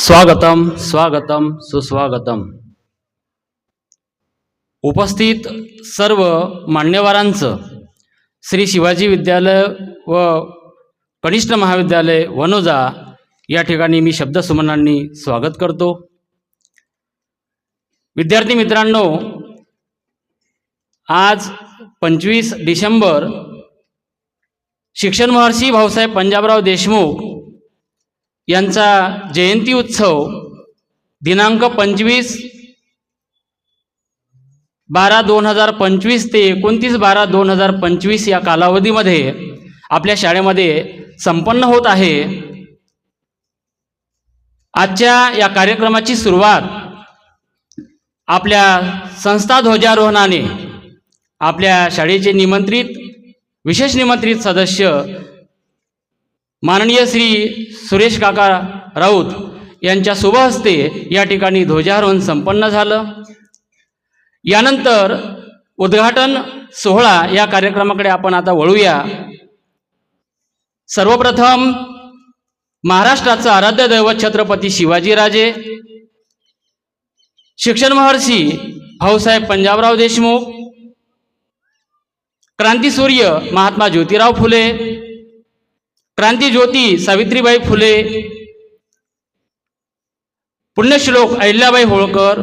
स्वागतम स्वागतम सुस्वागतम. उपस्थित सर्व मान्यवरांचं श्री शिवाजी विद्यालय व कनिष्ठ महाविद्यालय वनोजा या ठिकाणी मी शब्दसुमनांनी स्वागत करतो. विद्यार्थी मित्रांनो, आज 25 डिसेंबर शिक्षण महर्षी भाऊसाहेब पंजाबराव देशमुख यांचा जयंती उत्सव दिनांक 25/12/2025 ते 29/12/2025 या कालावधीमध्ये आपल्या शाळेमध्ये संपन्न होत आहे. आजच्या या कार्यक्रमाची सुरुवात आपल्या संस्था ध्वजारोहणाने आपल्या शाळेचे विशेष निमंत्रित सदस्य माननीय श्री सुरेश काका राऊत यांच्या शुभ हस्ते या ठिकाणी ध्वजारोहण संपन्न झालं. यानंतर उद्घाटन सोहळा या कार्यक्रमाकडे आपण आता वळूया. सर्वप्रथम महाराष्ट्राचं आराध्य दैवत छत्रपती शिवाजीराजे, शिक्षण महर्षी भाऊसाहेब पंजाबराव देशमुख, क्रांतिसूर्य महात्मा ज्योतिराव फुले, क्रांतिज्योती सावित्रीबाई फुले, पुण्यश्लोक अहिल्याबाई होळकर,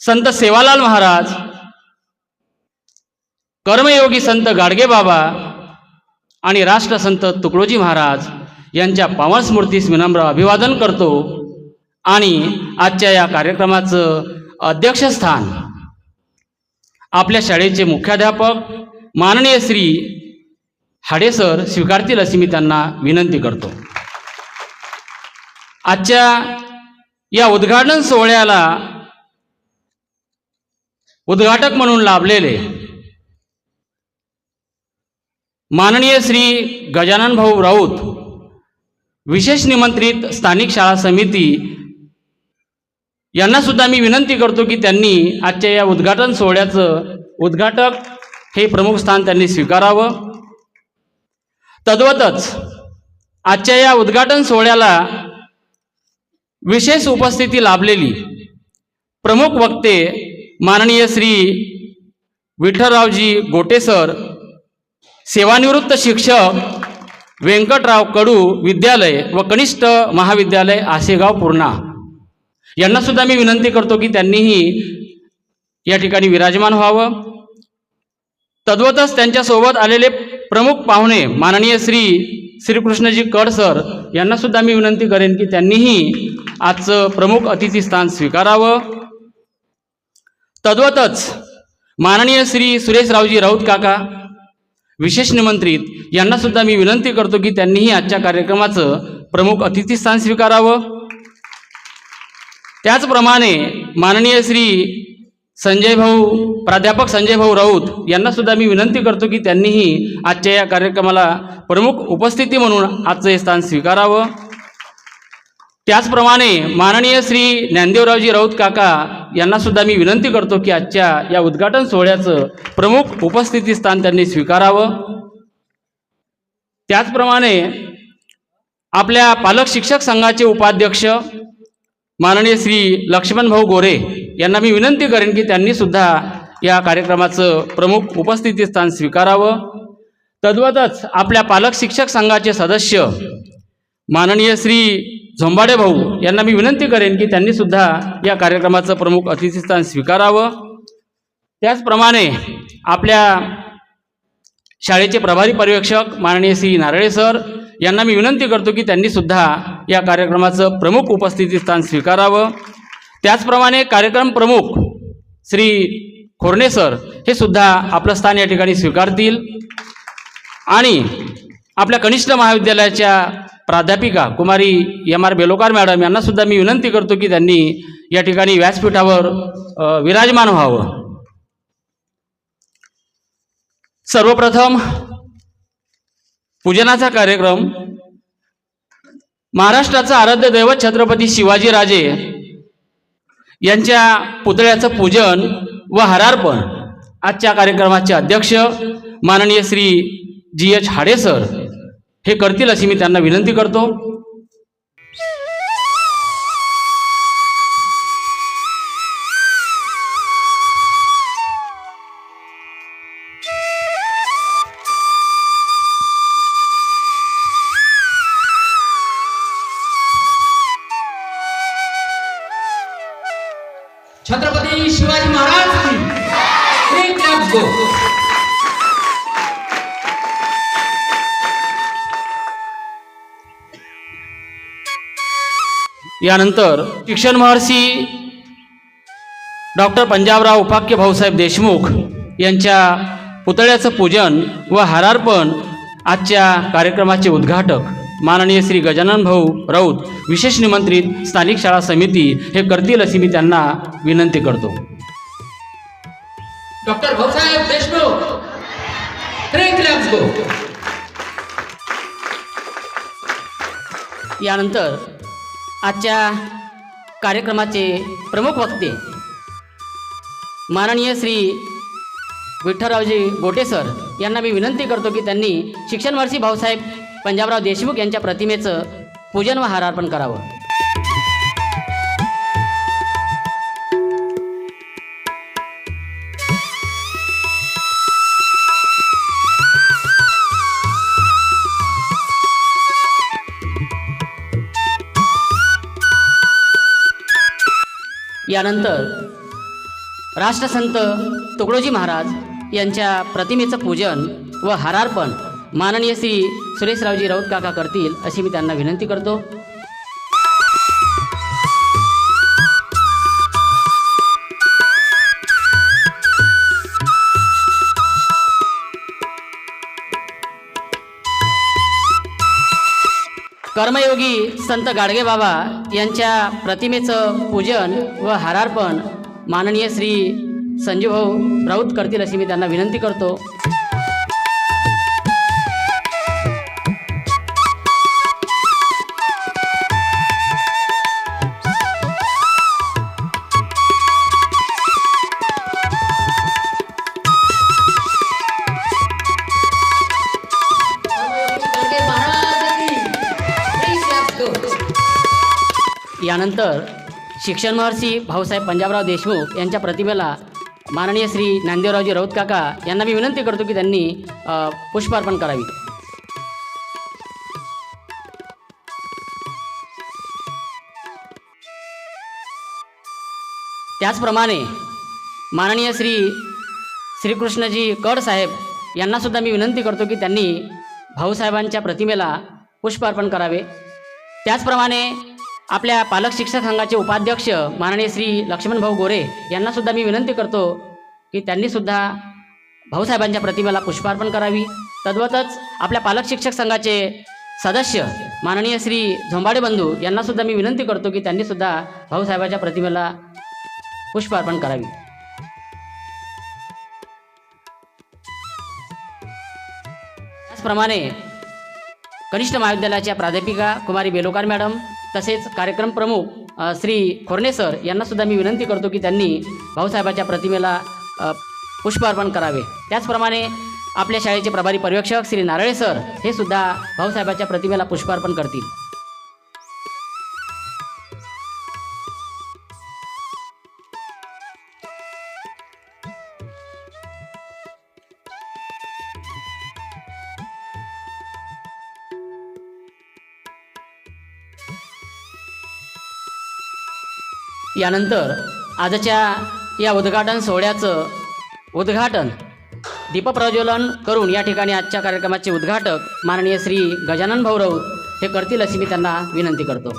संत सेवालाल महाराज, कर्मयोगी संत गाडगेबाबा आणि राष्ट्रसंत तुकडोजी महाराज यांच्या पावन स्मृतीस विनम्र अभिवादन करतो. आणि आजच्या या कार्यक्रमाचं अध्यक्षस्थान आपल्या शाळेचे मुख्याध्यापक माननीय श्री हाडे सर स्वीकारतील अशी मी त्यांना विनंती करतो. आजच्या या उद्घाटन सोहळ्याला उद्घाटक म्हणून लाभलेले माननीय श्री गजानन भाऊ राऊत, विशेष निमंत्रित स्थानिक शाळा समिती यांना सुद्धा मी विनंती करतो की त्यांनी आजच्या या उद्घाटन सोहळ्याचं उद्घाटक हे प्रमुख स्थान त्यांनी स्वीकारावं. तद्वतच आजच्या या उद्घाटन सोहळ्याला विशेष उपस्थिती लाभलेली प्रमुख वक्ते माननीय श्री विठ्ठलरावजी गोटे सर, सेवानिवृत्त शिक्षक व्यंकटराव कडू विद्यालय व कनिष्ठ महाविद्यालय आसेगाव पूर्णा यांना सुद्धा मी विनंती करतो की त्यांनीही या ठिकाणी विराजमान व्हावं. तद्वतच त्यांच्यासोबत आलेले प्रमुख पाहुणे माननीय श्रीकृष्णजी कड सर यांना सुद्धा मी विनंती करेन की त्यांनीही आजचं प्रमुख अतिथी स्थान स्वीकारावं. तद्वतच माननीय श्री सुरेशरावजी राऊत काका, विशेष निमंत्रित यांना सुद्धा मी विनंती करतो की त्यांनीही आजच्या कार्यक्रमाचं प्रमुख अतिथी स्थान स्वीकारावं. त्याचप्रमाणे माननीय श्री प्राध्यापक संजय भाऊ राऊत यांना सुद्धा मी विनंती करतो की त्यांनीही आजच्या या कार्यक्रमाला प्रमुख उपस्थिती म्हणून आजचं हे स्थान स्वीकारावं. त्याचप्रमाणे माननीय श्री ज्ञानदेवरावजी राऊत काका यांना सुद्धा मी विनंती करतो की आजच्या या उद्घाटन सोहळ्याचं प्रमुख उपस्थिती स्थान त्यांनी स्वीकारावं. त्याचप्रमाणे आपल्या पालक शिक्षक संघाचे उपाध्यक्ष माननीय श्री लक्ष्मण भाऊ गोरे यांना मी विनंती करेन की त्यांनी सुद्धा या कार्यक्रमाचं प्रमुख उपस्थिती स्थान स्वीकारावं. तद्वतच आपल्या पालक शिक्षक संघाचे सदस्य माननीय श्री झोंबाडे भाऊ यांना मी विनंती करेन की त्यांनी सुद्धा या कार्यक्रमाचं प्रमुख अतिथी स्थान स्वीकारावं. त्याचप्रमाणे आपल्या शाळेचे प्रभारी पर्यवेक्षक माननीय श्री नारळे सर यांना मी विनंती करतो की त्यांनी सुद्धा या कार्यक्रमाचं प्रमुख उपस्थिती स्थान स्वीकारावं. त्याचप्रमाणे कार्यक्रम प्रमुख श्री खोर्णे सर हे सुद्धा आपलं स्थान या ठिकाणी स्वीकारतील. आणि आपल्या कनिष्ठ महाविद्यालयाच्या प्राध्यापिका कुमारी M.R. बेलोकार मॅडम यांना सुद्धा मी विनंती करतो की त्यांनी या ठिकाणी व्यासपीठावर विराजमान व्हावं. सर्वप्रथम पूजनाचा कार्यक्रम महाराष्ट्राचा आराध्य दैवत छत्रपती शिवाजीराजे यांच्या पुतळ्याचं पूजन व हारार्पण आजच्या कार्यक्रमाचे अध्यक्ष माननीय श्री G.H. हाडे सर हे करतील अशी मी त्यांना विनंती करतो. छत्रपती शिवाजी महाराज की Three claps go. यानंतर शिक्षण महर्षी डॉक्टर पंजाबराव उपाख्य भाऊसाहेब देशमुख यांच्या पुतळ्याचं पूजन व हारार्पण आजच्या कार्यक्रमाचे उद्घाटक माननीय श्री गजानन भाऊ राऊत विशेष निमंत्रित स्थानिक शाळा समिती हे करतील अशी मी त्यांना विनंती करतो. Doctor Bhausaheb Deshmukh Three claps go. यानंतर आजच्या कार्यक्रमाचे प्रमुख वक्ते माननीय श्री विठ्ठलरावजी गोटे सर यांना मी विनंती करतो की त्यांनी शिक्षण महर्षी भाऊसाहेब पंजाबराव देशमुख यांच्या प्रतिमेचं पूजन व हारार्पण करावं. यानंतर राष्ट्रसंत तुकडोजी महाराज यांच्या प्रतिमेचं पूजन व हारार्पण माननीय श्री सुरेशरावजी राऊत काका करतील अशी मी त्यांना विनंती करतो. कर्मयोगी संत गाडगेबाबा यांच्या प्रतिमेचं पूजन व हारार्पण माननीय श्री संजूभाऊ राऊत करतील अशी मी त्यांना विनंती करतो. यानंतर शिक्षण महर्षी भाऊसाहेब पंजाबराव देशमुख यांच्या प्रतिमेला माननीय श्री ज्ञानदेवरावजी राऊत काका यांना मी विनंती करतो की त्यांनी पुष्पार्पण करावी. त्याचप्रमाणे माननीय श्रीकृष्णजी कड साहेब यांनासुद्धा मी विनंती करतो की त्यांनी भाऊसाहेबांच्या प्रतिमेला पुष्पार्पण करावे. त्याचप्रमाणे आपल्या पालक शिक्षक संघाचे उपाध्यक्ष माननीय श्री लक्ष्मण भाऊ गोरे यांनासुद्धा मी विनंती करतो की त्यांनीसुद्धा भाऊसाहेबांच्या प्रतिमेला पुष्पार्पण करावी. तद्वतच आपल्या पालक शिक्षक संघाचे सदस्य माननीय श्री झोंबाडे बंधू यांनासुद्धा मी विनंती करतो की त्यांनीसुद्धा भाऊसाहेबांच्या प्रतिमेला पुष्पार्पण करावी. त्याचप्रमाणे कनिष्ठ महाविद्यालयाच्या प्राध्यापिका कुमारी बेलोकार मॅडम तसेच कार्यक्रम प्रमुख श्री खोर्णे सर यांनासुद्धा मी विनंती करतो की त्यांनी भाऊसाहेबाच्या प्रतिमेला पुष्पार्पण करावे. त्याचप्रमाणे आपल्या शाळेचे प्रभारी पर्यवेक्षक श्री नारळे सर हे सुद्धा भाऊसाहेबाच्या प्रतिमेला पुष्पार्पण करतील. यानंतर आजच्या या उद्घाटन सोहळ्याचं उद्घाटन दीपप्रज्वलन करून या ठिकाणी आजच्या कार्यक्रमाचे उद्घाटक माननीय श्री गजानन भाऊ राऊत हे करतील अशी मी त्यांना विनंती करतो.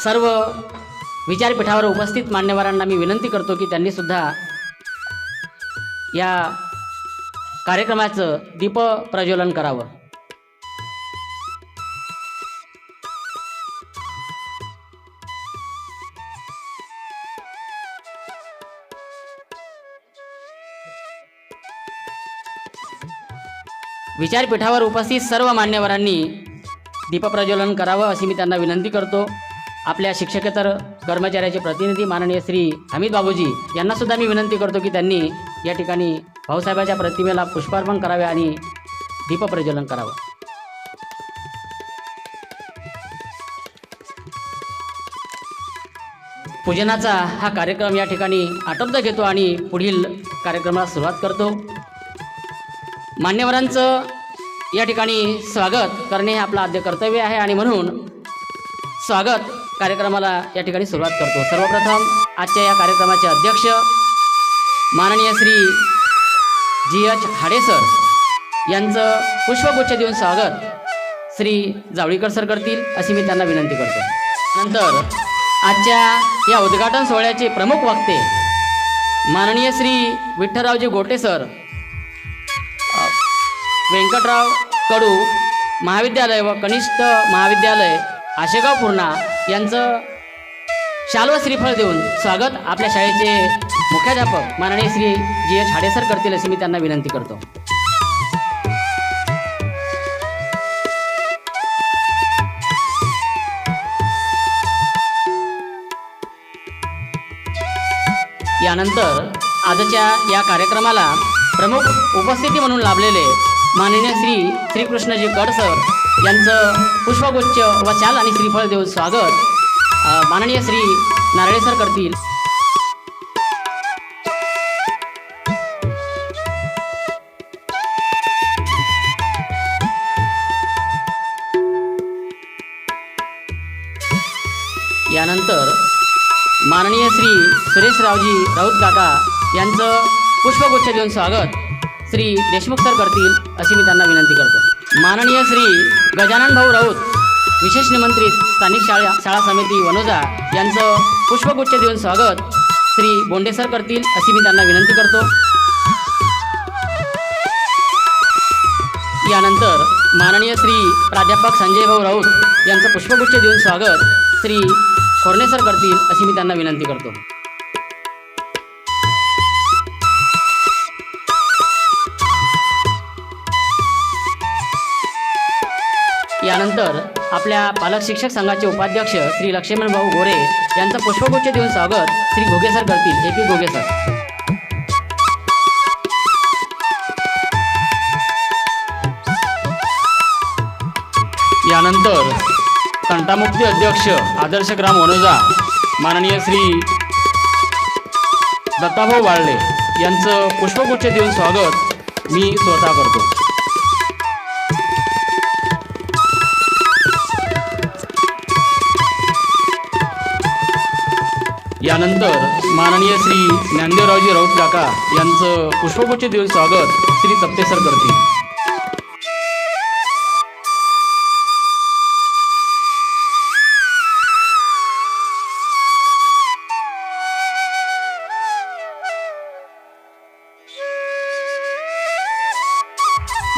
सर्व विचारपीठावर उपस्थित मान्यवरांना मी विनंती करतो की त्यांनीसुद्धा या कार्यक्रमाचं दीपप्रज्वलन करावं. विचारपीठावर उपस्थित सर्व मान्यवरांनी दीपप्रज्वलन करावं अशी मी त्यांना विनंती करतो. आपल्या शिक्षकेतर कर्मचाऱ्याचे प्रतिनिधी माननीय श्री हमीद बाबूजी यांनासुद्धा मी विनंती करतो की त्यांनी या ठिकाणी भाऊसाहेबाच्या प्रतिमेला पुष्पार्पण करावे आणि दीपप्रज्वलन करावं. पूजनाचा हा कार्यक्रम या ठिकाणी आटोपता घेतो आणि पुढील कार्यक्रमाला सुरुवात करतो. मान्यवरांचं या ठिकाणी स्वागत करणे हे आपलं आद्य कर्तव्य आहे आणि म्हणून स्वागत कार्यक्रमाला या ठिकाणी सुरुवात करतो. सर्वप्रथम आजच्या या कार्यक्रमाचे अध्यक्ष माननीय श्री GH हाडे सर यांचं पुष्पगुच्छ देऊन स्वागत श्री जावळीकर सर करतील अशी मी त्यांना विनंती करतो. नंतर आजच्या या उद्घाटन सोहळ्याचे प्रमुख वक्ते माननीय श्री विठ्ठलरावजी गोटे सर, व्यंकटराव कडू महाविद्यालय व कनिष्ठ महाविद्यालय आशेगाव पूर्णा यांचं शाल व श्रीफळ देऊन स्वागत आपल्या शाळेचे मुख्याध्यापक माननीय श्री GH हाडे सर करतील अशी मी त्यांना विनंती करतो. यानंतर आजच्या या कार्यक्रमाला प्रमुख उपस्थिती म्हणून लाभलेले माननीय श्रीकृष्णजी गड सर यांचं पुष्पगुच्छ व शाल आणि श्रीफळ देऊन स्वागत माननीय श्री नारळे सर करतील. यानंतर माननीय श्री सुरेशरावजी राऊत काका यांचं पुष्पगुच्छ देऊन स्वागत श्री देशमुख सर करतील अशी मी त्यांना विनंती करतो. माननीय श्री गजानन भाऊ राऊत विशेष निमंत्रित स्थानिक शाळा समिती वनोजा यांचं पुष्पगुच्छ देऊन स्वागत श्री बोंडे सर करतील अशी मी त्यांना विनंती करतो. यानंतर माननीय श्री प्राध्यापक संजय भाऊ राऊत यांचं पुष्पगुच्छ देऊन स्वागत श्री खोर्णे सर करतील अशी मी त्यांना विनंती करतो. यानंतर आपल्या पालक शिक्षक संघाचे उपाध्यक्ष श्री लक्ष्मण भाऊ गोरे यांचं पुष्पगुच्छ देऊन स्वागत श्री घोगे सर करतील, AP घोगे सर. यानंतर तंटामुक्ती अध्यक्ष आदर्श ग्राम वनोजा माननीय श्री दत्ताभाऊ वाळले यांचं पुष्पगुच्छ देऊन स्वागत मी स्वतः करतो. यानंतर माननीय श्री ज्ञानदेवरावजी राऊत काका यांचं पुष्पगुच्छ देऊन स्वागत श्री तप्ते सर करतील.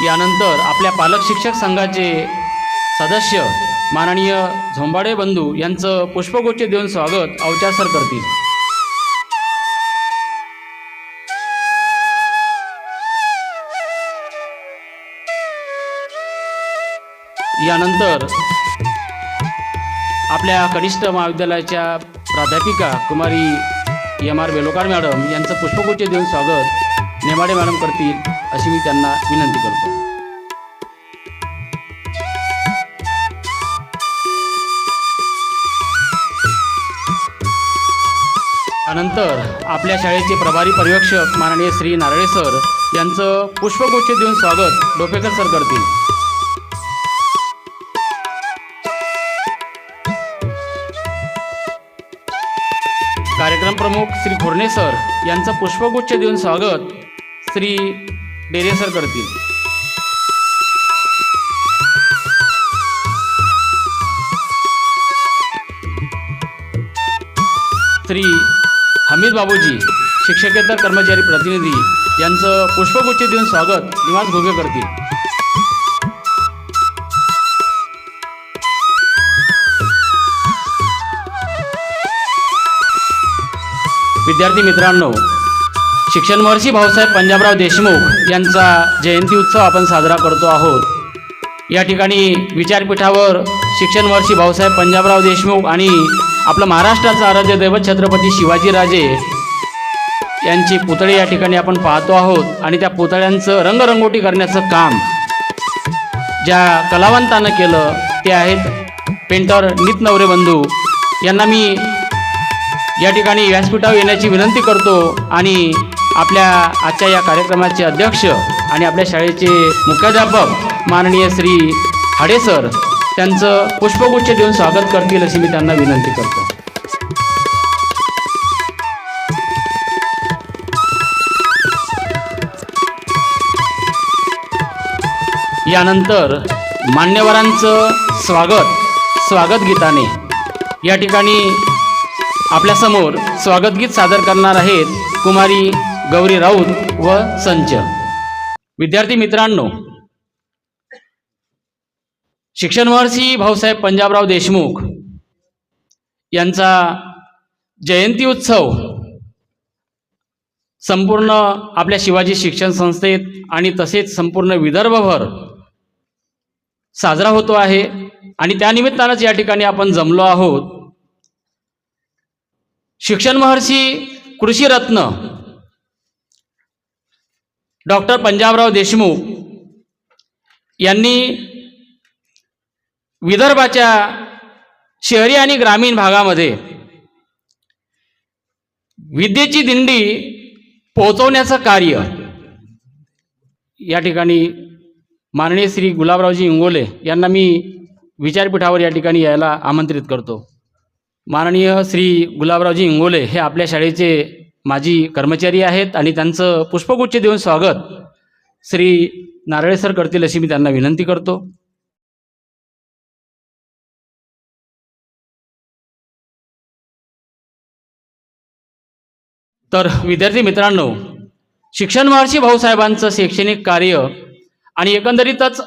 यानंतर आपल्या पालक शिक्षक संघाचे सदस्य माननीय झोंबाडे बंधू यांचं पुष्पगुच्छ देऊन स्वागत अवचार सर करतील. यानंतर आपल्या कनिष्ठ महाविद्यालयाच्या प्राध्यापिका कुमारी MR बेलोकार मॅडम यांचं पुष्पगुच्छ देऊन स्वागत नेमाडे मॅडम करतील अशी मी त्यांना विनंती करतो. त्यानंतर आपल्या शाळेचे प्रभारी पर्यवेक्षक माननीय श्री नारळे सर यांचं पुष्पगुच्छ देऊन स्वागत डोपेकर सर करतील. कार्यक्रम प्रमुख श्री खोर्णे सर यांचं पुष्पगुच्छ देऊन स्वागत श्री डेरे सर करतील. श्री हमीद बाबूजी शिक्षकेतर कर्मचारी प्रतिनिधी यांचं पुष्पगुच्छ देऊन स्वागत निवास घोगे करतील. विद्यार्थी मित्रांनो, शिक्षण महर्षी भाऊसाहेब पंजाबराव देशमुख यांचा जयंती उत्सव आपण साजरा करतो आहोत. या ठिकाणी विचारपीठावर शिक्षण महर्षी भाऊसाहेब पंजाबराव देशमुख आणि आपलं महाराष्ट्राचं आराध्य दैवत छत्रपती शिवाजीराजे यांची पुतळे या ठिकाणी आपण पाहतो आहोत. आणि त्या पुतळ्यांचं रंगरंगोटी करण्याचं काम ज्या कलावंतानं केलं ते आहेत पेंटर नित नवरे बंधू. यांना मी या ठिकाणी व्यासपीठावर येण्याची विनंती करतो आणि आपल्या आजच्या या कार्यक्रमाचे अध्यक्ष आणि आपल्या शाळेचे मुख्याध्यापक माननीय श्री हाडे सर त्यांचं पुष्पगुच्छ देऊन स्वागत करतील अशी मी त्यांना विनंती करतो. यानंतर मान्यवरांचं स्वागत गीताने या ठिकाणी आपल्यासमोर स्वागत गीत सादर करणार आहेत कुमारी गौरी राऊत व संच. विद्यार्थी मित्रांनो, शिक्षण महर्षी भाऊसाहेब पंजाबराव देशमुख यांचा जयंती उत्सव संपूर्ण आपल्या शिवाजी शिक्षण संस्थेत आणि तसेच संपूर्ण विदर्भभर साजरा होतो आहे आणि त्यानिमित्तानंच या ठिकाणी आपण जमलो आहोत. शिक्षण महर्षी कृषीरत्न डॉक्टर पंजाबराव देशमुख यांनी विदर्भाच्या शहरी आणि ग्रामीण भागामध्ये विद्येची दिंडी पोहोचवण्याचं कार्य या ठिकाणी माननीय श्री गुलाबरावजी इंगोले यांना मी विचारपीठावर या ठिकाणी यायला आमंत्रित करतो. माननीय श्री गुलाबरावजी इंगोले हे आपल्या शाळेचे माजी कर्मचारी आहेत आणि त्यांचं पुष्पगुच्छ देऊन स्वागत श्री नारळे सर करतील अशी मी त्यांना विनंती करतो. तर विद्यार्थी मित्रांनो, शिक्षण महर्षी भाऊसाहेबांचं शैक्षणिक कार्य आणि एकंदरीतच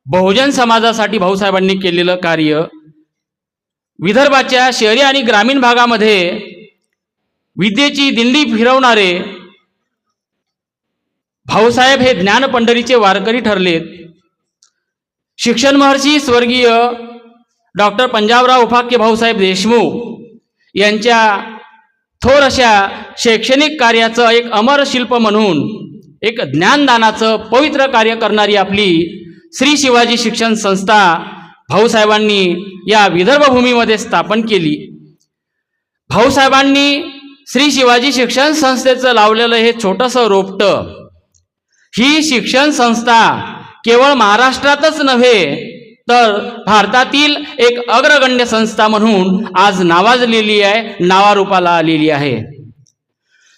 बहुजन समाजासाठी भाऊसाहेबांनी केलेलं कार्य विदर्भाच्या शहरी आणि ग्रामीण भागामध्ये विद्येची दिंडी फिरवणारे भाऊसाहेब हे ज्ञानपंढरीचे वारकरी ठरलेत. शिक्षण महर्षी स्वर्गीय डॉक्टर पंजाबराव उपाख्य भाऊसाहेब देशमुख यांच्या थोर अशा शैक्षणिक कार्याचं एक अमर शिल्प म्हणून एक ज्ञानदानाचं पवित्र कार्य करणारी आपली श्री शिवाजी शिक्षण संस्था भाऊसाहेबांनी या विदर्भभूमीमध्ये स्थापन केली. भाऊसाहेबांनी श्री शिवाजी शिक्षण संस्थेचं लावलेलं हे छोटंसं रोपटं, ही शिक्षण संस्था केवळ महाराष्ट्रातच नव्हे तर भारतातील एक अग्रगण्य संस्था म्हणून आज नावाजलेली आहे, नावारूपाला आलेली आहे.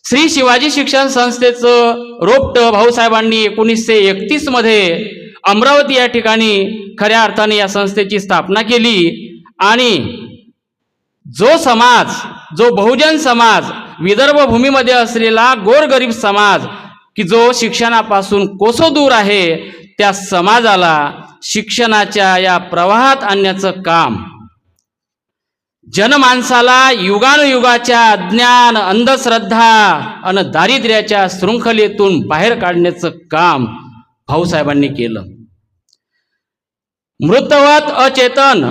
श्री शिवाजी शिक्षण संस्थेचं रोपटं भाऊसाहेबांनी 1931 मध्ये अमरावती या ठिकाणी खऱ्या अर्थाने या संस्थेची स्थापना केली आणि जो बहुजन समाज, विदर्भ भूमीमध्ये असलेला गोरगरीब समाज की जो शिक्षणापासून कोसो दूर आहे, त्या समाजाला शिक्षणाच्या या प्रवाहात आणण्याचं काम, जनमानसाला युगानुयुगाच्या अज्ञान, अंधश्रद्धा आणि दारिद्र्याच्या शृंखलेतून बाहेर काढण्याचं काम भाऊसाहेबांनी केलं. मृतवत अचेतन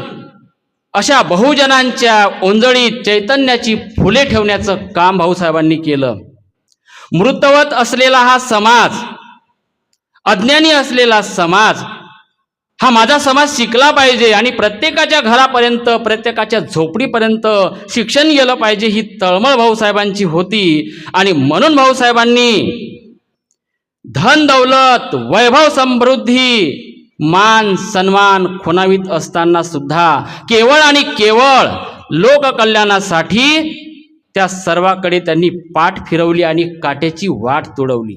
अशा बहुजनांच्या ओंजळीत चैतन्याची फुले ठेवण्याचं काम भाऊसाहेबांनी केलं. मृतवत असलेला हा समाज, अज्ञानी असलेला समाज, हा माझा समाज शिकला पाहिजे आणि प्रत्येकाच्या घरापर्यंत, प्रत्येकाच्या झोपडीपर्यंत शिक्षण गेलं पाहिजे, ही तळमळ भाऊसाहेबांची होती. आणि म्हणून भाऊसाहेबांनी धन दौलत, वैभव, समृद्धी, मान सन्मान खुणावीत असताना सुद्धा केवळ आणि केवळ लोककल्याणासाठी त्या सर्वाकडे त्यांनी पाठ फिरवली आणि काट्याची वाट तुडवली.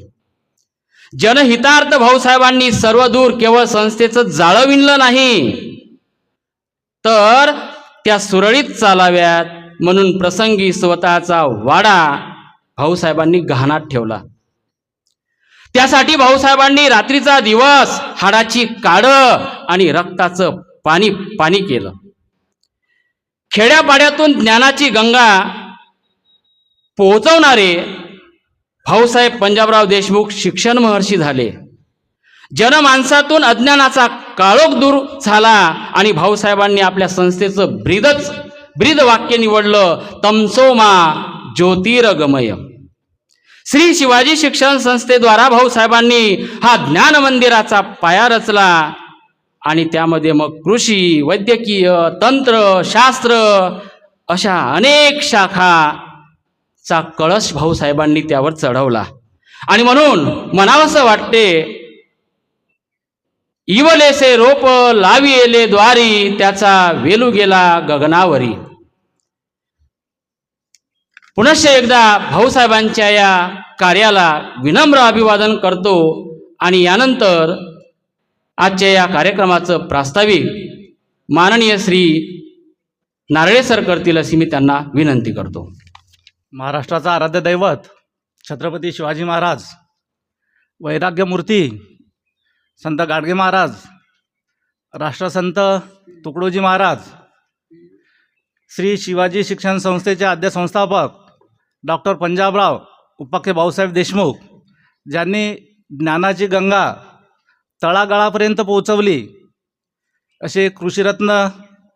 जनहितार्थ भाऊसाहेबांनी सर्वदूर केवळ संस्थेचं जाळं विणलं नाही, तर त्या सुरळीत चालाव्यात म्हणून प्रसंगी स्वतःचा वाडा भाऊसाहेबांनी गहाणात ठेवला. त्यासाठी भाऊसाहेबांनी रात्रीचा दिवस हाडाची काडं आणि रक्ताचं पाणी केलं. खेड्यापाड्यातून ज्ञानाची गंगा पोहोचवणारे भाऊसाहेब पंजाबराव देशमुख शिक्षण महर्षी झाले. जनमानसातून अज्ञानाचा काळोख दूर झाला आणि भाऊसाहेबांनी आपल्या संस्थेचं ब्रीद वाक्य निवडलं, तमसोमा ज्योतिर्गमय. श्री शिवाजी शिक्षण संस्थेद्वारा भाऊसाहेबांनी हा ज्ञान मंदिराचा पाया रचला आणि त्यामध्ये मग कृषी, वैद्यकीय, तंत्र, शास्त्र अशा अनेक शाखाचा कळस भाऊसाहेबांनी त्यावर चढवला. आणि म्हणून म्हणावंसं वाटते, इवलेसे रोप लाविले द्वारी, त्याचा वेलू गेला गगनावरी. पुनश्च एकदा भाऊसाहेबांच्या या कार्याला विनम्र अभिवादन करतो आणि यानंतर आजच्या या कार्यक्रमाचं प्रास्ताविक माननीय श्री नारळे सर करतील अशी मी त्यांना विनंती करतो. महाराष्ट्राचा आराध्य दैवत छत्रपती शिवाजी महाराज, वैराग्यमूर्ती संत गाडगे महाराज, राष्ट्रसंत तुकडोजी महाराज, श्री शिवाजी शिक्षण संस्थेचे आद्य संस्थापक डॉक्टर पंजाबराव उपाख्य भाऊसाहेब देशमुख, ज्यांनी ज्ञानाची गंगा तळागाळापर्यंत पोहोचवली, असे कृषीरत्न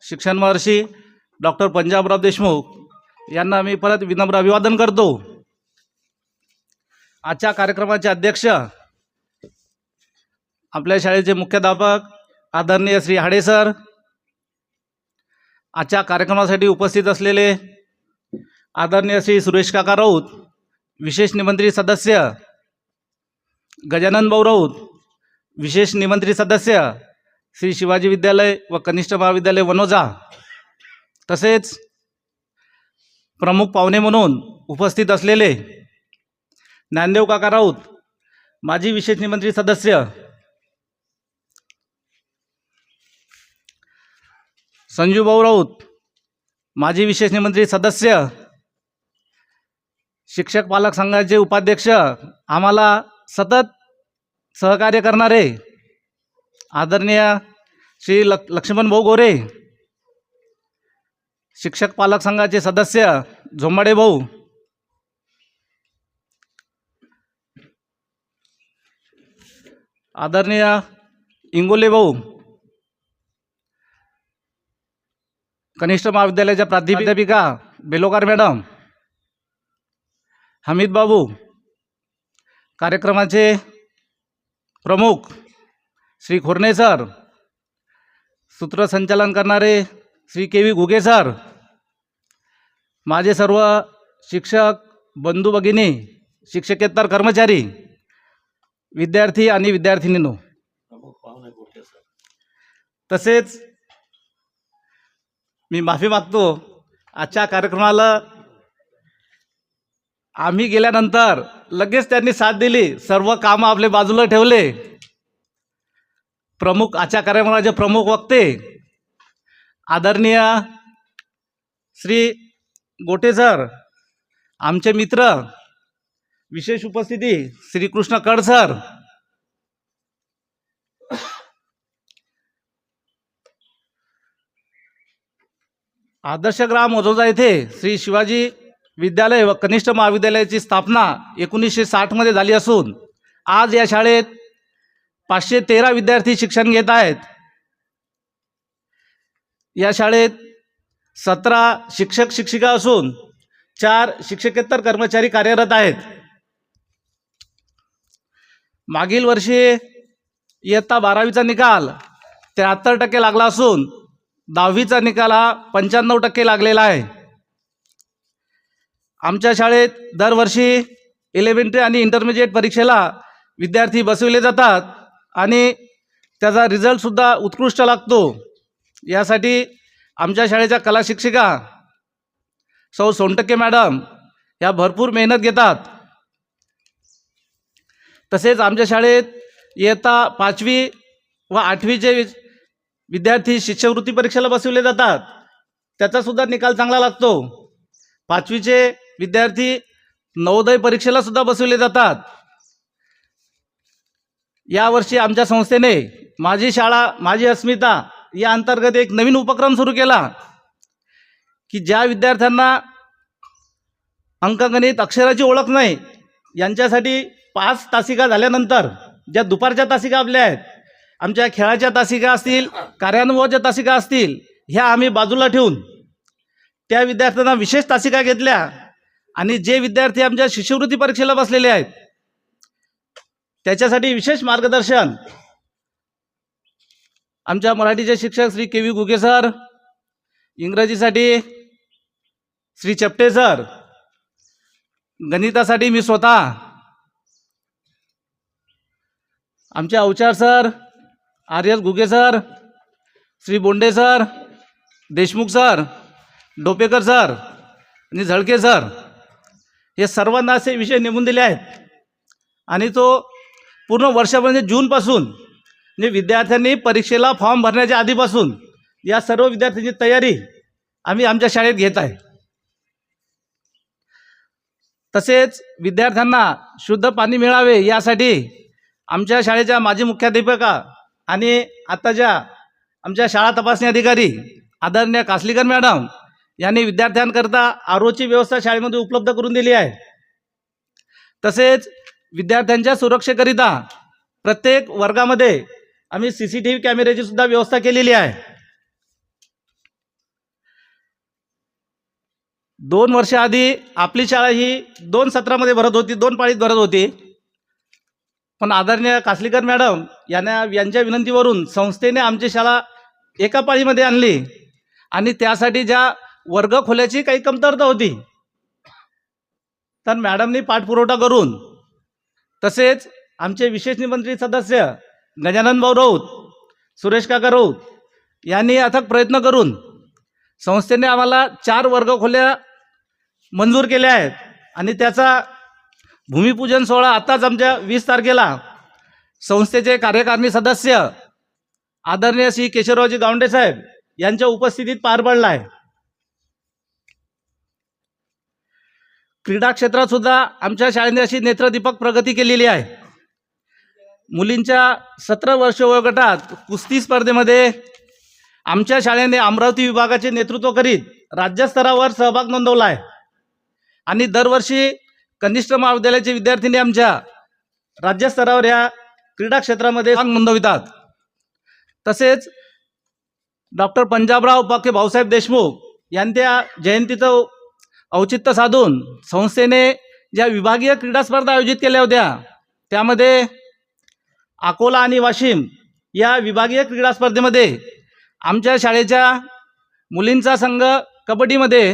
शिक्षण महर्षी डॉक्टर पंजाबराव देशमुख यांना मी परत विनम्र अभिवादन करतो. आजच्या कार्यक्रमाचे अध्यक्ष आपल्या शाळेचे मुख्याध्यापक आदरणीय श्री हाडे सर, आजच्या कार्यक्रमासाठी उपस्थित असलेले आदरणीय श्री सुरेश काका राऊत, विशेष निमंत्रित सदस्य गजानन भाऊ राऊत, विशेष निमंत्रित सदस्य श्री शिवाजी विद्यालय व कनिष्ठ महाविद्यालय वनोजा, तसेच प्रमुख पाहुणे म्हणून उपस्थित असलेले ज्ञानदेव काका राऊत, माजी विशेष निमंत्रित सदस्य, संजू भाऊ राऊत, माजी विशेष निमंत्रित सदस्य, शिक्षक पालक संघाचे उपाध्यक्ष, आम्हाला सतत सहकार्य करणारे आदरणीय श्री लक्ष्मण भाऊ गोरे, शिक्षक पालक संघाचे सदस्य झोंबाडे भाऊ, आदरणीय इंगोले भाऊ, कनिष्ठ महाविद्यालयाच्या प्राध्यापिका बेलोकार मॅडम, हमीद बाबू, कार्यक्रमाचे प्रमुख श्री खोरणे सर, सूत्रसंचालन करणारे Shri K V Ghuge sir, माझे सर्व शिक्षक बंधू भगिनी, शिक्षकेतर कर्मचारी, विद्यार्थी आणि विद्यार्थिनींनो, तसेच मी माफी मागतो, आजच्या कार्यक्रमाला आम्ही गेल्यानंतर लगेच त्यांनी साथ दिली, सर्व कामं आपले बाजूला ठेवले. प्रमुख आजच्या कार्यक्रमाचे प्रमुख वक्ते आदरणीय श्री गोटे सर, आमचे मित्र, विशेष उपस्थिती श्री कृष्ण कड सर, आदर्श ग्राम ओझोजा येथे श्री शिवाजी विद्यालय व कनिष्ठ महाविद्यालयाची स्थापना 1960 मध्ये झाली असून आज या शाळेत 513 विद्यार्थी शिक्षण घेत आहेत. या शाळेत 17 शिक्षक शिक्षिका असून 4 शिक्षकेतर कर्मचारी कार्यरत आहेत. मागील वर्षी इयत्ता 12वीचा निकाल 73% लागला असून 10वीचा निकाल हा 95% लागलेला आहे. आमच्या शाळेत दरवर्षी एलिमेंटरी आणि इंटरमिजिएट परीक्षेला विद्यार्थी बसविले जातात आणि त्याचा रिझल्टसुद्धा उत्कृष्ट लागतो. यासाठी आमच्या शाळेच्या कला शिक्षिका सौ सोनटक्के मॅडम या भरपूर मेहनत घेतात. तसेच आमच्या शाळेत इयत्ता 5वी व 8वीचे विद्यार्थी शिष्यवृत्ती परीक्षेला बसविले जातात, त्याचासुद्धा निकाल चांगला लागतो. 5वीचे विद्यार्थी नवोदय परीक्षेला सुद्धा बसविले जातात. यावर्षी आमच्या संस्थेने माझी शाळा माझी अस्मिता या अंतर्गत एक नवीन उपक्रम सुरू केला की ज्या विद्यार्थ्यांना अंकगणित अक्षराची ओळख नाही यांच्यासाठी 5 तासिका झाल्यानंतर ज्या दुपारच्या तासिका आपल्या आहेत, आमच्या खेळाच्या तासिका असतील, कार्यानुभवाच्या तासिका असतील, ह्या आम्ही बाजूला ठेवून त्या विद्यार्थ्यांना विशेष तासिका घेतल्या आणि जे विद्यार्थी आमच्या शिष्यवृत्ती परीक्षेला बसलेले आहेत त्याच्यासाठी विशेष मार्गदर्शन आमच्या मराठीचे शिक्षक Shri K V Ghuge sir, इंग्रजीसाठी श्री चपटे सर, गणितासाठी मी स्वतः, आमचे Auchar sir R S Ghuge sir, Shri Bonde sir, Deshmukh sir, Dopekar sir आणि झळके सर हे सर्वांना असे विषय नेमून दिले आहेत. आणि तो पूर्ण वर्ष म्हणजे जूनपासून म्हणजे विद्यार्थ्यांनी परीक्षेला फॉर्म भरण्याच्या आधीपासून या सर्व विद्यार्थ्यांची तयारी आम्ही आमच्या शाळेत घेत आहे. तसेच विद्यार्थ्यांना शुद्ध पाणी मिळावे यासाठी आमच्या शाळेच्या माजी मुख्याध्यापिका आणि आत्ताच्या आमच्या शाळा तपासणी अधिकारी आदरणीय कासलीकर मॅडम यांनी विद्यार्थ्यांकरता आरोची व्यवस्था शाळेमध्ये उपलब्ध करून दिली आहे. तसेच विद्यार्थ्यांच्या सुरक्षेकरिता प्रत्येक वर्गामध्ये आम्ही CCTV कॅमेऱ्याची सुद्धा व्यवस्था केलेली आहे. 2 वर्ष आधी आपली शाळा ही 2 सत्रामध्ये भरत होती, 2 पाळीत भरत होती. पण आदरणीय कासलीकर मॅडम यांच्या विनंतीवरून संस्थेने आमची शाळा एका पाळीमध्ये आणली आणि त्यासाठी ज्या वर्ग खोल्याची काही कमतरता होती तर मॅडमनी पाठपुरवठा करून तसेच आमचे विशेष निमंत्रित सदस्य गजानन भाऊ राऊत, सुरेश काका राऊत यांनी अथक प्रयत्न करून संस्थेने आम्हाला 4 वर्ग खोल्या मंजूर केल्या आहेत. आणि त्याचा भूमिपूजन सोहळा आत्ताच आमच्या 20 तारखेला संस्थेचे कार्यकारिणी सदस्य आदरणीय श्री केशवरावजी गावंडे साहेब यांच्या उपस्थितीत पार पडला आहे. क्रीडा क्षेत्रात सुद्धा आमच्या शाळेने अशी नेत्रदीपक प्रगती केलेली आहे. मुलींच्या 17 वर्ष वयोगटात कुस्ती स्पर्धेमध्ये आमच्या शाळेने अमरावती विभागाचे नेतृत्व करीत राज्यस्तरावर सहभाग नोंदवला आहे. आणि दरवर्षी कनिष्ठ महाविद्यालयाचे विद्यार्थिनी आमच्या राज्यस्तरावर या क्रीडा क्षेत्रामध्ये भाग नोंदवितात. तसेच डॉक्टर पंजाबराव पाके भाऊसाहेब देशमुख यांच्या जयंतीचं औचित्य साधून संस्थेने ज्या विभागीय क्रीडा स्पर्धा आयोजित केल्या होत्या त्यामध्ये अकोला आणि वाशिम या विभागीय क्रीडा स्पर्धेमध्ये आमच्या शाळेच्या मुलींचा संघ कबड्डीमध्ये,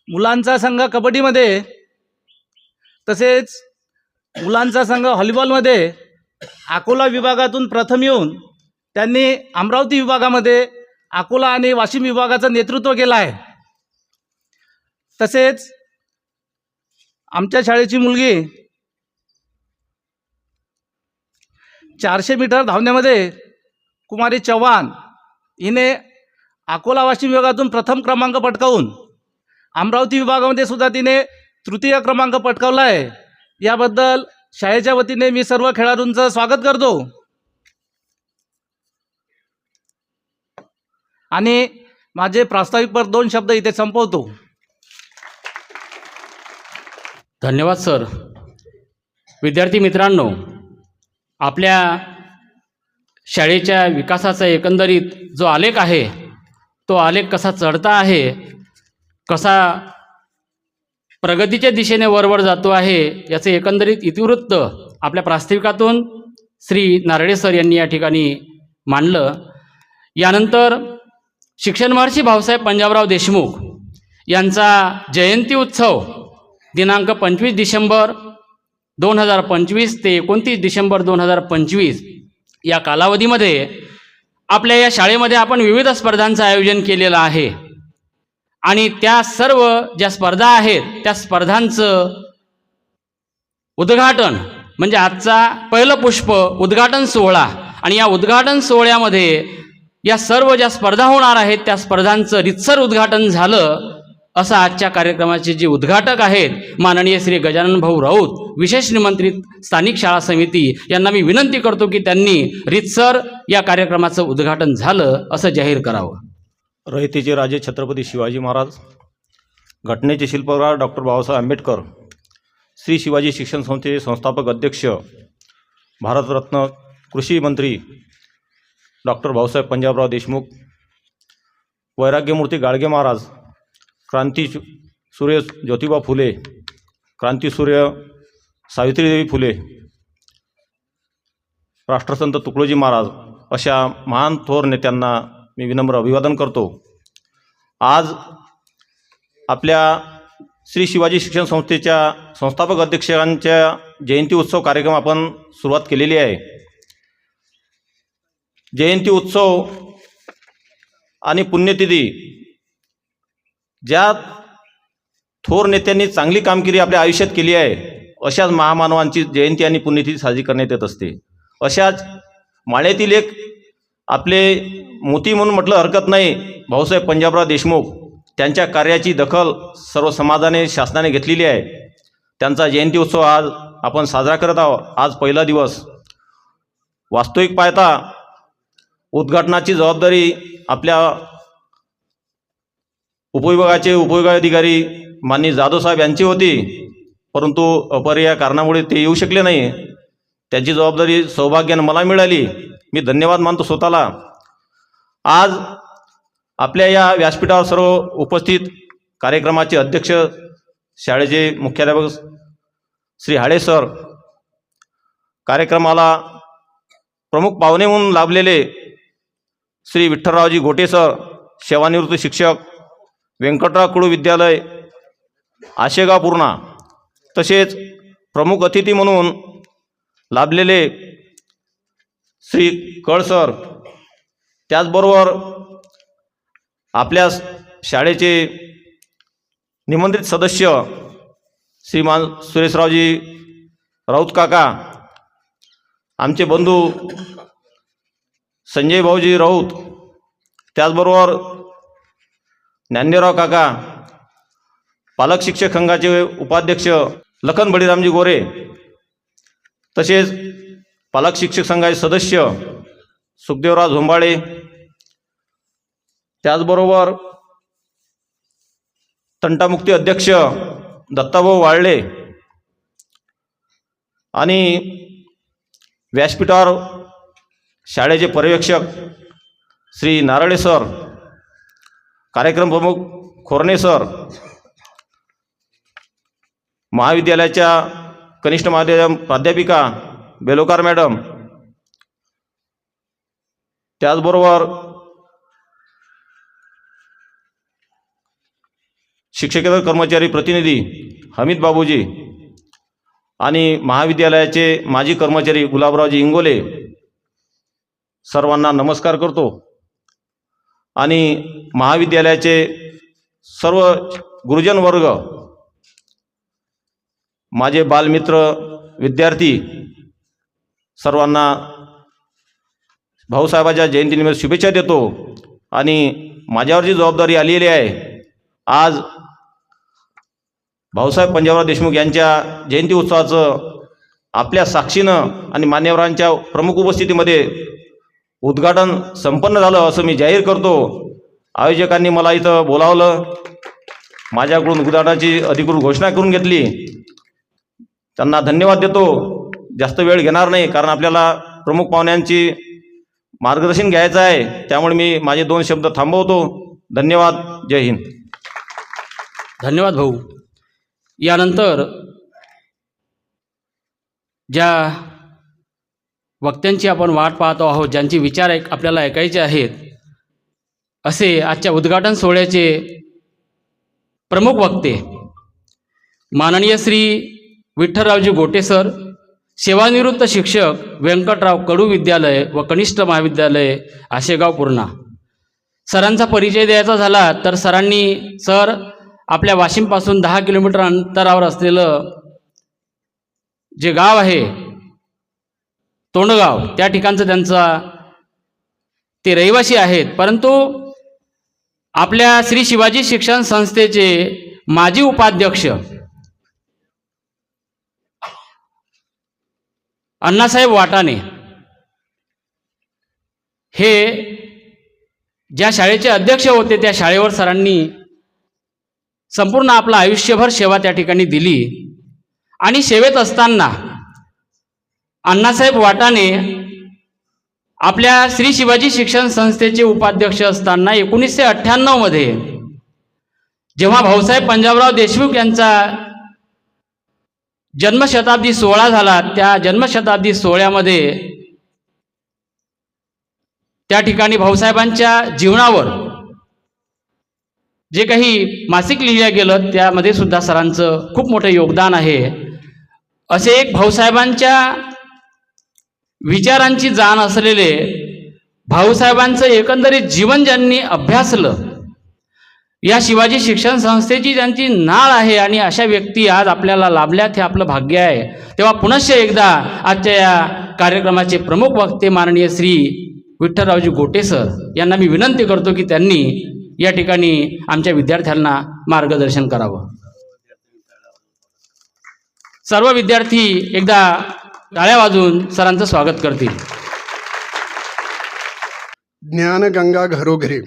मुलांचा संघ कबड्डीमध्ये तसेच मुलांचा संघ व्हॉलीबॉलमध्ये अकोला विभागातून प्रथम येऊन त्यांनी अमरावती विभागामध्ये अकोला आणि वाशिम विभागाचं नेतृत्व केलं आहे. तसेच आमच्या शाळेची मुलगी 400 मीटर धावण्यामध्ये कुमारी चव्हाण हिने अकोला वाशिम विभागातून प्रथम क्रमांक पटकावून अमरावती विभागामध्ये सुद्धा तिने तृतीय क्रमांक पटकावला आहे. याबद्दल शाळेच्या वतीने मी सर्व खेळाडूंचं स्वागत करतो. आणि माझे प्रास्ताविकपर 2 शब्द इथे संपवतो. धन्यवाद सर. विद्यार्थी मित्रांनो, आपल्या शाळेच्या विकासाचा एकंदरीत जो आलेख आहे तो आलेख कसा चढता आहे, कसा प्रगतीच्या दिशेने वरवर जातो आहे याचे एकंदरीत इतिवृत्त आपल्या प्रास्ताविकातून श्री नारळे सर यांनी या ठिकाणी मांडलं. यानंतर शिक्षण महर्षी भाऊसाहेब पंजाबराव देशमुख यांचा जयंती उत्सव दिनांक 25 डिसेंबर 2025 ते 29 डिसेंबर 2025 या कालावधीमध्ये आपल्या या शाळेमध्ये आपण विविध स्पर्धांचं आयोजन केलेलं आहे. आणि त्या सर्व ज्या स्पर्धा आहेत त्या स्पर्धांचं उद्घाटन म्हणजे आजचा पहिलं पुष्प उद्घाटन सोहळा. आणि या उद्घाटन सोहळ्यामध्ये या सर्व ज्या स्पर्धा होणार आहेत त्या स्पर्धांचं रितसर उद्घाटन झालं. असं आजच्या कार्यक्रमाचे जे उद्घाटक आहेत माननीय श्री गजानन भाऊ राऊत, विशेष निमंत्रित स्थानिक शाळा समिती यांना मी विनंती करतो की त्यांनी रितसर या कार्यक्रमाचं उद्घाटन झालं असं जाहीर करावं. रयतेचे राजे छत्रपती शिवाजी महाराज, घटनेचे शिल्पकार डॉक्टर बाबासाहेब आंबेडकर, श्री शिवाजी शिक्षण संस्थेचे संस्थापक अध्यक्ष भारतरत्न कृषी मंत्री डॉक्टर भाऊसाहेब पंजाबराव देशमुख, वैराग्यमूर्ती गाडगे महाराज, क्रांतीसूर्य ज्योतिबा फुले, क्रांतीसूर्य सावित्रीदेवी फुले, राष्ट्रसंत तुकडोजी महाराज अशा महान थोर नेत्यांना मी विनम्र अभिवादन करतो. आज आपल्या श्री शिवाजी शिक्षण संस्थेच्या संस्थापक अध्यक्षांच्या जयंती उत्सव कार्यक्रम आपण सुरुवात केलेली आहे. जयंती उत्सव आणि पुण्यतिथी ज्या थोर नेत्यांनी चांगली कामगिरी आपल्या आयुष्यात केली आहे अशाच महामानवांची जयंती आणि पुण्यतिथी साजरी करण्यात येत असते. अशाच माळ्यातील एक आपले मोती म्हणून म्हटलं हरकत नाही, भाऊसाहेब पंजाबराव देशमुख, त्यांच्या कार्याची दखल सर्व समाजाने शासनाने घेतलेली आहे. त्यांचा जयंती उत्सव आज आपण साजरा करत आहोत. आज पहिला दिवस. वास्तविक पाहता उद्घाटनाची जबाबदारी आपल्या उपविभागाचे उपविभागाधिकारी माननीय जाधव साहेब यांची होती, परंतु अपरिहार्य कारणामुळे ते येऊ शकले नाही. त्याची जबाबदारी सौभाग्यानं मला मिळाली. मी धन्यवाद मानतो स्वतःला. आज आपल्या या व्यासपीठावर सर्व उपस्थित कार्यक्रमाचे अध्यक्ष, शाळेचे मुख्याध्यापक श्री हाडे सर, कार्यक्रमाला प्रमुख पाहुणे म्हणून लाभलेले श्री विठ्ठलरावजी गोटे सर, सेवानिवृत्त शिक्षक, व्यंकटराव कडू विद्यालय आशेगाव पूर्णा, तसेच प्रमुख अतिथी म्हणून लाभलेले श्री कळ सर, त्याचबरोबर आपल्या शाळेचे निमंत्रित सदस्य श्रीमान सुरेशरावजी राऊत काका, आमचे बंधू संजय भाऊजी राऊत, त्याचबरोबर ज्ञानदेवराव काका, पालक शिक्षक संघाचे उपाध्यक्ष लखन बळीरामजी गोरे, तसेच पालक शिक्षक संघाचे सदस्य सुखदेवराव झोंबाळे, त्याचबरोबर तंटामुक्ती अध्यक्ष दत्ताभाऊ वाळले आणि व्यासपीठावर शाळेचे पर्यवेक्षक श्री नारळे सर, कार्यक्रम प्रमुख खोरणे सर, महाविद्यालयाच्या कनिष्ठ माध्यमिक प्राध्यापिका बेलोकार मॅडम, त्याचबरोबर शिक्षकेतर कर्मचारी प्रतिनिधी हमीद बाबूजी आणि महाविद्यालयाचे माजी कर्मचारी गुलाबरावजी इंगोले, सर्वांना नमस्कार करतो. आणि महाविद्यालयाचे सर्व गुरुजन वर्ग, माझे बालमित्र विद्यार्थी, सर्वांना भाऊसाहेबाच्या जयंतीनिमित्त शुभेच्छा देतो. आणि माझ्यावर जी जबाबदारी आलेली आहे, आज भाऊसाहेब पंजाबराव देशमुख यांच्या जयंती उत्सवाचं आपल्या साक्षीनं आणि मान्यवरांच्या प्रमुख उपस्थितीमध्ये उद्घाटन संपन्न झालं असं मी जाहीर करतो. आयोजकांनी मला इथं बोलावलं, माझ्याकडून उद्घाटनाची अधिकृत घोषणा करून घेतली. त्यांना धन्यवाद देतो. जास्त वेळ घेणार नाही, कारण आपल्याला प्रमुख पाहुण्यांची मार्गदर्शन घ्यायचं आहे. त्यामुळे मी माझे 2 शब्द थांबवतो. धन्यवाद. जय हिंद. धन्यवाद भाऊ. यानंतर ज्या वक्त्यांची आपण वाट पाहतो आहोत, ज्यांचे विचार आपल्याला ऐकायचे आहेत, असे आजच्या उद्घाटन सोहळ्याचे प्रमुख वक्ते माननीय श्री विठ्ठलरावजी गोटे सर, सेवानिवृत्त शिक्षक, व्यंकटराव कडू विद्यालय व कनिष्ठ महाविद्यालय आशेगाव पूर्णा. सरांचा परिचय द्यायचा झाला तर सर आपल्या वाशिमपासून 10 किलोमीटर अंतरावर असलेलं जे गाव आहे तोंडगाव, त्या ठिकाणचं ते रहिवासी आहेत. परंतु आपल्या श्री शिवाजी शिक्षण संस्थेचे माजी उपाध्यक्ष अण्णासाहेब वाटाणे हे ज्या शाळेचे अध्यक्ष होते, त्या शाळेवर सरांनी संपूर्ण आपलं आयुष्यभर सेवा त्या ठिकाणी दिली. आणि सेवेत असताना अण्णासाहेब वाटाणे आपल्या श्री शिवाजी शिक्षण संस्थेचे उपाध्यक्ष असताना 1998 मध्ये जेव्हा भाऊसाहेब पंजाबराव देशमुख यांचा जन्मशताब्दी सोहळा झाला, त्या जन्मशताब्दी सोहळ्यामध्ये त्या ठिकाणी भाऊसाहेबांच्या जीवनावर जे काही मासिक लिहिलं गेलं, त्यामध्ये सुद्धा सरांचं खूप मोठं योगदान आहे. असे एक भाऊसाहेबांच्या विचारांची जाण असलेले भाऊसाहेबांचं एकंदरीत जीवन ज्यांनी अभ्यासलं, या शिवाजी शिक्षण संस्थेची ज्यांची नाळ आहे, आणि अशा व्यक्ती आज आपल्याला लाभल्यात हे आपलं भाग्य आहे. तेव्हा पुनश्च एकदा आजच्या या कार्यक्रमाचे प्रमुख वक्ते माननीय श्री विठ्ठलरावजी गोटे सर यांना मी विनंती करतो की त्यांनी या ठिकाणी आमच्या विद्यार्थ्यांना मार्गदर्शन करावं. सर्व विद्यार्थी एकदा टाळ्या वाजवून सरांचं स्वागत करतील. ज्ञानगंगा घरोघरी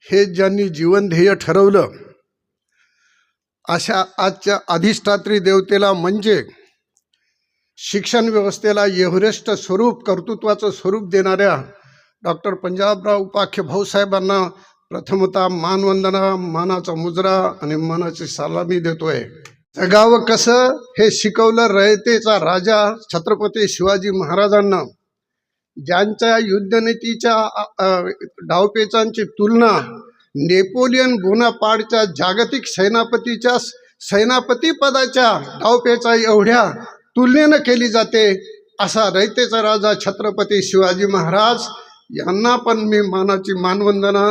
हे ज्यांनी जीवन ध्येय ठरवलं, अशा आजच्या अधिष्ठात्री देवतेला म्हणजे शिक्षण व्यवस्थेला एव्हरेस्ट स्वरूप, कर्तृत्वाचं स्वरूप देणाऱ्या डॉक्टर पंजाबराव उपाख्य भाऊसाहेबांना प्रथमतः मानवंदना, मानाचा मुजरा आणि मानाची सलामी देतोय. जगावं कसं हे शिकवलं रयतेचा राजा छत्रपती शिवाजी महाराजांना. ज्यांच्या युद्धनीतीच्या डावपेचांची तुलना नेपोलियन बोनापार्टच्या जागतिक सेनापती पदाच्या डावपेचा एवढ्या तुलनेनं केली जाते, असा रयतेचा राजा छत्रपती शिवाजी महाराज यांना पण मी मानाची मानवंदना,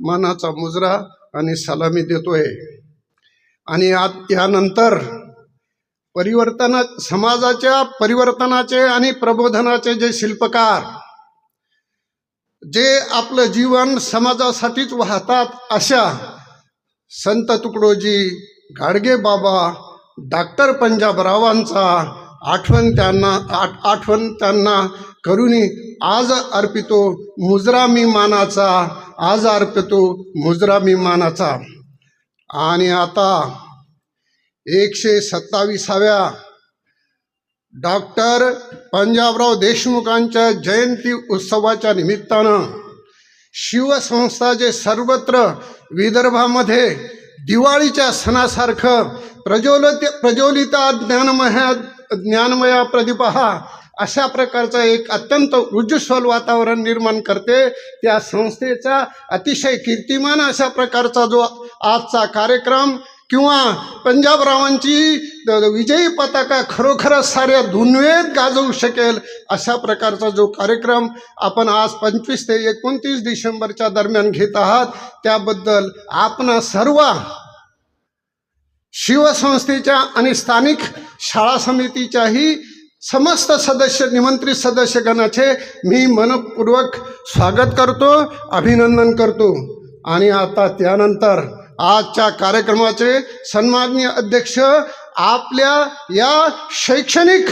मानाचा मुजरा आणि सलामी देतोय. आणि यानंतर समाजाच्या परिवर्तनाचे आणि प्रबोधनाचे जे शिल्पकार, जे आपलं जीवन समाजासाठीच वाहतात, अशा संत तुकडोजी, गाडगे बाबा, डॉक्टर पंजाबरावांचा आठवण त्यांना करुनी आज अर्पितो मुजरा मी मानाचा, आज अर्पितो मुजरा मी मानाचा. आणि आता 127व्या डॉक्टर पंजाबराव देशमुखांच्या जयंती उत्सवाच्या निमित्तानं शिवसंस्था जे सर्वत्र विदर्भामध्ये दिवाळीच्या सणासारखं प्रज्वलिता ज्ञानमया प्रदीपहा अशा प्रकारचं एक अत्यंत उज्ज्वल वातावरण निर्माण करते. त्या संस्थेचा अतिशय कीर्तिमान अशा प्रकारचा जो आजचा कार्यक्रम किंवा पंजाबरावांची विजयी पताका खरोखरच साऱ्या दुनियेत गाजवू शकेल अशा प्रकारचा जो कार्यक्रम आपण आज 25 ते 29 डिसेंबरच्या दरम्यान घेत आहात, त्याबद्दल आपणा सर्व शिवसंस्थेच्या आणि स्थानिक शाळा समितीच्याही समस्त निमंत्रित सदस्यगणाचे मी मनपूर्वक स्वागत करतो, अभिनंदन करतो. आणि आता त्यानंतर आजच्या कार्यक्रमाचे सन्माननीय अध्यक्ष आपल्या या शैक्षणिक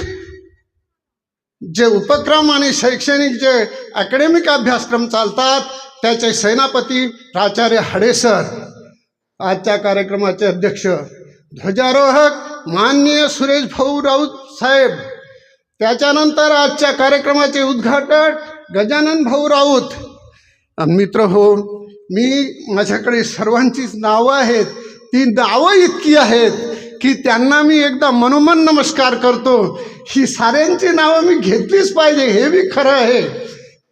जे उपक्रम आणि शैक्षणिक जे अकॅडमिक अभ्यासक्रम चालतात त्याचे सेनापती प्राचार्य हडेसर, आजच्या कार्यक्रमाचे अध्यक्ष, ध्वजारोहक माननीय सुरेश भाऊ राऊत साहेब, त्याच्यानंतर आजच्या कार्यक्रमाचे उद्घाटक गजानन भाऊ राऊत. मित्र हो, माझ्याकडे सर्वांचीच नावं आहेत, ती नावं इतकी आहेत की त्यांना मी एकदा मनोमन नमस्कार करतो. ही साऱ्यांची नावं मी घेतलीच पाहिजे, हे बी खरं आहे,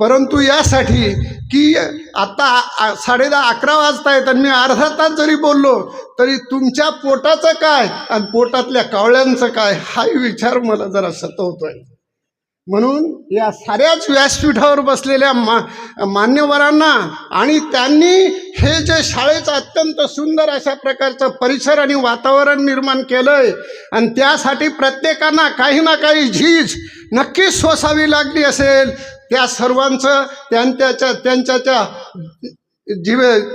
परंतु यासाठी की आता 10:30-11 वाजतायत आणि मी अर्धा तास जरी बोललो तरी तुमच्या पोटाचं काय आणि पोटातल्या कावळ्यांचं काय हा विचार मला जरा सतवतोय. म्हणून या साऱ्याच व्यासपीठावर बसलेल्या मान्यवरांना आणि त्यांनी हे जे शाळेचं अत्यंत सुंदर अशा प्रकारचं परिसर आणि वातावरण निर्माण केलंय आणि त्यासाठी प्रत्येकांना काही ना काही झीज नक्कीच सोसावी लागली असेल, त्या सर्वांचं त्यांच्या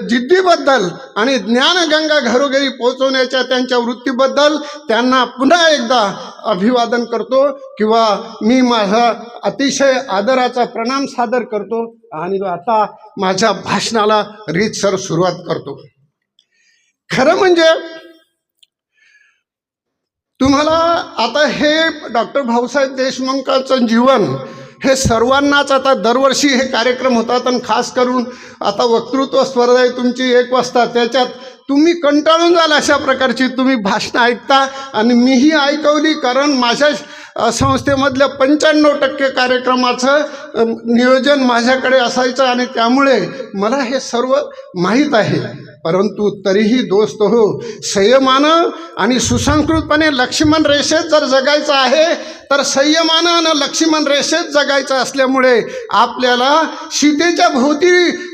जिद्दीबद्दल आणि ज्ञानगंगा घरोघरी पोहोचवण्याच्या त्यांच्या वृत्तीबद्दल त्यांना पुन्हा एकदा अभिवादन करतो किंवा मी माझा अतिशय आदराचा प्रणाम सादर करतो. आणि आता माझ्या भाषणाला रीतसर सुरुवात करतो. खरं म्हणजे तुम्हाला आता हे डॉक्टर भाऊसाहेब देशमुखांचं जीवन हे सर्वांनाच आता दरवर्षी हे कार्यक्रम होतात आणि खास करून आता वक्तृत्व स्पर्धा आहे तुमची 1 वाजता, त्याच्यात तुम्ही कंटाळून जाल अशा प्रकारची तुम्ही भाषणं ऐकता आणि मीही ऐकवली, कारण माझ्या संस्थेमधल्या 95% कार्यक्रमाचं नियोजन माझ्याकडे असायचं आणि त्यामुळे मला हे सर्व माहीत आहे. परंतु तरीही दोस्त हो, संयमानं आणि सुसंस्कृतपणे लक्ष्मण रेषेत जर जगायचं आहे तर संयमानं आणि लक्ष्मण रेषेत जगायचं असल्यामुळे आपल्याला सीतेच्या भोवती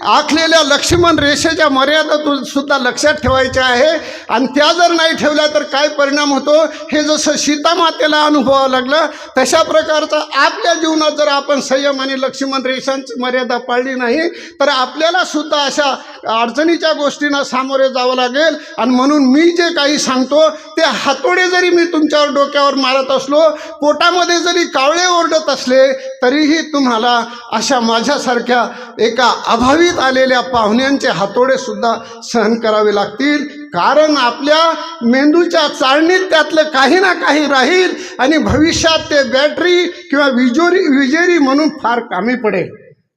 आखलेल्या लक्ष्मण रेषेच्या मर्यादा सुद्धा लक्षात ठेवायच्या आहे. आणि त्या जर नाही ठेवल्या तर काय परिणाम होतो हे जसं सीतामातेला अनुभवावं लागलं तशा प्रकारचा आपल्या जीवनात जर आपण संयम आणि लक्ष्मण रेषांची मर्यादा पाळली नाही तर आपल्याला सुद्धा अशा अडचणीच्या गोष्टींना सामोरे जावं लागेल. आणि म्हणून मी जे काही सांगतो ते हातोडे जरी मी तुमच्यावर डोक्यावर मारत असलो, पोटामध्ये जरी कावळे ओरडत असले, तरीही तुम्हाला अशा माझ्यासारख्या एका अभावित आलेल्या पाहुण्यांचे हातोडे सुद्धा सहन करावे लागतील. कारण आपल्या मेंदूच्या चाळणीत त्यातलं काही ना काही राहील आणि भविष्यात ते बॅटरी किंवा विजेरी म्हणून फार कामी पडेल.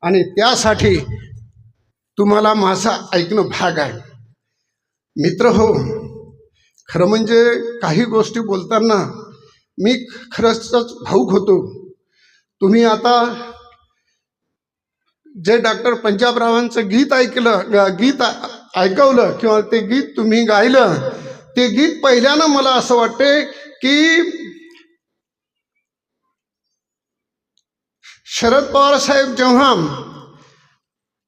आणि त्यासाठी तुम्हाला माझं ऐकणं भाग आहे. मित्र हो, खरं म्हणजे काही गोष्टी बोलताना मी खरंच भावूक होतो. तुम्ही आता जे डॉक्टर पंजाबरावांचं गीत ऐकवलं किंवा ते गीत तुम्ही गायलं, ते गीत पहिल्यानं मला असं वाटते की शरद पवार साहेब जेव्हा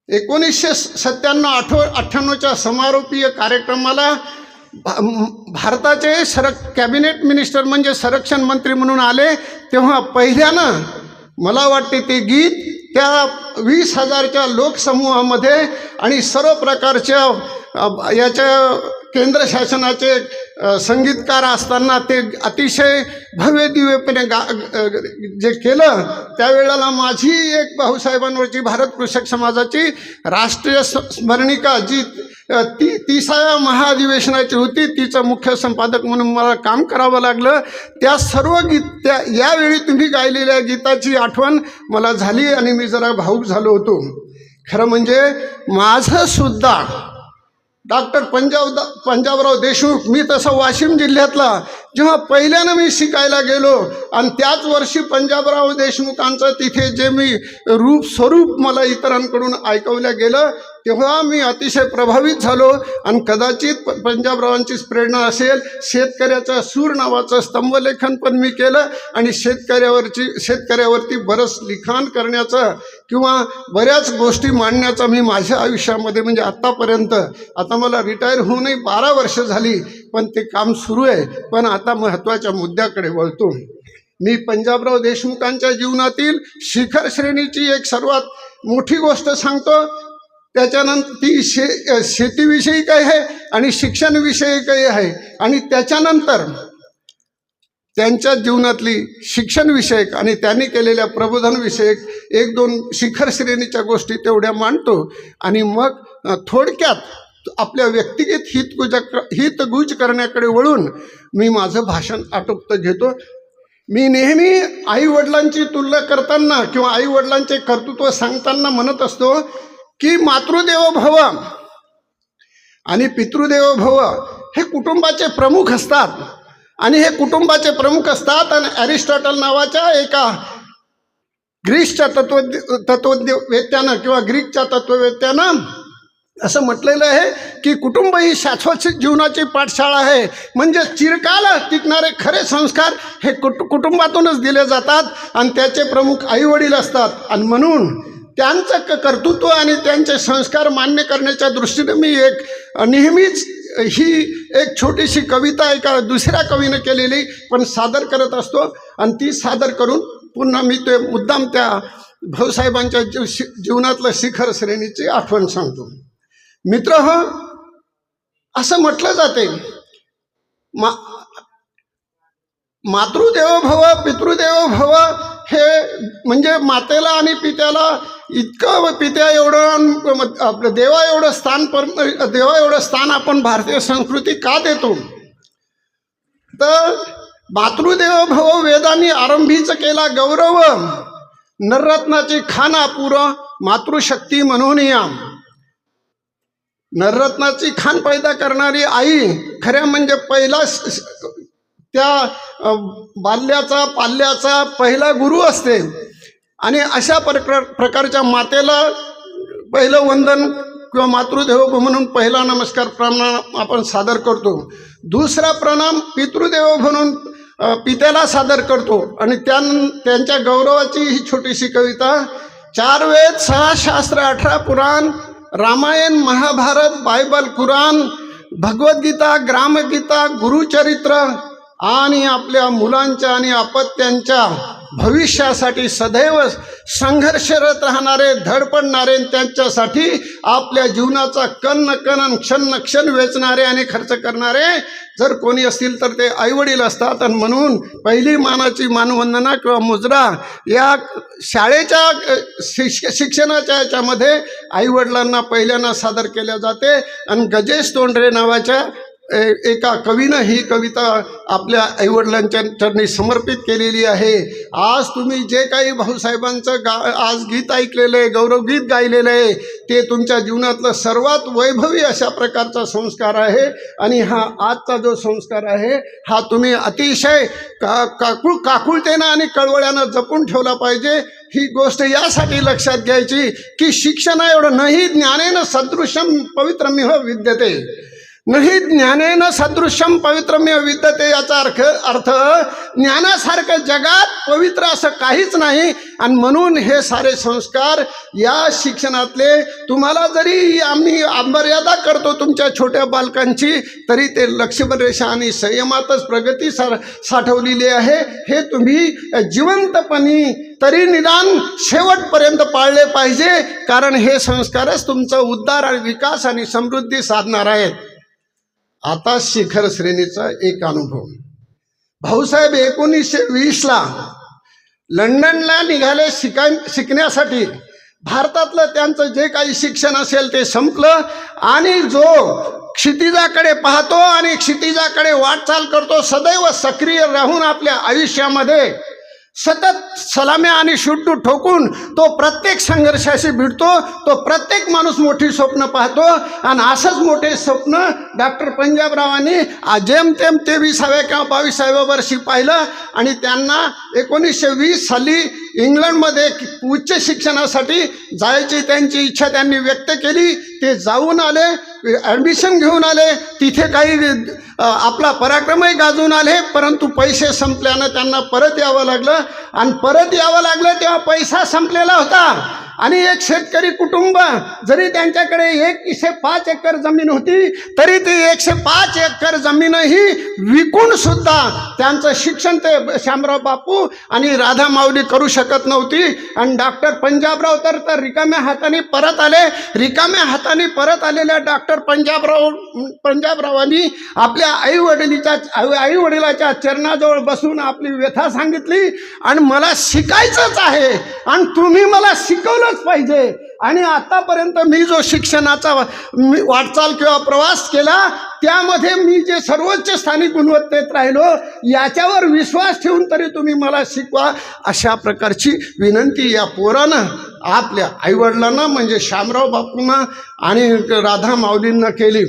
1997-98च्या समारोपीय कार्यक्रमाला भारताचे कॅबिनेट मिनिस्टर म्हणजे संरक्षण मंत्री म्हणून आले, तेव्हा पहिल्यानं मला वाटते ते गीत त्या 20,000च्या लोकसमूहामध्ये आणि सर्व प्रकारच्या याच्या केंद्र शासनाचे संगीतकार असताना ते अतिशय भव्य दिव्यपणे जे केलं, त्यावेळेला माझी एक भाऊसाहेबांवरची भारत कृषक समाजाची राष्ट्रीय स्मरणिका जी 30व्या महाधिवेशनाची होती, तिचं मुख्य संपादक म्हणून मला काम करावं लागलं. त्या सर्व यावेळी तुम्ही गायलेल्या गीताची आठवण मला झाली आणि मी जरा भावूक झालो होतो. खरं म्हणजे माझं सुद्धा डॉक्टर पंजाबराव देशमुख, मी तसं वाशिम जिल्ह्यातला जेव्हा पहिल्यानं मी शिकायला गेलो आणि त्याच वर्षी पंजाबराव देशमुखांचं तिथे जे मी स्वरूप मला इतरांकडून ऐकवलं गेलं, तेव्हा मी अतिशय प्रभावित झालो. आणि कदाचित पंजाबरावांचीच प्रेरणा असेल. शेतकऱ्याचा सूर नावाचं स्तंभलेखन पण मी केलं आणि शेतकऱ्यावरती बरंच लिखाण करण्याचं किंवा बऱ्याच गोष्टी मांडण्याचा मी माझ्या आयुष्यामध्ये म्हणजे आत्तापर्यंत, आता मला रिटायर होऊनही 12 वर्ष झाली, पण ते काम सुरू आहे. पण आता महत्त्वाच्या मुद्द्याकडे वळतो. मी पंजाबराव देशमुखांच्या जीवनातील शिखर श्रेणीची एक सर्वात मोठी गोष्ट सांगतो. त्याच्यानंतर ती शेतीविषयी काही आहे आणि शिक्षणविषयी काही आहे. आणि त्याच्यानंतर त्यांच्या जीवनातली शिक्षणविषयक आणि त्यांनी केलेल्या प्रबोधनविषयक 1-2 शिखर श्रेणीच्या गोष्टी तेवढ्या मांडतो. आणि मग थोडक्यात आपल्या व्यक्तिगत हितगुज करण्याकडे वळून मी माझं भाषण आटोपतं घेतो. मी नेहमी आईवडिलांची तुलना करताना किंवा आईवडिलांचे कर्तृत्व सांगताना म्हणत असतो की मातृदेवो भव आणि पितृदेवो भव हे कुटुंबाचे प्रमुख असतात. आणि हे कुटुंबाचे प्रमुख असतात. आणि ॲरिस्टॉटल नावाच्या एका ग्रीसच्या तत्ववेत्यानं किंवा ग्रीकच्या तत्ववेत्यानं असं म्हटलेलं आहे की कुटुंब ही शाश्वत जीवनाची पाठशाळा आहे. म्हणजे चिरकाल टिकणारे खरे संस्कार हे कुटुंबातूनच दिले जातात आणि त्याचे प्रमुख आईवडील असतात. आणि म्हणून त्यांचं कर्तृत्व आणि त्यांचे संस्कार मान्य करण्याच्या दृष्टीने मी एक नेहमीच ही एक छोटीशी कविता एका दुसऱ्या कवीनं केलेली पण सादर करत असतो. आणि ती सादर करून पुन्हा मी ते मुद्दाम त्या भाऊसाहेबांच्या जीवनातलं शिखर श्रेणीची आठवण सांगतो. मित्र हो, असं म्हटलं जाते मातृदेवो भव पितृदेवो भव हे म्हणजे मातेला आणि पित्याला इतकं पित्या एवढं आपलं देवा एवढं स्थान आपण भारतीय संस्कृती का देतो. तर मातृदेवो भव वेदांनी आरंभीच केला गौरव, नररत्नाची खान अपुर मातृशक्ती म्हणून या. नररत्नाची खान पैदा करणारी आई खऱ्या म्हणजे पहिला त्या पाल्याचा पहिला गुरु असते. आणि अशा प्रकारच्या मातेला पहिलं वंदन किंवा मातृदेवो म्हणून पहिला नमस्कार प्रणाम आपण सादर करतो. दुसरा प्रणाम पितृदेवो म्हणून पित्याला सादर करतो. आणि त्यांच्या गौरवाची ही छोटीशी कविता. 4 वेद 6 शास्त्र 18 पुराण, रामायण महाभारत बायबल कुराण, भगवद्गीता ग्रामगीता गुरुचरित्र आणि आपल्या मुलांच्या आणि अपत्यांच्या भविष्यासाठी सदैव संघर्षरत राहणारे, धडपडणारे, त्यांच्यासाठी आपल्या जीवनाचा कण कण क्षण क्षण वेचणारे आणि खर्च करणारे जर कोणी असतील तर ते आईवडील असतात. आणि म्हणून पहिली मानाची मानवंदना किंवा मुजरा या शाळेच्या शिक्षणाच्या याच्यामध्ये आईवडिलांना पहिल्यांदा सादर केल्या जाते. आणि गजेश तोंडरे नावाच्या एका कवीनं ही कविता आपल्या आईवडिलांच्या चरणी समर्पित केलेली आहे. आज तुम्ही जे काही भाऊसाहेबांचं आज गीत ऐकलेलं आहे, गौरवगीत गायलेलं आहे, ते तुमच्या जीवनातलं सर्वात वैभवी अशा प्रकारचा संस्कार आहे. आणि हा आजचा जो संस्कार आहे हा तुम्ही अतिशय काकुळतेनं आणि कळवळ्यानं जपून ठेवला पाहिजे. ही गोष्ट यासाठी लक्षात घ्यायची की शिक्षण एवढं नाही ज्ञानेन सदृशम पवित्रमिह विद्यते, नाही ज्ञानेन सदृशम पवित्रमेव विद्यते. याचा अर्थ ज्ञानासारखं जगात पवित्र असं काहीच नाही. आणि म्हणून हे सारे संस्कार या शिक्षणातले तुम्हाला जरी आम्ही मर्यादा करतो तुमच्या छोट्या बालकांची, तरी ते लक्ष्मण रेषा आणि संयमातच प्रगती साठवलेली आहे. हे तुम्ही जिवंतपणी तरी निदान शेवटपर्यंत पाळले पाहिजे, कारण हे संस्कारच तुमचा उद्धार आणि विकास आणि समृद्धी साधणार आहेत. आता शिखर श्रेणीचा एक अनुभव. भाऊसाहेब 1920ला लंडनला निघाले शिकण्यासाठी. भारतातलं त्यांचं जे काही शिक्षण असेल ते संपलं. आणि जो क्षितिजाकडे पाहतो आणि क्षितिजाकडे वाटचाल करतो, सदैव सक्रिय राहून आपल्या आयुष्यामध्ये सतत सलाम्या आणि शुड्डू ठोकून तो प्रत्येक संघर्षाशी भिडतो. तो प्रत्येक माणूस मोठी स्वप्न पाहतो. आणि असंच मोठे स्वप्न डॉक्टर पंजाबरावांनी जेमतेम 23व्या किंवा 22व्या वर्षी पाहिलं. आणि त्यांना 1920 साली इंग्लंडमध्ये उच्च शिक्षणासाठी जायची त्यांची इच्छा त्यांनी व्यक्त केली. ते जाऊन आले, ॲडमिशन घेऊन आले, तिथे काही आपला पराक्रमही गाजवून आले. परंतु पैसे संपल्यानं त्यांना परत यावं लागलं. आणि परत यावं लागलं तेव्हा पैसा संपलेला होता. आणि एक शेतकरी कुटुंब जरी त्यांच्याकडे 105 एकर जमीन होती, तरी ती 105 एकर जमीनही विकून सुद्धा त्यांचं शिक्षण ते शामराव बापू आणि राधा माऊली करू शकत नव्हती. आणि डॉक्टर पंजाबराव तर रिकाम्या हाताने परत आले. रिकाम्या हाताने परत आलेल्या डॉक्टर पंजाबरावांनी आपल्या आईवडिलाच्या चरणाजवळ बसून आपली व्यथा सांगितली. आणि मला शिकायचंच आहे आणि तुम्ही मला शिकवलंच पाहिजे. आणि आतापर्यंत मी जो शिक्षणाचा वाटचाल किंवा प्रवास केला त्यामध्ये मी जे सर्वोच्च स्थानी गुणवत्तेत राहिलो, याच्यावर विश्वास ठेवून तरी तुम्ही मला शिकवा, अशा प्रकारची विनंती या पोरानं आपल्या आईवडिलांना म्हणजे शामराव बापूंना आणि राधा माऊलींना केली.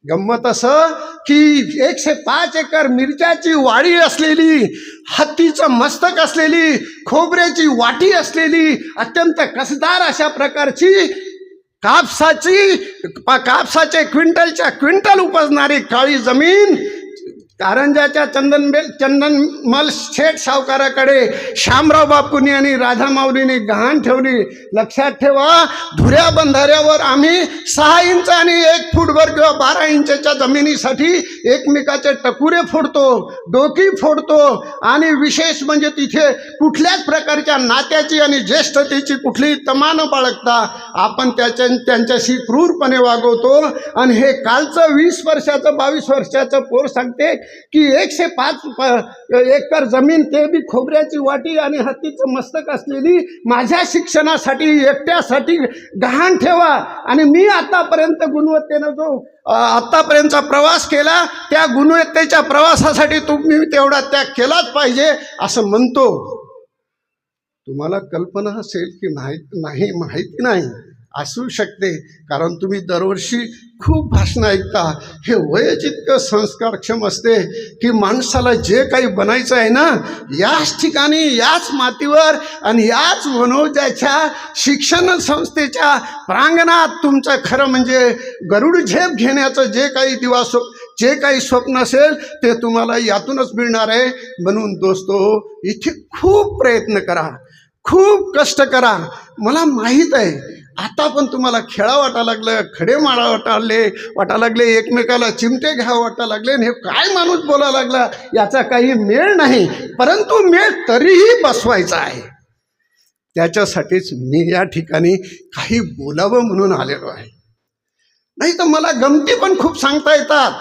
गंमत असं की 105 एकर मिरच्याची वाडी असलेली, हत्तीचं मस्तक असलेली, खोबऱ्याची वाटी असलेली, अत्यंत कसदार अशा प्रकारची कापसाचे क्विंटलच्या क्विंटल उपजणारी काळी जमीन कारंजाच्या चंदनमल शेठ सावकाराकडे शामराव बापूंनी आणि राधा माऊलीने गहाण ठेवली. लक्षात ठेवा, धुऱ्या बंधाऱ्यावर आम्ही 6 इंच आणि 1 फूटभर किंवा 12 इंचच्या जमिनीसाठी एकमेकाचे टकुरे फोडतो, डोकी फोडतो. आणि विशेष म्हणजे तिथे कुठल्याच प्रकारच्या नात्याची आणि ज्येष्ठतेची कुठलीही तमा न बाळगता आपण त्यांच्याशी क्रूरपणे वागवतो. आणि हे कालचं 20 वर्षाचं 22 वर्षाचं पोर सांगते की 105 एकर जमीन, ते बी खोबऱ्याची वाटी आणि हत्तीचं मस्तक असलेली, माझ्या शिक्षणासाठी एकट्यासाठी गहाण ठेवा. आणि मी आतापर्यंत गुणवत्तेनं जो आतापर्यंतचा प्रवास केला, त्या गुणवत्तेच्या प्रवासासाठी तुम्ही तेवढा त्याग केलाच पाहिजे असं म्हणतो. तुम्हाला कल्पना असेल की माहिती नाही, असू शकते, कारण तुम्ही दरवर्षी खूप भाषणं ऐकता. हे वयच इतकं संस्कारक्षम असते की माणसाला जे काही बनायचं आहे ना, याच ठिकाणी, याच मातीवर आणि याच वनोजाच्या शिक्षण संस्थेच्या प्रांगणात तुमचं खरं म्हणजे गरुड झेप घेण्याचं जे काही स्वप्न असेल ते तुम्हाला यातूनच मिळणार आहे. म्हणून दोस्तो, इथे खूप प्रयत्न करा, खूप कष्ट करा. मला माहीत आहे आता पण तुम्हाला खेळा वाटा लागलं, खडे मारा वाटा लागले, एकमेकाला चिमटे घ्यावं वाटा लागले, आणि हे काय माणूस बोला लागला याचा काही मेळ नाही. परंतु मेळ तरीही बसवायचा आहे. त्याच्यासाठीच मी या ठिकाणी काही बोलावं म्हणून आलेलो आहे. नाही तर मला गमती पण खूप सांगता येतात,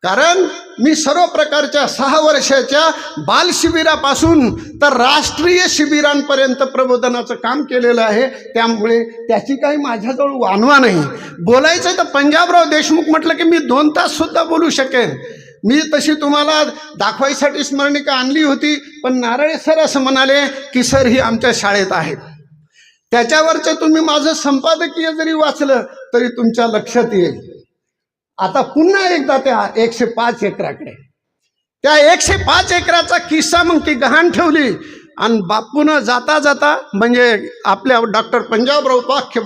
कारण मी सर्व प्रकारच्या 6 वर्षाच्या बालशिबिरापासून तर राष्ट्रीय शिबिरांपर्यंत प्रबोधनाचं काम केलेलं आहे. त्यामुळे त्याची काही माझ्याजवळ वानवा नाही. बोलायचं तर पंजाबराव देशमुख म्हटलं की मी 2 ताससुद्धा बोलू शकेन. मी तशी तुम्हाला दाखवायसाठी स्मरणिका आणली होती, पण नारळे सर असं म्हणाले की सर ही आमच्या शाळेत आहेत. त्याच्यावरचं तुम्ही माझं संपादकीय जरी वाचलं तरी तुमच्या लक्षात येईल. आता पुन्हा एकदा त्या 105 एकराकडे, त्या 105 एकराचा किस्सा मग ती गहाण ठेवली. आणि बापूनं जाता जाता म्हणजे आपल्या डॉक्टर पंजाबराव पाख्य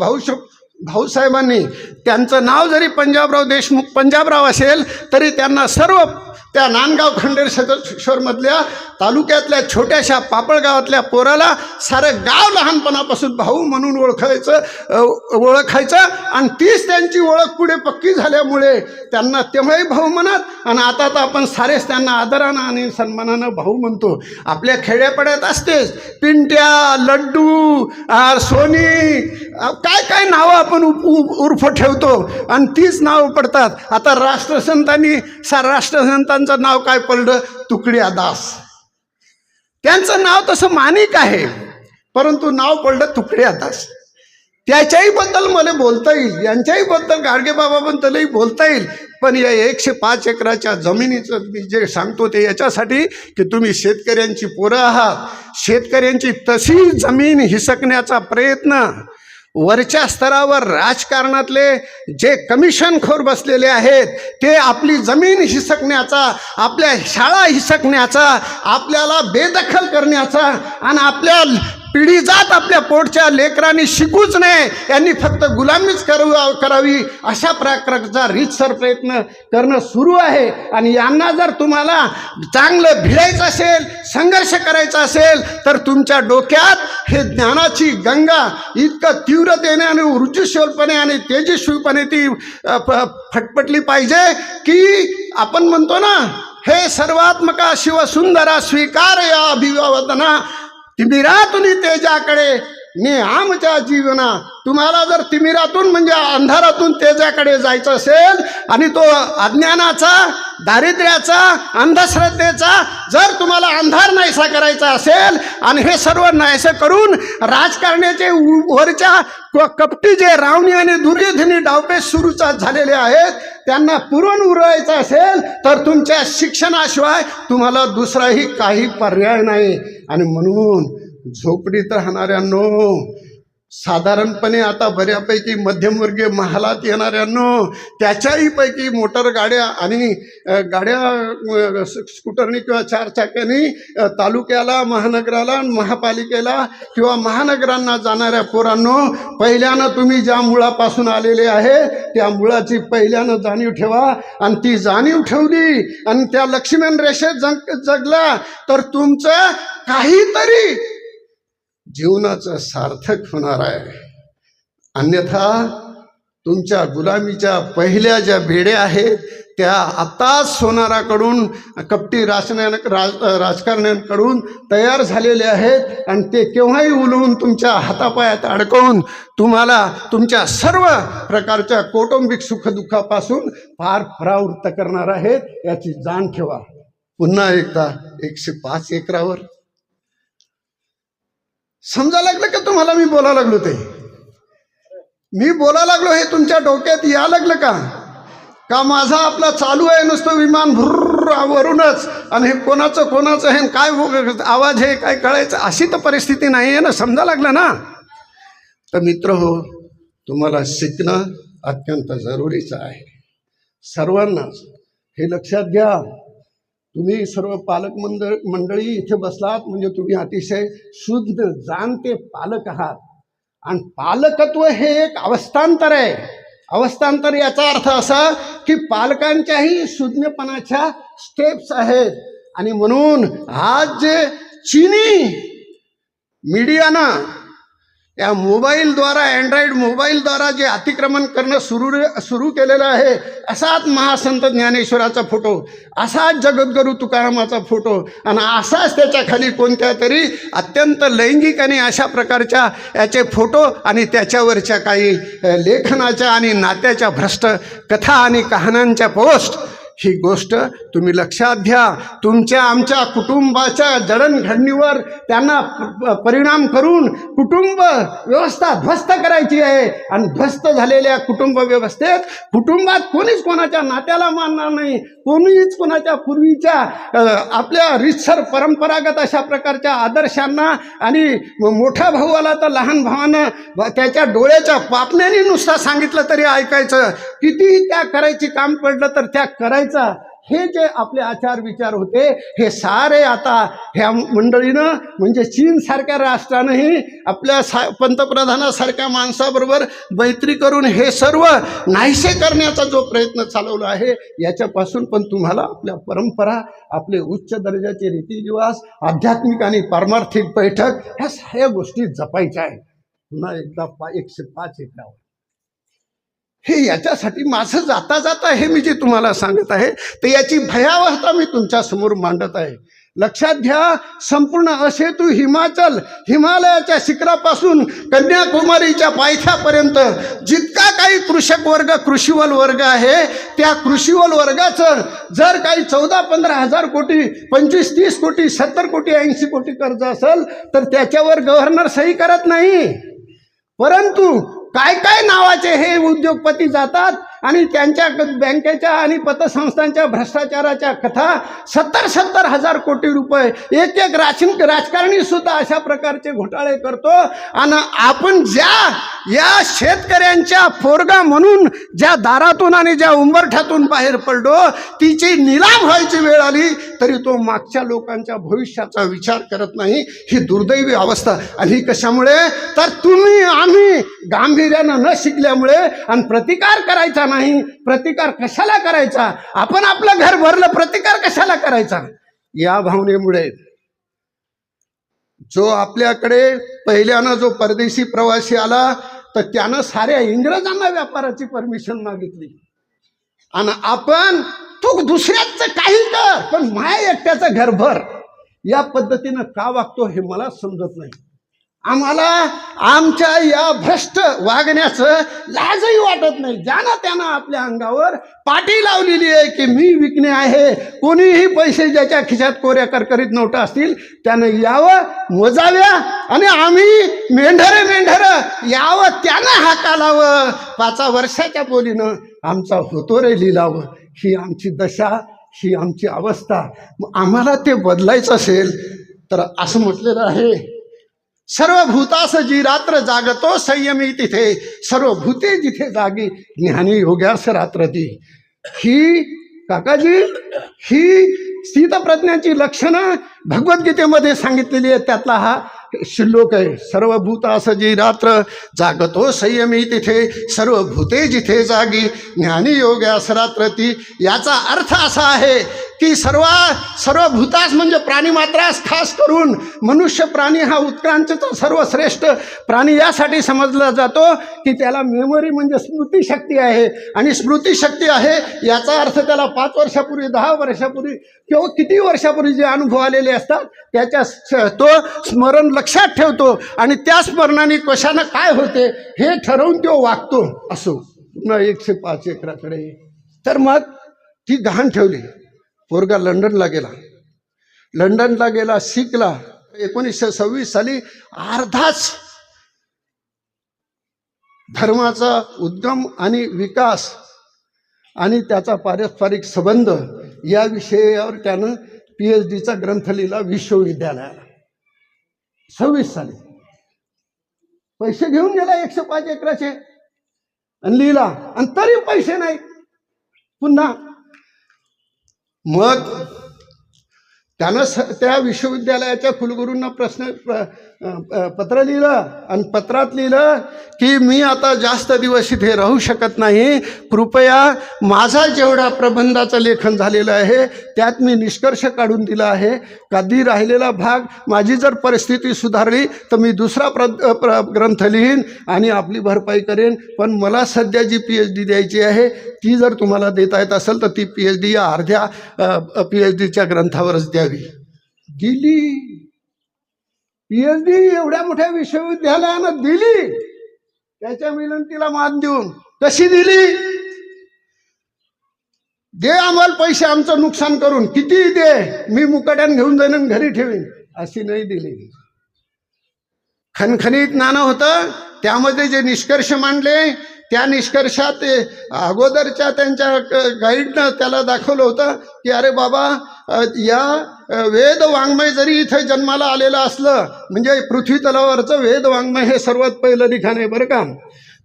भाऊसाहेबांनी, त्यांचं नाव जरी पंजाबराव देशमुख पंजाबराव असेल तरी त्यांना सर्व त्या नांदगाव खंडेश्वरमधल्या तालुक्यातल्या छोट्याशा पापळगावातल्या पोराला सारं गाव लहानपणापासून भाऊ म्हणून ओळखायचं. आणि तीच त्यांची ओळख पुढे पक्की झाल्यामुळे त्यांना तेव्हाही भाऊ म्हणत, आणि आता तर आपण सारेच त्यांना आदरानं आणि सन्मानानं भाऊ म्हणतो. आपल्या खेड्यापाड्यात असतेच पिंट्या, लड्डू, सोनी, काय नावं आपण उर्फ ठेवतो, आणि तीच नावं पडतात. आता राष्ट्रसंतांचं नाव काय पडलं? तुकड्या दास. त्यांचं नाव तसं माणिक आहे, परंतु नाव पडलं तुकड्या दास. त्याच्याही बद्दल मला बोलता येईल, यांच्याही बद्दल गाडगेबाबाबद्दलही बोलता येईल. पण या 105 एकराच्या जमिनीचं मी जे सांगतो ते याच्यासाठी की तुम्ही शेतकऱ्यांची पोरं आहात. शेतकऱ्यांची तशी जमीन हिसकण्याचा प्रयत्न वरच्या स्तरावर राजकारणातले जे कमिशनखोर बसलेले आहेत ते आपली जमीन हिसकण्याचा, आपल्या शाळा हिसकण्याचा, आपल्याला बेदखल करण्याचा, आणि आपल्या पिढीजात आपल्या पोटच्या लेकरांनी शिकूच नये, यांनी फक्त गुलामीच करावी अशा प्रकारचा रीतसर प्रयत्न करणं सुरू आहे. आणि यांना जर तुम्हाला चांगलं भिडायचं असेल, संघर्ष करायचा असेल, तर तुमच्या डोक्यात हे ज्ञानाची गंगा इतकं तीव्रतेने आणि ऊर्जिशोलपणे आणि तेजस्वीपणे ती फटफटली पाहिजे की आपण म्हणतो ना, हे सर्वात्मका शिवसुंदरा स्वीकार या अभिवादना, तिमिरातून तेजाकडे ने आमच्या जीवना. तुम्हाला जर तिमिरातून म्हणजे अंधारातून तेजाकडे जायचं असेल आणि तो अज्ञानाचा, दारिद्र्याचा, अंधश्रद्धेचा जर तुम्हाला अंधार नाहीसा करायचा असेल, आणि हे सर्व नाहीसं करून राजकारणाचे वरच्या कपटी जे रावणी आणि दुर्योधनी डावपेच सुरू झालेले आहेत त्यांना पुरून उरवायचं असेल तर तुमच्या शिक्षणाशिवाय तुम्हाला दुसराही काही पर्याय नाही. आणि म्हणून झोपडीत राहणाऱ्यांनो, साधारणपणे आता बऱ्यापैकी मध्यमवर्गीय महालात येणाऱ्यांनो, त्याच्याही पैकी मोटर गाड्या आणि गाड्या स्कूटरनी किंवा 4 चाक्यानी तालुक्याला, महानगराला, महापालिकेला किंवा महानगरांना जाणाऱ्या पोरांनो, पहिल्यानं तुम्ही ज्या मुळापासून आलेले आहे त्या मुळाची पहिल्यानं जाणीव ठेवा. आणि ती जाणीव ठेवली आणि त्या लक्ष्मण रेषेत जगला तर तुमचं काहीतरी जीवनाचं सार्थक होणार आहे. अन्यथा तुमच्या गुलामीच्या पहिल्या ज्या बेड्या आहेत त्या आताच सोनाराकडून, कपटी राजकारण्यांकडून तयार झालेले आहेत, आणि ते केव्हाही उलवून तुमच्या हातापायात अडकवून तुम्हाला तुमच्या सर्व प्रकारच्या कौटुंबिक सुखदुःखापासून फार परावृत्त करणार आहेत, याची जाण ठेवा. पुन्हा एकदा 105 एकरावर समजा लागलं का तुम्हाला मी बोला लागलो? मी बोला लागलो हे तुमच्या डोक्यात या लागलं का माझा आपला चालू आहे नुसतं विमान भुर्र वरूनच, आणि हे कोणाचं हे काय आवाज आहे काय कळायचं अशी तर परिस्थिती नाही आहे ना. समजा लागलं ना. तर मित्र हो, तुम्हाला शिकणं अत्यंत जरुरीचं आहे. सर्वांनाच हे लक्षात घ्या. तुम्ही सर्व पालक मंडळी इथे बसलात म्हणजे तुम्ही अतिशय शुद्ध जाणते पालक आहात. आणि पालकत्व हे एक अवस्थांतर आहे. अवस्थांतर याचा अर्थ असा की पालकांच्याही शुद्धपणाच्या स्टेप्स आहेत. आणि म्हणून आज जे चीनी मीडियानं या मोबाईलद्वारा अँड्रॉइड मोबाईलद्वारा जे अतिक्रमण करणं सुरू केलेलं आहे, असाच महासंत ज्ञानेश्वराचा फोटो, असाच जगद्गुरू तुकारामाचा फोटो आणि असाच त्याच्या खाली कोणत्या तरी अत्यंत लैंगिक आणि अशा प्रकारच्या याचे फोटो आणि त्याच्यावरच्या काही लेखनाच्या आणि नात्याच्या भ्रष्ट कथा आणि कहाण्यांच्या पोस्ट, ही गोष्ट तुम्ही लक्षात घ्या. तुमच्या आमच्या कुटुंबाच्या जडणघडणीवर त्यांना परिणाम करून कुटुंब व्यवस्था ध्वस्त करायची आहे. आणि ध्वस्त झालेल्या कुटुंब व्यवस्थेत कुटुंबात कोणीच कोणाच्या नात्याला मानणार नाही, कोणीच कोणाच्या पूर्वीच्या आपल्या रितसर परंपरागत अशा प्रकारच्या आदर्शांना, आणि मोठा भाऊ आला तर लहान भावानं त्याच्या डोळ्याच्या पापण्याने नुसता सांगितलं तरी ऐकायचं, कितीही त्या करायची काम पडलं तर त्या करायचं. हे जे आपले आचार विचार होते हे सारे आता ह्या मंडळीनं म्हणजे चीन सारख्या राष्ट्रानंही आपल्या पंतप्रधानासारख्या माणसाबरोबर मैत्री करून हे सर्व नाहीसे करण्याचा जो प्रयत्न चालवला आहे, याच्यापासून पण तुम्हाला आपल्या परंपरा, आपले उच्च दर्जाचे रीतिरिवाज, आध्यात्मिक आणि पारमार्थिक बैठक, ह्या सगळ्या गोष्टी जपायच्या आहेत. पुन्हा एकदा 105 एकरावर हे याच्यासाठी माझं जाता जाता हे मी जे तुम्हाला सांगत आहे ते याची भयावहता मी तुमच्यासमोर मांडत आहे. लक्षात घ्या, संपूर्ण असेतू हिमालयाच्या शिखरापासून कन्याकुमारीच्या पायथ्यापर्यंत जितका काही कृषक वर्ग, कृषीवल वर्ग आहे, त्या कृषीवल वर्गाचं जर काही 14-15 हजार कोटी, 25-30 कोटी, 70 कोटी, 80 कोटी कर्ज असेल तर त्याच्यावर गव्हर्नर सही करत नाही. परंतु काय काय नावाचे हे उद्योगपती जातात आणि त्यांच्या बँकेच्या आणि पतसंस्थांच्या भ्रष्टाचाराच्या कथा 70-70 हजार कोटी रुपये एक राजकारणी सुद्धा अशा प्रकारचे घोटाळे करतो. आणि आपण या शेतकऱ्यांच्या पोरगा म्हणून ज्या दारातून आणि ज्या उंबरठ्यातून बाहेर पडलो, तिची निलाम व्हायची वेळ आली तरी तो मागच्या लोकांच्या भविष्याचा विचार करत नाही. ही दुर्दैवी अवस्था. आणि ही कशामुळे? तर तुम्ही आम्ही गांभीर्यानं न शिकल्यामुळे. आणि प्रतिकार करायचा नाही. प्रतिकार कशाला करायचा? आपण आपलं घर भरलं, प्रतिकार कशाला करायचा? या भावनेमुळे जो आपल्याकडे पहिल्यानं जो परदेशी प्रवासी आला तर त्यानं साऱ्या इंग्रजांना व्यापाराची परमिशन मागितली. आणि आपण तू दुसऱ्याचं काही कर पण माया एकट्याचं घर भर, या पद्धतीनं का वागतो हे मला समजत नाही. आम्हाला आमच्या या भ्रष्ट वागण्याचं लाजही वाटत नाही. ज्यानं त्यानं आपल्या अंगावर पाटी लावलेली आहे की मी विकणे आहे. कोणीही पैसे ज्याच्या खिशात कोऱ्या करकरीत नोटा असतील त्यानं यावं, मोजाव्या, आणि आम्ही मेंढर यावं, त्यानं हाकालावं. 5 वर्षाच्या बोलीनं आमचा होतो रे लिलावं. ही आमची दशा, ही आमची अवस्था. आम्हाला ते बदलायचं असेल तर असं म्हटलेलं आहे, सर्व भूतास जी रात्र जागतो संयमी तिथे, सर्व भूते जिथे जागी ज्ञानी योग्यास रात्र ती. ही काकाजी, ही स्थितप्रज्ञाची लक्षणं भगवद्गीतेमध्ये सांगितलेली आहे. त्यातला हा श्लोक आहे. सर्व भूतास जी रात्र जागतो संयमी तिथे, सर्व भूते जिथे जागी ज्ञानी योग्यास रात्र ती. याचा अर्थ असा आहे की सर्व भूतास म्हणजे प्राणीमात्रास, खास करून मनुष्य प्राणी हा उत्क्रांतीचा सर्वश्रेष्ठ प्राणी यासाठी समजला जातो की त्याला मेमरी म्हणजे स्मृतिशक्ती आहे. आणि स्मृतिशक्ती आहे याचा अर्थ त्याला 5 वर्षापूर्वी, 10 वर्षापूर्वी किंवा किती वर्षापूर्वी जे अनुभव आलेले असतात त्याच्या तो स्मरण लक्षात ठेवतो. आणि त्या स्मरणाने कशानं काय होते हे ठरवून तो वागतो. असो पुन्हा 105 एकराकडे. तर मग ती गहाण ठेवली. पोरगा लंडनला गेला, शिकला. 1926 साली अर्धाच धर्माचा उद्गम आणि विकास आणि त्याचा पारस्परिक संबंध या विषयावर त्यानं PhDचा ग्रंथ लिहिला विश्वविद्यालयाला. 26 साली पैसे घेऊन गेला 105 एकराचे. आणि लिहिला आणि तरी पैसे नाही पुन्हा. मग त्यानं त्या विश्वविद्यालयाच्या कुलगुरूंना पत्र लिहिलं आणि पत्रात लिहिलं की मी आता जास्त दिवस इथे राहू शकत नाही, कृपया माझा जेवढा प्रबंधाचं लेखन झालेलं आहे त्यात मी निष्कर्ष काढून दिला आहे, कधी राहिलेला भाग माझी जर परिस्थिती सुधारली तर मी दुसरा ग्रंथ लिहीन आणि आपली भरपाई करेन, पण मला सध्या जी PhD द्यायची आहे ती जर तुम्हाला देता येत असेल तर ती PhD या अर्ध्या PhDच्या ग्रंथावरच द्यावी. दिली PhD एवढ्या मोठ्या विश्वविद्यालयानं दिली, त्याच्या विनंतीला मान देऊन. कशी दिली? दे आम्हाला पैसे, आमचं नुकसान करून, किती दे, मी मुकाट्यान घेऊन जाईन आणि घरी ठेवीन, अशी नाही दिली. खणखणीत नाणं होतं, त्यामध्ये जे निष्कर्ष मांडले त्या निष्कर्षात अगोदरच्या त्यांच्या गाईडनं त्याला दाखवलं होतं की अरे बाबा, या वेद वाङ्मय जरी इथे जन्माला आलेलं असलं, म्हणजे पृथ्वी तलावरचं वेद वाङ्मय हे सर्वात पहिलं लिखाण आहे बरं का,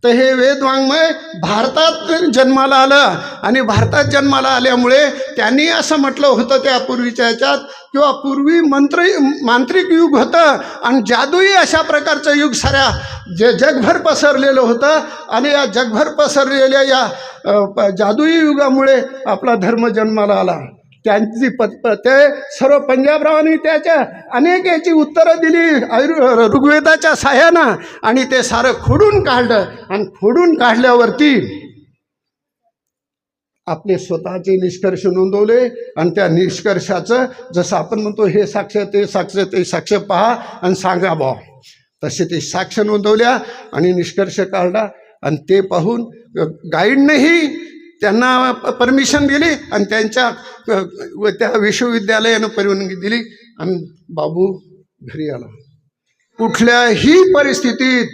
तर हे वेद वाङ्मय भारतात जन्माला आलं आणि भारतात जन्माला आल्यामुळे त्यांनी असं म्हटलं होतं त्या पूर्वीच्या ह्याच्यात, किंवा पूर्वी मांत्रिक युग होतं आणि जादूई अशा प्रकारचं युग साऱ्या जगभर पसरलेलं होतं आणि या जगभर पसरलेल्या या जादुई युगामुळे आपला धर्म जन्माला आला. त्यांची ते सर्व पंजाबरावांनी त्याच्या अनेक याची उत्तरं दिली ऋग्वेदाच्या साह्यानं आणि ते सारं खोडून काढलं आणि खोडून काढल्यावरती आपले स्वतःचे निष्कर्ष नोंदवले आणि त्या निष्कर्षाचं जसं आपण म्हणतो हे साक्ष ते साक्ष ते साक्ष पहा आणि सांगा बा, तसे ते साक्ष नोंदवल्या आणि निष्कर्ष काढला आणि ते पाहून गाईडनेही त्यांना परमिशन दिली आणि त्यांच्या त्या विश्वविद्यालयानं परवानगी दिली आणि बाबू घरी आला. कुठल्याही परिस्थितीत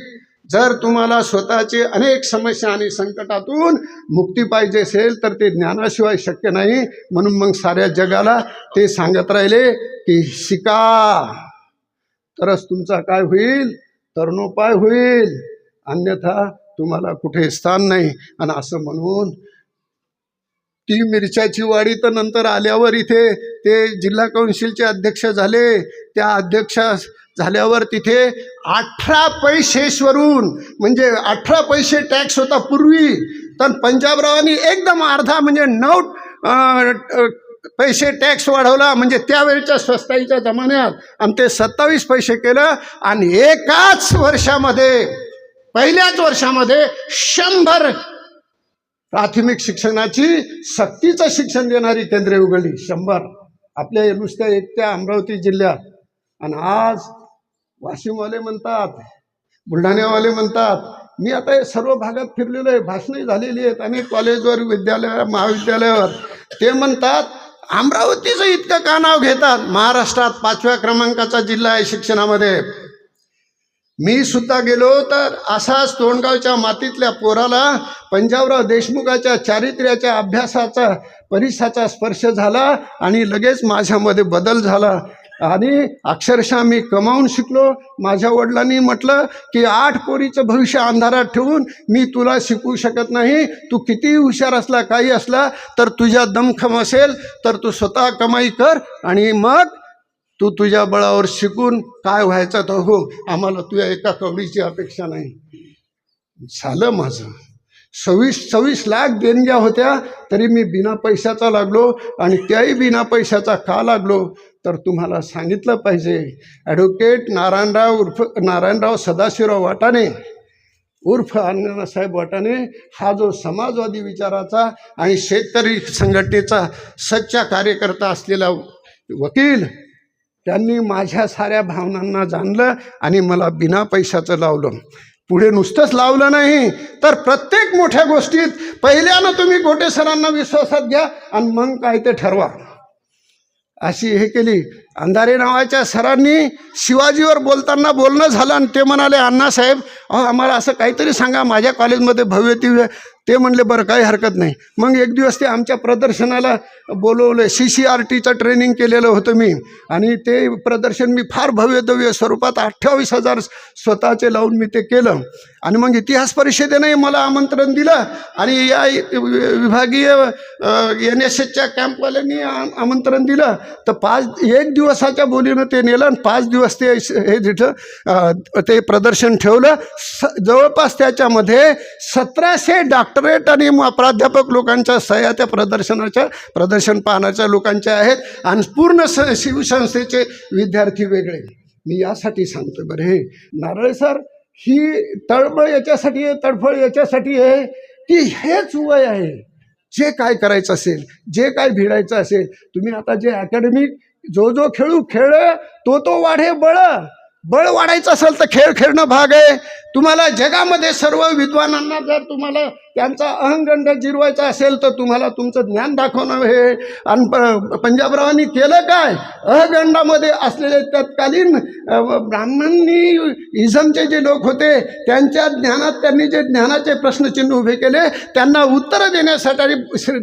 जर तुम्हाला स्वतःचे अनेक समस्या आणि संकटातून मुक्ती पाहिजे असेल तर ते ज्ञानाशिवाय शक्य नाही. म्हणून मग साऱ्या जगाला ते सांगत राहिले की शिका, तरच तुमचा काय होईल, तरुणोपाय होईल, अन्यथा तुम्हाला कुठे स्थान नाही. आणि असं म्हणून ती मिरच्याची वाडी तर नंतर आल्यावर इथे ते जिल्हा कौन्सिलचे अध्यक्ष झाले. त्या अध्यक्ष झाल्यावर तिथे 18 पैसेवरून, म्हणजे 18 पैसे टॅक्स होता पूर्वी, तर पंजाबरावांनी एकदम अर्धा म्हणजे 9 पैसे टॅक्स वाढवला, म्हणजे त्यावेळच्या स्वस्ताईच्या जमान्यात, आणि ते 27 पैसे केलं. आणि एकाच वर्षामध्ये, पहिल्याच वर्षामध्ये 100 प्राथमिक शिक्षणाची सक्तीचं शिक्षण देणारी केंद्रे उघडली. 100 आपल्या नुसत्या एकट्या अमरावती जिल्ह्यात. आणि आज वाशिमवाले म्हणतात, बुलढाण्यावाले म्हणतात, मी आता हे सर्व भागात फिरलेलो आहे, भाषणं झालेली आहेत अनेक कॉलेजवर, विद्यालय महाविद्यालयावर, ते म्हणतात अमरावतीचं इतकं का नाव घेतात, महाराष्ट्रात 5व्या क्रमांकाचा जिल्हा आहे शिक्षणामध्ये. मी सुद्धा गेलो तर असाच तोंडगावच्या मातीतल्या पोराला पंजाबराव देशमुखाच्या चारित्र्याच्या अभ्यासाचा परिसाचा स्पर्श झाला आणि लगेच माझ्यामध्ये बदल झाला आणि अक्षरशः मी कमावून शिकलो. माझ्या वडिलांनी म्हटलं की 8 पोरीचं भविष्य अंधारात ठेवून मी तुला शिकवू शकत नाही, तू कितीही हुशार असला काही असला तर तुझ्या दमखम असेल तर तू स्वतः कमाई कर आणि मग तू तुझ्या बळावर शिकून काय व्हायचं तर हो, आम्हाला तुझ्या एका कवडीची अपेक्षा नाही. झालं माझं. 26 लाख देणग्या होत्या तरी मी बिना पैशाचा लागलो. आणि त्याही बिना पैशाचा का लागलो तर तुम्हाला सांगितलं पाहिजे. ॲडव्होकेट नारायणराव सदाशिवराव वाटाणे उर्फ अण्णासाहेब वाटाणे हा जो समाजवादी विचाराचा आणि शेतकरी संघटनेचा सच्चा कार्यकर्ता असलेला वकील, त्यांनी माझ्या साऱ्या भावनांना जाणलं आणि मला बिना पैशाचं लावलं. पुढे नुसतंच लावलं नाही तर प्रत्येक मोठ्या गोष्टीत पहिल्यानं तुम्ही गोटे सरांना विश्वासात घ्या आणि मग काय ते ठरवा, अशी हे केली. अंधारे नावाच्या सरांनी शिवाजीवर बोलताना बोलणं झालं आणि ते म्हणाले, अण्णासाहेब आम्हाला असं काहीतरी सांगा, माझ्या कॉलेजमध्ये भव्य दिव्य ते म्हणले बरं काही हरकत नाही. मग एक दिवस ते आमच्या प्रदर्शनाला बोलवलं. CCRTचं ट्रेनिंग केलेलं होतं मी, आणि ते प्रदर्शन मी फार भव्यदिव्य स्वरूपात 28,000 स्वतःचे लावून मी ते केलं. आणि मग इतिहास परिषदेने मला आमंत्रण दिलं, आणि या विभागीय NSSच्या कॅम्पवाल्यांनी आमंत्रण दिलं. तर 1 दिवसाच्या बोलीनं ते नेलं, आणि 5 दिवस ते हे तिथं ते प्रदर्शन ठेवलं. जवळपास त्याच्यामध्ये 1700 डॉक्टरेट आणि प्राध्यापक लोकांच्या सह्या त्या प्रदर्शन पाहण्याच्या लोकांच्या आहेत, आणि पूर्ण शिवसंस्थेचे विद्यार्थी वेगळे. मी यासाठी सांगतो बरं, हे नारळे सर, ही तळमळ याच्यासाठी आहे, तडफळ याच्यासाठी आहे की हेच वय आहे. जे काय करायचं असेल, जे काय भिडायचं असेल, तुम्ही आता जे अकॅडमिक जो खेळ तो वाढे बळ वाढायचं असेल तर खेळ खेळणं भाग आहे. तुम्हाला जगामध्ये सर्व विद्वानांना जर तुम्हाला त्यांचा अहंगंड जिरवायचा असेल तर तुम्हाला तुमचं ज्ञान दाखवणं हे. आणि पंजाबरावांनी केलं काय, अहगंडामध्ये असलेले तत्कालीन ब्राह्मणी इझमचे जे लोक होते त्यांच्या ज्ञानात त्यांनी जे ज्ञानाचे प्रश्नचिन्ह उभे केले, त्यांना उत्तरं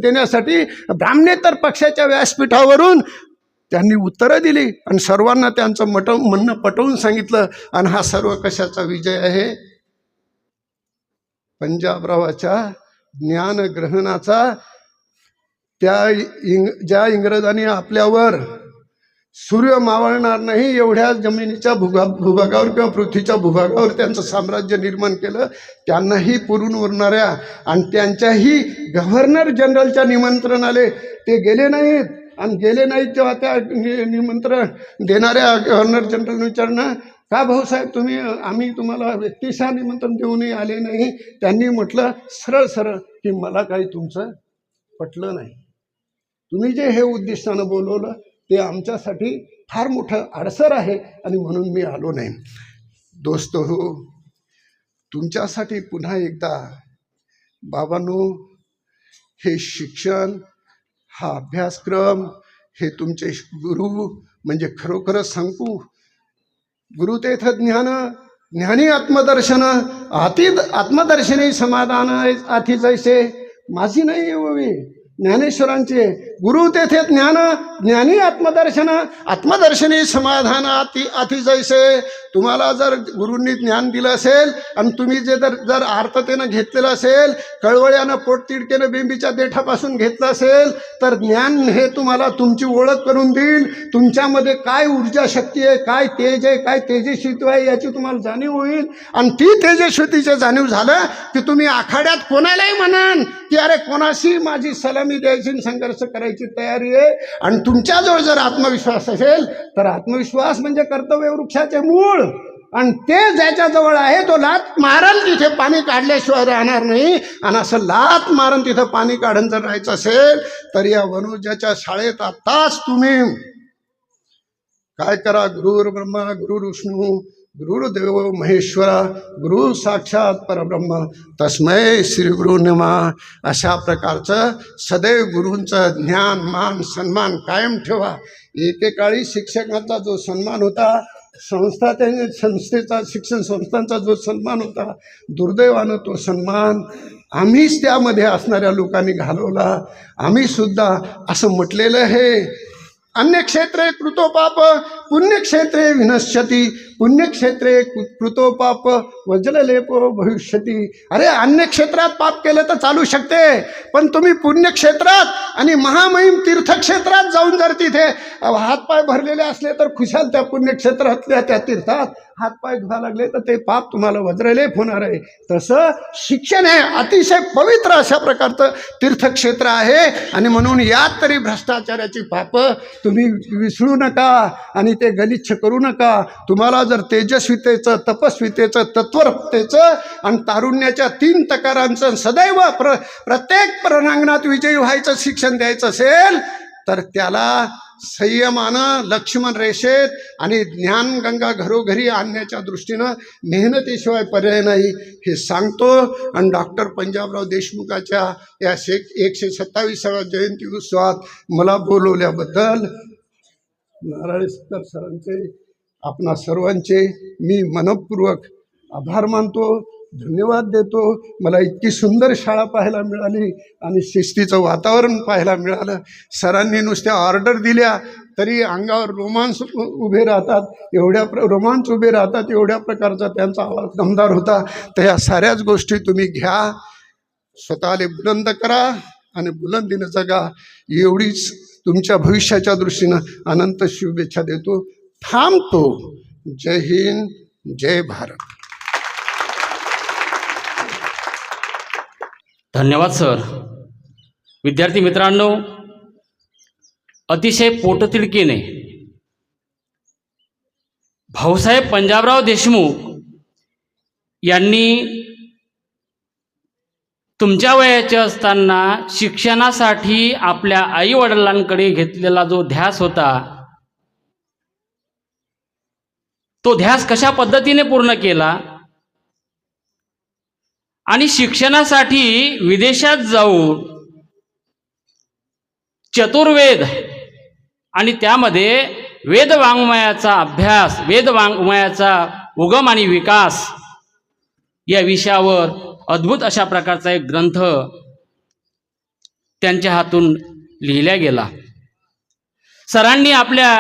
देण्यासाठी ब्राह्मणेतर पक्षाच्या व्यासपीठावरून त्यांनी उत्तरं दिली, आणि सर्वांना त्यांचं म्हणणं पटवून सांगितलं. आणि हा सर्व कशाचा विजय आहे? पंजाबरावाच्या ज्ञानग्रहणाचा. ज्या इंग्रजांनी आपल्यावर सूर्य मावळणार नाही एवढ्या जमिनीच्या भूभागावर किंवा पृथ्वीच्या भूभागावर त्यांचं साम्राज्य निर्माण केलं, त्यांनाही पुरून उरणाऱ्या आणि त्यांच्याही गव्हर्नर जनरलच्या निमंत्रणाले ते गेले नाहीत. आणि गेले नाहीत तेव्हा त्या निमंत्रण देणाऱ्या गव्हर्नर जनरल विचारणं, का भाऊसाहेब आम्ही तुम्हाला व्यक्तिशः निमंत्रण देऊनही आले नाही. त्यांनी म्हटलं सरळ की मला काही तुमचं पटलं नाही. तुम्ही जे हे उद्दिष्टानं बोलवलं ते आमच्यासाठी फार मोठं अडसर आहे, आणि म्हणून मी आलो नाही. दोस्त हो, तुमच्यासाठी पुन्हा एकदा बाबांनो, हे शिक्षण, हा अभ्यासक्रम, हे तुमचे गुरु म्हणजे खरोखरच सांगू, गुरुतेथ ज्ञानी आत्मदर्शन आत्मदर्शनी समाधान आथी जैसे. माझी नाही ओवी, ज्ञानेश्वरांचे. गुरु तेथे ज्ञानी आत्मदर्शनी समाधान आथी जैसे. तुम्हाला जर गुरूंनी ज्ञान दिलं असेल आणि तुम्ही जे जर आर्ततेनं घेतलेलं असेल, कळवळ्यानं पोटतिडकेनं बेंबीच्या देठापासून घेतलं असेल, तर ज्ञान हे तुम्हाला तुमची ओळख करून देईल. तुमच्यामध्ये काय ऊर्जा शक्ती आहे, काय तेज आहे, काय तेजस्वित्व आहे याची तुम्हाला जाणीव होईल. आणि ती तेजस्वितीची जाणीव झालं की तुम्ही आखाड्यात कोणालाही म्हणाल की अरे कोणाशी माझी सलामी द्यायची, संघर्ष करायची तयारी आहे. आणि तुमच्याजवळ जर आत्मविश्वास असेल तर आत्मविश्वास म्हणजे कर्तव्य वृक्षाचे मूळ, आणि ते ज्याच्याजवळ आहे तो लात मारल तिथे पाणी काढल्याशिवाय राहणार नाही. आणि असं लात मारून तिथं पाणी काढून जर राहायचं असेल तर या वनोजाच्या शाळेत आताच तुम्ही काय करा, गुरुर् ब्रह्मा गुरुर्विष्णू गुरुर्देव महेश्वरा गुरु साक्षात परब्रह्म तस्मै श्री गुरु नमः. अशा प्रकारचं सदैव गुरूंचं ज्ञान मान सन्मान कायम ठेवा. एकेकाळी शिक्षकांचा जो सन्मान होता, संस्थेचा शिक्षण संस्थांचा जो सन्मान होता, दुर्दैवानं तो सन्मान आम्हीच त्यामध्ये असणाऱ्या लोकांनी घालवला. आम्ही सुद्धा असं म्हटलेलं आहे, अन्य क्षेत्रे कृतोपाप पुण्यक्षेत्रे विनश्यती, पुण्यक्षेत्रे कृतोपाप वज्रलेपो भविष्यती. अरे अन्य क्षेत्रात पाप केलं तर चालू शकते, पण तुम्ही पुण्यक्षेत्रात आणि महामहिम तीर्थक्षेत्रात जाऊन जर तिथे हातपाय भरलेले असले तर खुशाल त्या पुण्यक्षेत्रातल्या त्या तीर्थात हातपाय धुवा लागले तर ते पाप तुम्हाला वज्रलेप होणार आहे. तसं शिक्षण हे अतिशय पवित्र अशा प्रकारचं तीर्थक्षेत्र आहे. आणि म्हणून यात तरी भ्रष्टाचाराची पापं तुम्ही विसरू नका आणि ते गलिच्छ करू नका. तुम्हाला जर तेजस्वितेचं, तपस्वितेचं, तत्वरतेचं आणि तारुण्याच्या 3 तकारांचं सदैव प्रत्येक रणांगणात विजयी व्हायचं शिक्षण द्यायचं असेल तर त्याला संयमानं लक्ष्मण रेषेत आणि ज्ञानगंगा घरोघरी आणण्याच्या दृष्टीनं मेहनतीशिवाय पर्याय नाही हे सांगतो. आणि डॉक्टर पंजाबराव देशमुखाच्या या 127व्या जयंती उत्सवात मला बोलवल्याबद्दल नारळीकर सरांचे, आपणा सर्वांचे मी मनपूर्वक आभार मानतो. धन्यवाद देतो. मला इतकी सुंदर शाळा पाहायला मिळाली आणि शिस्तीचं वातावरण पाहायला मिळालं. सरांनी नुसत्या ऑर्डर दिल्या तरी अंगावर रोमांच उभे राहतात, रोमांच उभे राहतात, एवढ्या प्रकारचा त्यांचा आवाज दमदार होता. तर ह्या साऱ्याच गोष्टी तुम्ही घ्या, स्वतःला बुलंद करा आणि बुलंदीनं जगा. एवढीच तुमच्या भविष्याच्या दृष्टीनं अनंत शुभेच्छा देतो. थांबतो. जय हिंद, जय भारत. धन्यवाद सर. विद्यार्थी मित्रांनो, अतिशय पोटतिडकीने भाऊसाहेब पंजाबराव देशमुख यांनी तुमच्या वयाचे असताना शिक्षणासाठी आपल्या आईवडिलांकडे घेतलेला जो ध्यास होता, तो ध्यास कशा पद्धतीने पूर्ण केला आणि शिक्षणासाठी विदेशात जाऊन चतुर्वेद आणि त्यामध्ये वेदवाङ्मयाचा अभ्यास, वेदवाङ्मयाचा उगम आणि विकास या विषयावर अद्भुत अशा प्रकारचा एक ग्रंथ त्यांच्या हातून लिहिला गेला. सरांनी आपल्या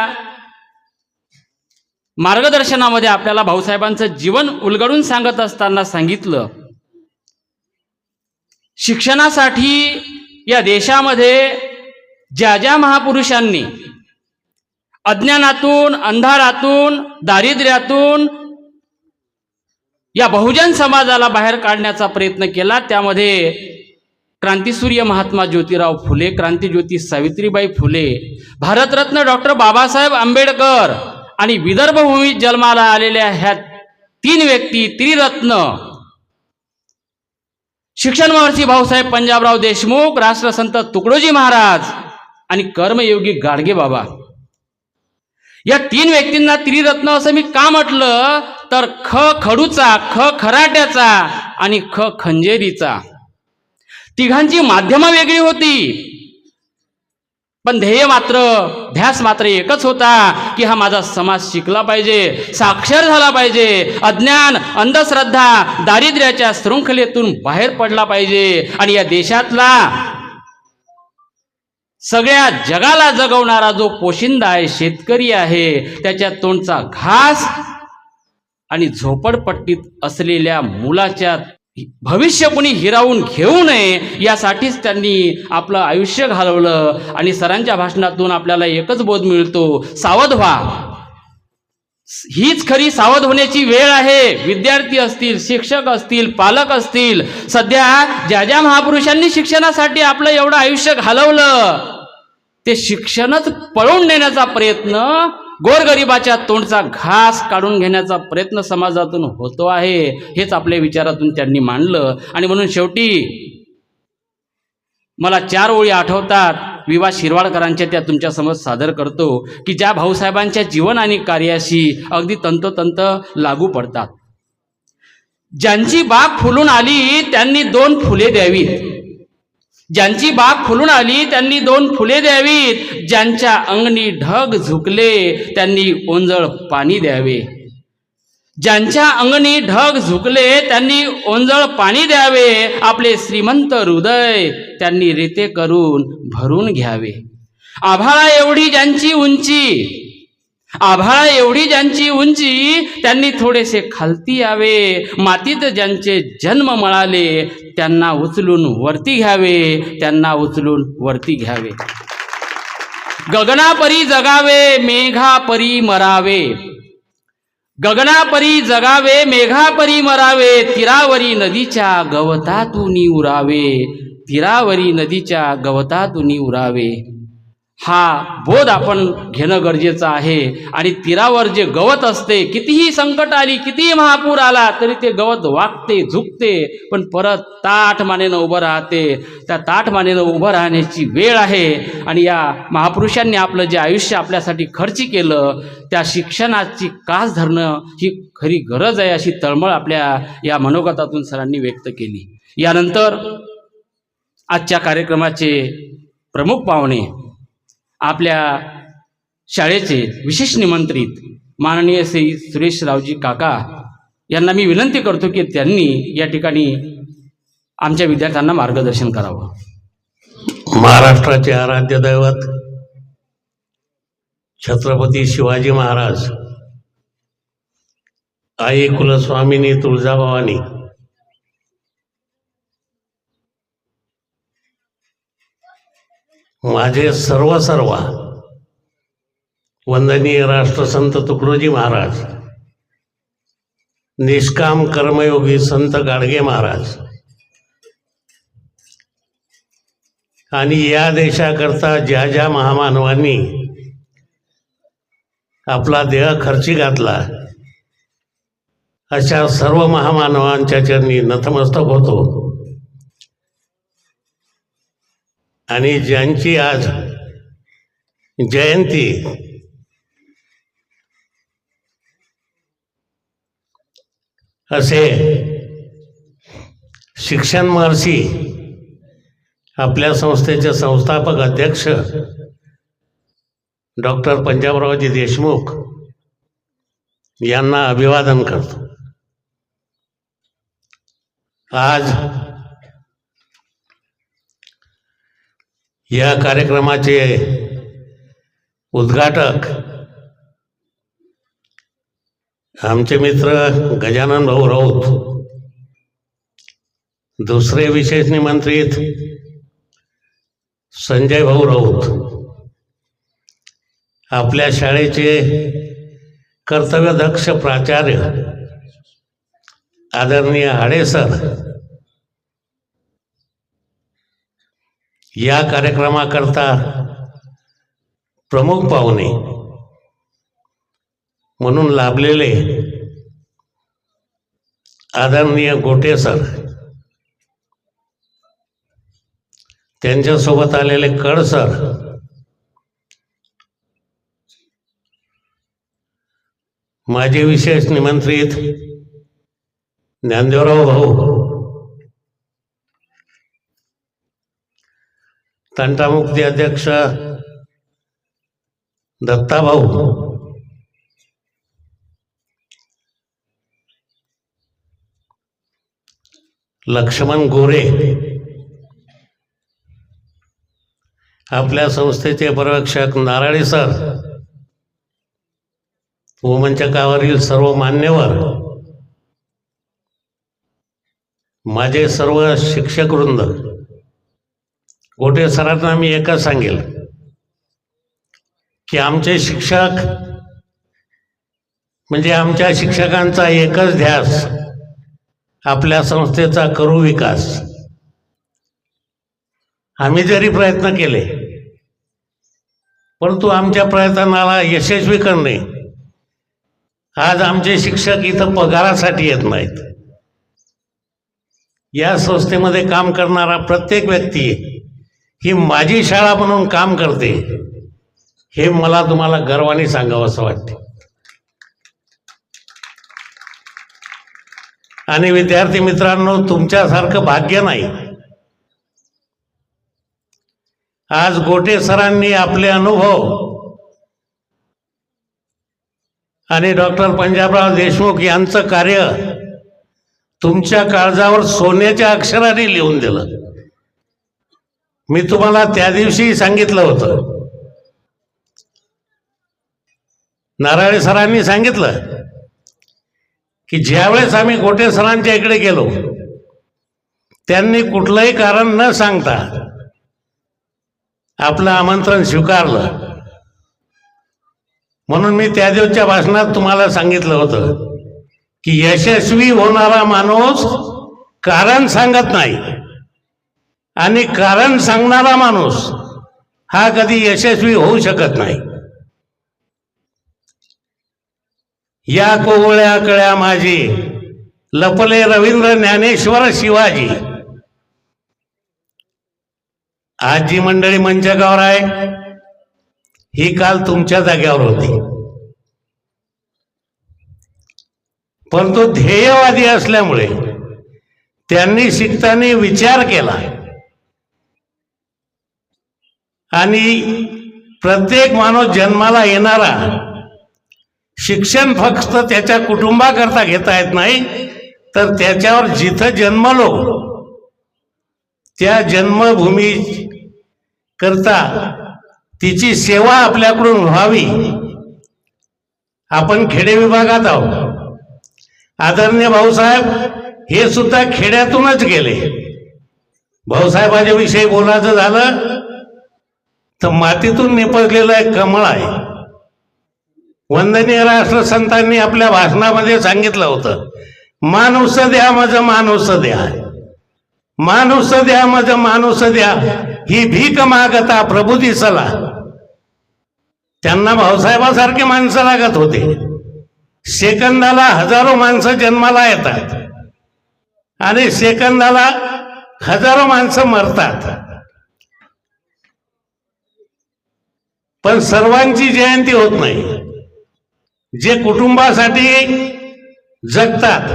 मार्गदर्शनामध्ये आपल्याला भाऊसाहेबांचं जीवन उलगडून सांगत असताना सांगितलं, शिक्षणासाठी या देशामध्ये ज्या ज्या महापुरुषांनी अज्ञानातून, अंधारातून, दारिद्र्यातून या बहुजन समाजाला बाहेर काढण्याचा प्रयत्न केला, त्यामध्ये क्रांतिसूर्य महात्मा ज्योतिराव फुले, क्रांतिज्योती सावित्रीबाई फुले, भारतरत्न डॉक्टर बाबासाहेब आंबेडकर आणि विदर्भ भूमीत जन्माला आलेल्या ह्या 3 व्यक्ती, त्रिरत्न शिक्षण महर्षी भाऊसाहेब पंजाबराव देशमुख, राष्ट्रसंत तुकडोजी महाराज आणि कर्मयोगी गाडगे बाबा, या 3 व्यक्तींना त्रिरत्न असं मी का म्हटलं तर ख खडूचा, ख खराट्याचा आणि ख खंजेरीचा. तिघांची माध्यमं वेगळी होती, पण ध्येय मात्र, ध्यास मात्र एकच होता की हा माझा समाज शिकला पाहिजे, साक्षर झाला पाहिजे, अज्ञान, अंधश्रद्धा, दारिद्र्याच्या शृंखलेतून बाहेर पडला पाहिजे आणि या देशातला सगळ्या जगाला जगवणारा जो पोशिंदा आहे, शेतकरी आहे, त्याच्या तोंडचा घास आणि झोपडपट्टीत असलेल्या मुलाच्या भविष्य कोणी हिरावून घेऊ नये यासाठीच त्यांनी आपलं आयुष्य घालवलं. आणि सरांच्या भाषणातून आपल्याला एकच बोध मिळतो, सावध व्हा. हीच खरी सावध होण्याची वेळ आहे. विद्यार्थी असतील, शिक्षक असतील, पालक असतील, सध्या ज्या ज्या महापुरुषांनी शिक्षणासाठी आपलं एवढं आयुष्य घालवलं ते शिक्षणच पळवून नेण्याचा प्रयत्न, गोरगरिबाच्या तोंडचा घास काढून घेण्याचा प्रयत्न समाजातून होतो आहे, हेच आपल्या विचारातून त्यांनी मांडलं. आणि म्हणून शेवटी मला 4 ओळी आठवतात, विवा शिरवाडकरांच्या, त्या तुमच्यासमोर सादर करतो की ज्या भाऊसाहेबांच्या जीवन आणि कार्याशी अगदी तंतोतंत लागू पडतात. ज्यांची बाग फुलून आली त्यांनी 2 फुले द्यावीत, ज्यांची बाग फुलून आली त्यांनी 2 फुले द्यावीत, ज्यांच्या अंगणी ढग झुकले त्यांनी ओंजळ पाणी द्यावे, ज्यांच्या अंगणी ढग झुकले त्यांनी ओंजळ पाणी द्यावे, आपले श्रीमंत हृदय त्यांनी रिते करून भरून घ्यावे. आभाळा एवढी ज्यांची उंची, आभाळा एवढी ज्यांची उंची त्यांनी थोडेसे खालती यावे, मातीत ज्यांचे जन्म मळाले त्यांना उचलून वरती घ्यावे, त्यांना उचलून वरती घ्यावे. गगनापरी जगावे, मेघापरी मरावे, गगनापरी जगावे, मेघापरी मरावे, तीरावरी नदीच्या गवतातून उरावे, तीरावरी नदीच्या गवतातून उरावे. हा बोध आपण घेणं गरजेचं आहे. आणि तीरावर जे गवत असते, कितीही संकट आली, कितीही महापूर आला तरी ते गवत वाकते, झुकते, पण परत ताठ मानेनं उभं राहते. त्या ताठ मानेनं उभं राहण्याची वेळ आहे. आणि या महापुरुषांनी आपलं जे आयुष्य आपल्यासाठी खर्ची केलं, त्या शिक्षणाची कास धरणं ही खरी गरज आहे, अशी तळमळ आपल्या या मनोगतातून सरांनी व्यक्त केली. यानंतर आजच्या कार्यक्रमाचे प्रमुख पाहुणे, आपल्या शाळेचे विशेष निमंत्रित माननीय श्री सुरेशरावजी काका यांना मी विनंती करतो की त्यांनी या ठिकाणी आमच्या विद्यार्थ्यांना मार्गदर्शन करावं. महाराष्ट्राचे आराध्य दैवत छत्रपती शिवाजी महाराज, आई कुलस्वामिनी तुळजाभवानी, माझे सर्व वंदनीय राष्ट्रसंत तुकडोजी महाराज, निष्काम कर्मयोगी संत गाडगे महाराज आणि या देशाकरता ज्या ज्या महामानवांनी आपला देह खर्ची घातला अशा सर्व महामानवांच्या चरणी नतमस्तक होतो. आणि ज्यांची आज जयंती असे शिक्षण महर्षी आपल्या संस्थेचे संस्थापक अध्यक्ष डॉक्टर पंजाबरावजी देशमुख यांना अभिवादन करतो. आज या कार्यक्रमाचे उद्घाटक आमचे मित्र गजानन भाऊ राऊत, दुसरे विशेष निमंत्रित संजय भाऊ राऊत, आपल्या शाळेचे कर्तव्यदक्ष प्राचार्य आदरणीय हाडे सर, या कार्यक्रमाकरता प्रमुख पाहुणे म्हणून लाभलेले आदरणीय गोटे सर, त्यांच्यासोबत आलेले कड सर, माजी विशेष निमंत्रित ज्ञानदेवराव भाऊ, तंटामुक्ती अध्यक्ष दत्ताभाऊ, लक्ष्मण गोरे, आपल्या संस्थेचे पर्यवेक्षक नारायण सर, मंचकावरील सर्व मान्यवर, माझे सर्व शिक्षक वृंद, गोटे सरांना मी एकच सांगेल की आमचे शिक्षक म्हणजे आमच्या शिक्षकांचा एकच ध्यास आपल्या संस्थेचा करू विकास. आम्ही जरी प्रयत्न केले परंतु आमच्या प्रयत्नाला यशस्वी करणे. आज आमचे शिक्षक इथं पगारासाठी येत नाहीत. या संस्थेमध्ये काम करणारा प्रत्येक व्यक्ती ही माझी शाळा म्हणून काम करते, हे मला तुम्हाला गर्वाने सांगावं असं वाटते. आणि विद्यार्थी मित्रांनो, तुमच्यासारखं भाग्य नाही. आज गोटे सरांनी आपले अनुभव आणि डॉक्टर पंजाबराव देशमुख यांचं कार्य तुमच्या काळजावर सोन्याच्या अक्षराने लिहून दिलं. मी तुम्हाला त्या दिवशी सांगितलं होतं, नारायण सरांनी सांगितलं की ज्यावेळेस आम्ही गोटे सरांच्या इकडे गेलो त्यांनी कुठलंही कारण न सांगता आपलं आमंत्रण स्वीकारलं. म्हणून मी त्या दिवसच्या भाषणात तुम्हाला सांगितलं होतं की यशस्वी होणारा माणूस कारण सांगत नाही आणि कारण सांगणारा माणूस हा कधी यशस्वी होऊ शकत नाही. या कोवळ्या कळ्या माझी लपले रवींद्र ज्ञानेश्वर शिवाजी. आज जी मंडळी मंचकावर आहे ही काल तुमच्या जाग्यावर होती, परंतु ध्येयवादी असल्यामुळे त्यांनी शिकताना विचार केला आणि प्रत्येक माणूस जन्माला येणारा शिक्षण फक्त त्याच्या कुटुंबाकरता घेता येत नाही, तर त्याच्यावर जिथं जन्मलो त्या जन्मभूमी करता तिची सेवा आपल्याकडून व्हावी. आपण खेडे विभागात आहोत. आदरणीय भाऊसाहेब हे सुद्धा खेड्यातूनच गेले. भाऊसाहेबाच्या विषयी बोलायचं झालं तर मातीतून निपजलेलं एक कमळ आहे. वंदनीय राष्ट्रसंतांनी आपल्या भाषणामध्ये सांगितलं होतं, माणूस द्या मज माणूस द्या, माणूस द्या मज माणूस द्या, ही भीक मागता प्रभू दिसला. त्यांना भाऊसाहेबासारखे माणसं लागत होते. सेकंदाला हजारो माणसं जन्माला येतात आणि सेकंदाला हजारो माणसं मरतात, पण सर्वांची जयंती होत नाही. जे कुटुंबासाठी जगतात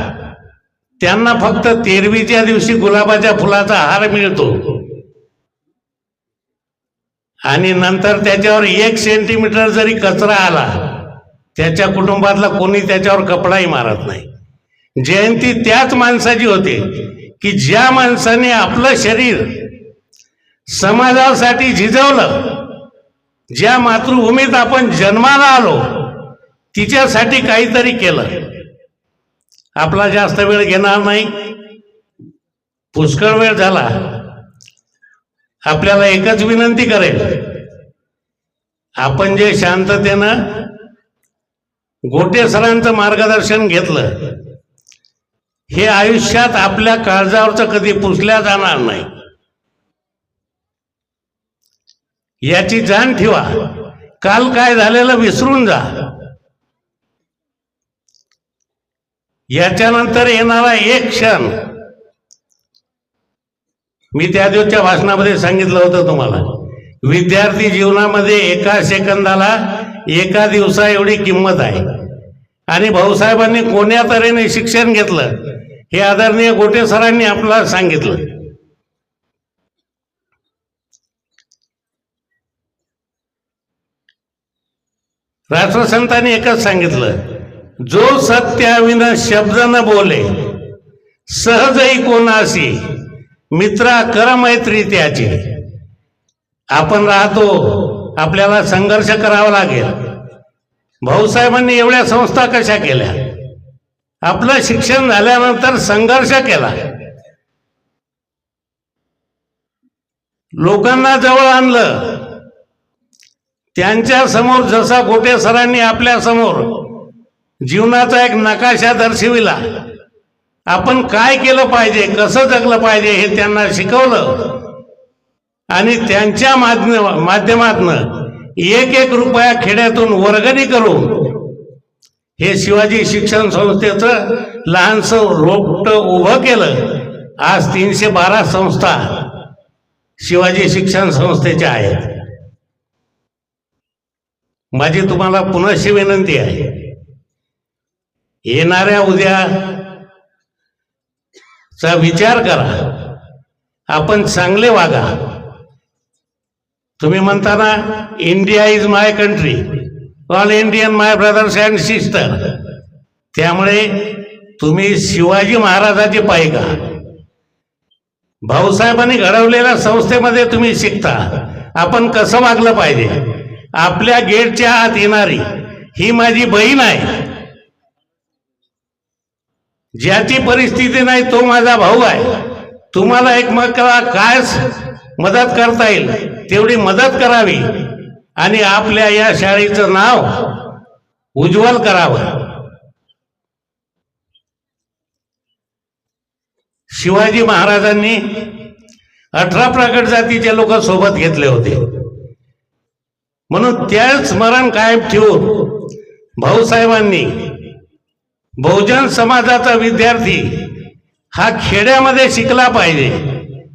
त्यांना फक्त 13वीच्या दिवशी गुलाबाच्या फुलाचा हार मिळतो आणि नंतर त्याच्यावर 1 सेंटीमीटर जरी कचरा आला त्याच्या कुटुंबातला कोणी त्याच्यावर कपडाही मारत नाही. जयंती त्याच माणसाची होते की ज्या माणसाने आपलं शरीर समाजासाठी झिजवलं, ज्या मातृभूमीत आपण जन्माला आलो तिच्यासाठी काहीतरी केलं. आपला जास्त वेळ घेणार नाही, पुष्कळ वेळ झाला. आपल्याला एकच विनंती करेल, आपण जे शांततेनं गोटे सरांचं मार्गदर्शन घेतलं हे आयुष्यात आपल्या काळजावरचं कधी पुसल्या जाणार नाही. याची जाण ठेवा. काल काय झालेलं विसरून जा. याच्यानंतर येणारा एक क्षण, मी त्या दिवसच्या भाषणामध्ये सांगितलं होतं तुम्हाला, विद्यार्थी जीवनामध्ये एका सेकंदाला एका दिवसा एवढी किंमत आहे. आणि भाऊसाहेबांनी कोण्या तऱ्हेने शिक्षण घेतलं हे आदरणीय गोटे सरांनी आपल्याला सांगितलं. राष्ट्रसंतांनी एकच सांगितलं, जो सत्याविन शब्द न बोले सहजही कोणाशी मित्रा कर मैत्री त्याची. आपण राहतो, आपल्याला संघर्ष करावा लागेल. भाऊसाहेबांनी एवढ्या संस्था कशा केल्या? आपलं शिक्षण झाल्यानंतर संघर्ष केला, लोकांना जवळ आणलं. त्यांच्या समोर जसा गोटे सरांनी आपल्या समोर जीवनाचा एक नकाशा दर्शविला, आपण काय केलं पाहिजे, कसं जगलं पाहिजे हे त्यांना शिकवलं. आणि त्यांच्या माध्यमातून 1-1 रुपया खेड्यातून वर्गणी करून हे शिवाजी शिक्षण संस्थेचं लहानसं रोपटं उभं केलं. आज 312 संस्था शिवाजी शिक्षण संस्थेच्या आहेत. माझी तुम्हाला पुनश्च विनंती आहे, येणाऱ्या उद्याचा विचार करा. आपण चांगले वागा. तुम्ही म्हणता ना, India is my country, all Indian my brothers and sister. त्यामुळे तुम्ही शिवाजी महाराजाची पायका भाऊसाहेबांनी घडवलेल्या संस्थेमध्ये तुम्ही शिकता. आपण कसं वागलं पाहिजे. आपल्या गेटच्या आत येणारी ही माझी बहीण आहे, ज्याची परिस्थिती नाही तो माझा भाऊ आहे. तुम्हाला एकमेकाला काय मदत करता येईल तेवढी मदत करावी आणि आपल्या या शाळेचं नाव उज्ज्वल करावं. शिवाजी महाराजांनी 18 प्रगट जातीचे लोक सोबत घेतले होते, म्हणून त्या स्मरण कायम ठेवून भाऊसाहेबांनी बहुजन समाजाचा विद्यार्थी हा खेड्यामध्ये शिकला पाहिजे,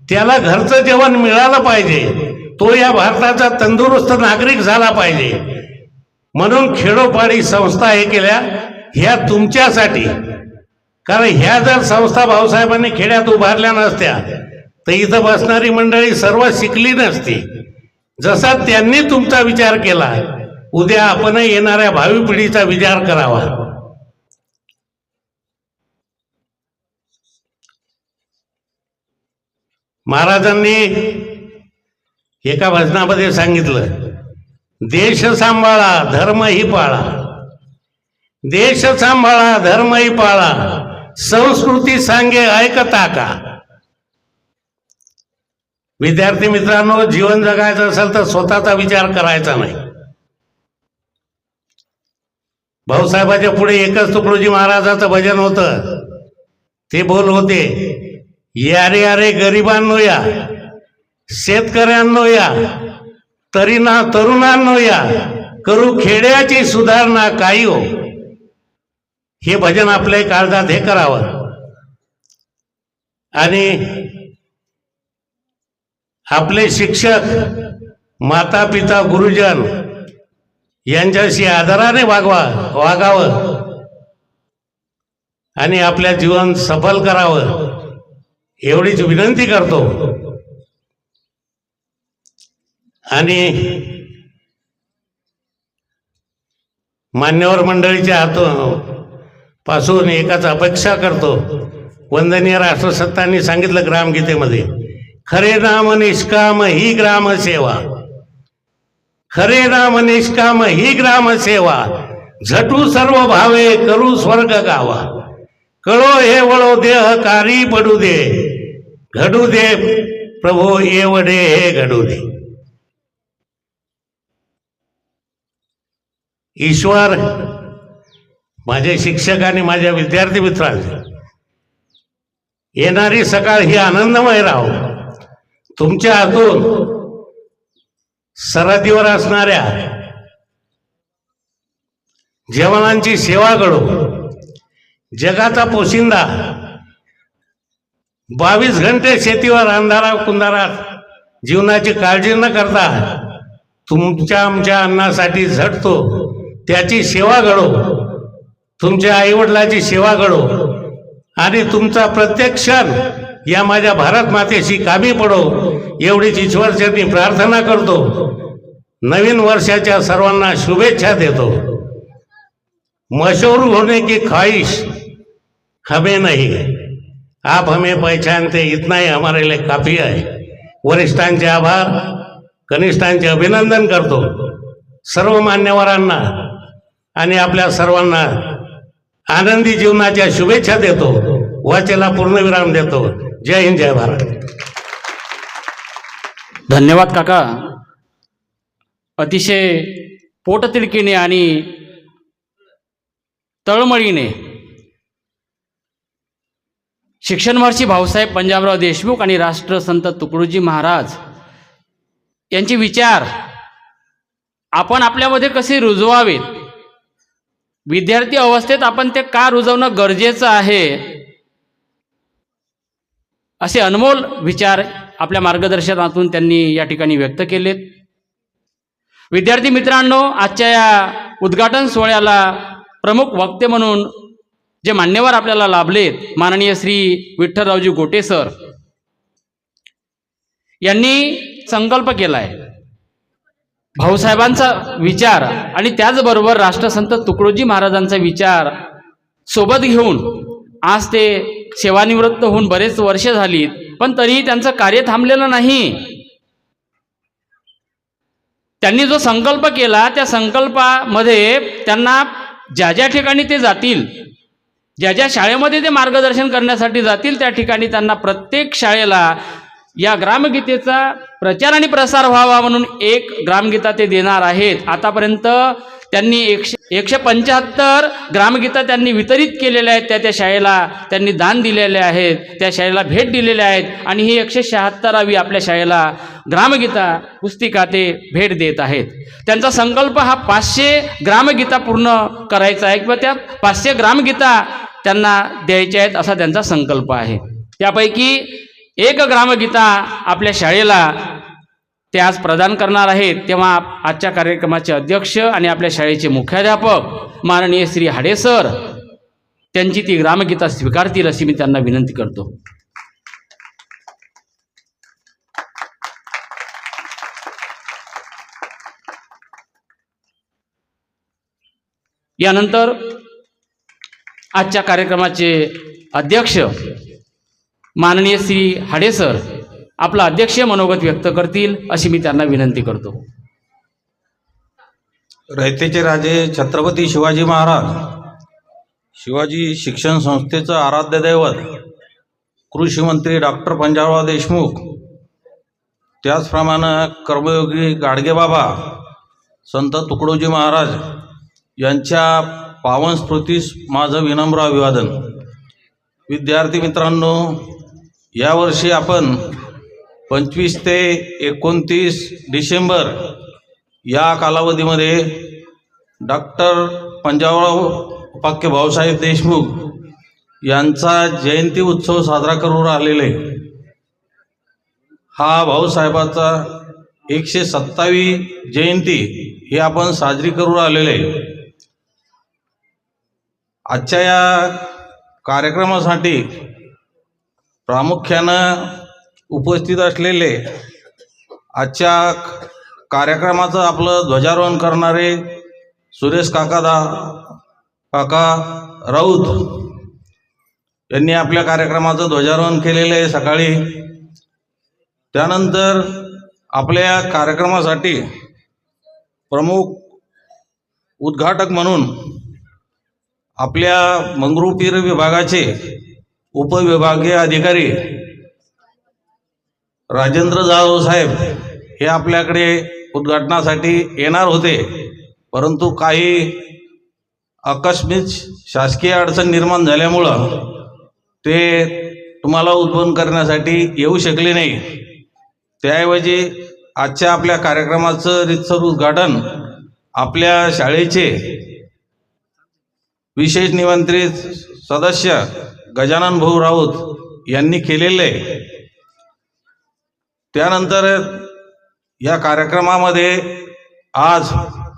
त्याला घरचं जेवण मिळालं पाहिजे, तो या भारताचा तंदुरुस्त नागरिक झाला पाहिजे. म्हणून खेडोपाडी संस्था हे केल्या, ह्या तुमच्यासाठी. कारण ह्या जर संस्था भाऊसाहेबांनी खेड्यात उभारल्या नसत्या तर इथं बसणारी मंडळी सर्व शिकली नसती. जसा त्यांनी तुमचा विचार केला, उद्या आपणही येणाऱ्या भावी पिढीचा विचार करावा. महाराजांनी एका भजनामध्ये सांगितलं, देश सांभाळा धर्मही पाळा, देश सांभाळा धर्मही पाळा, संस्कृती सांगे ऐकता का. विद्यार्थी मित्रांनो, जीवन जगायचं असेल तर स्वतःचा विचार करायचा नाही. भाऊसाहेबाच्या पुढे एकच तुकडोजी महाराजाचं भजन होतं. ते बोल होते, यारे यारे गरिबांनो या, शेतकऱ्यांनो या, तरुणांनो या, करू खेड्याची सुधारणा काही हो. हे भजन आपल्या काळजात हे करावं. आणि आपले शिक्षक, माता पिता, गुरुजन यांच्याशी आदराने वागावं आणि आपल्या जीवन सफल करावं एवढीच विनंती करतो. आणि मान्यवर मंडळीच्या पासून एकाच अपेक्षा करतो. वंदनीय राष्ट्रसत्तांनी सांगितलं ग्रामगीतेमध्ये, खरे नाम निष्काम ही ग्रामसेवा, खरे नाम निष्काम ही ग्रामसेवा, झटू सर्व भावे करू स्वर्ग गावा, कळो हे वळो देह कारी पडू दे, घडू दे प्रभो एवढे हे घडू दे. ईश्वर माझे शिक्षक आणि माझ्या विद्यार्थी मित्रांचे येणारी सकाळ ही आनंदमय राहो. तुमच्या हातून सरहद्दीवर असणाऱ्या जवानांची सेवा घडो. जगाचा पोशिंदा 22 घंटे शेतीवर अंधारा कुंदारात जीवनाची काळजी न करता तुमच्या आमच्या अन्नासाठी झटतो, त्याची सेवा घडो. तुमच्या आईवडिलाची सेवा घडो आणि तुमचा प्रत्येक क्षण या माझ्या भारत मातेशी कामी पडो एवढीच ईश्वरचरणी प्रार्थना करतो. नवीन वर्षाच्या सर्वांना शुभेच्छा देतो. मशहूर होने की ख्वाहिश हमें नहीं है, आप हमें पहचानते इतना ही हमारे लिए काफी है. वरिष्ठांचे आभार, कनिष्ठांचे अभिनंदन करतो. सर्व मान्यवरांना आणि आपल्या सर्वांना आनंदी जीवनाच्या शुभेच्छा देतो. वाचेला पूर्णविराम देतो. जय हिंद, जय भारत. धन्यवाद काका. अतिशय पोटतिडकीने आणि तळमळीने शिक्षण महर्षी भाऊसाहेब पंजाबराव देशमुख आणि राष्ट्रसंत तुकडोजी महाराज यांचे विचार आपण आपल्यामध्ये कसे रुजवावेत, विद्यार्थी अवस्थेत आपण ते का रुजवणं गरजेचं आहे, असे अनमोल विचार आपल्या मार्गदर्शनातून त्यांनी या ठिकाणी व्यक्त केलेत. विद्यार्थी मित्रांनो, आजच्या या उद्घाटन सोहळ्याला प्रमुख वक्ते म्हणून जे मान्यवर आपल्याला लाभलेत, माननीय श्री विठ्ठलरावजी गोटे सर यांनी संकल्प केला आहे. भाऊसाहेबांचा विचार आणि त्याचबरोबर राष्ट्रसंत तुकडोजी महाराजांचा विचार सोबत घेऊन आज ते सेवानिवृत्त होऊन बरेच वर्षे झालीत, पण तरीही त्यांचं कार्य थांबलेलं नाही. त्यांनी जो संकल्प केला त्या संकल्पामध्ये त्यांना ज्या ज्या ठिकाणी ते जातील, ज्या ज्या शाळेमध्ये ते मार्गदर्शन करण्यासाठी जातील, त्या ठिकाणी त्यांना प्रत्येक शाळेला या ग्रामगीतेचा प्रचार आणि प्रसार व्हावा म्हणून एक ग्रामगीता ते देणार आहेत. आतापर्यंत त्यांनी 175 ग्रामगीता त्यांनी वितरित केलेल्या आहेत. त्या शाळेला त्यांनी दान दिलेले आहेत, त्या शाळेला भेट दिलेल्या आहेत आणि ही 176वी आपल्या शाळेला ग्रामगीता पुस्तिका ते भेट देत आहेत. त्यांचा संकल्प हा 500 ग्रामगीता पूर्ण करायचा आहे किंवा त्या 500 ग्रामगीता त्यांना द्यायच्या आहेत असा त्यांचा संकल्प आहे. त्यापैकी एक ग्रामगीता आपल्या शाळेला ते आज प्रदान करणार आहेत. तेव्हा आजच्या कार्यक्रमाचे अध्यक्ष आणि आपल्या शाळेचे मुख्याध्यापक माननीय श्री हाडे सर त्यांची ती ग्रामगीता स्वीकारतील अशी मी त्यांना विनंती करतो. यानंतर आजच्या कार्यक्रमाचे अध्यक्ष माननीय श्री हाडे सर आपलं अध्यक्षीय मनोगत व्यक्त करतील अशी मी त्यांना विनंती करतो. रयतेचे राजे छत्रपती शिवाजी महाराज, शिवाजी शिक्षण संस्थेचं आराध्य दैवत कृषी मंत्री डॉक्टर पंजाबराव देशमुख, त्याचप्रमाणे कर्मयोगी गाडगेबाबा संत तुकडोजी महाराज यांच्या पावन स्मृतीस माझं विनम्र अभिवादन. विद्यार्थी मित्रांनो, यावर्षी आपण 25 ते 29 डिसेंबर या कालावधीमध्ये डॉक्टर पंजाबराव उपाख्य भाऊसाहेब देशमुख यांचा जयंती उत्सव साजरा करून राहिलेले. हा भाऊसाहेबाचा 127वी जयंती ही आपण साजरी करून राहिलेले. आजच्या या कार्यक्रमासाठी प्रामुख्यानं उपस्थित असलेले आजच्या कार्यक्रमाचं आपलं ध्वजारोहण करणारे सुरेश काका राऊत यांनी आपल्या कार्यक्रमाचं ध्वजारोहण केलेलं आहे सकाळी. त्यानंतर आपल्या कार्यक्रमासाठी प्रमुख उद्घाटक म्हणून आपल्या मंगरुळपीर विभागाचे उपविभागीय अधिकारी राजेंद्र जाधव साहेब हे आपल्याकडे उद्घाटनासाठी येणार होते, परंतु काही आकस्मिक शासकीय अडचण निर्माण झाल्यामुळं ते तुम्हाला उद्बोधन करण्यासाठी येऊ शकले नाही. त्याऐवजी आजच्या आपल्या कार्यक्रमाचं रीतसर उद्घाटन आपल्या शाळेचे विशेष निमंत्रित सदस्य गजानन भाऊ राऊत यांनी केलेले आहे. त्यानंतर या कार्यक्रमामध्ये आज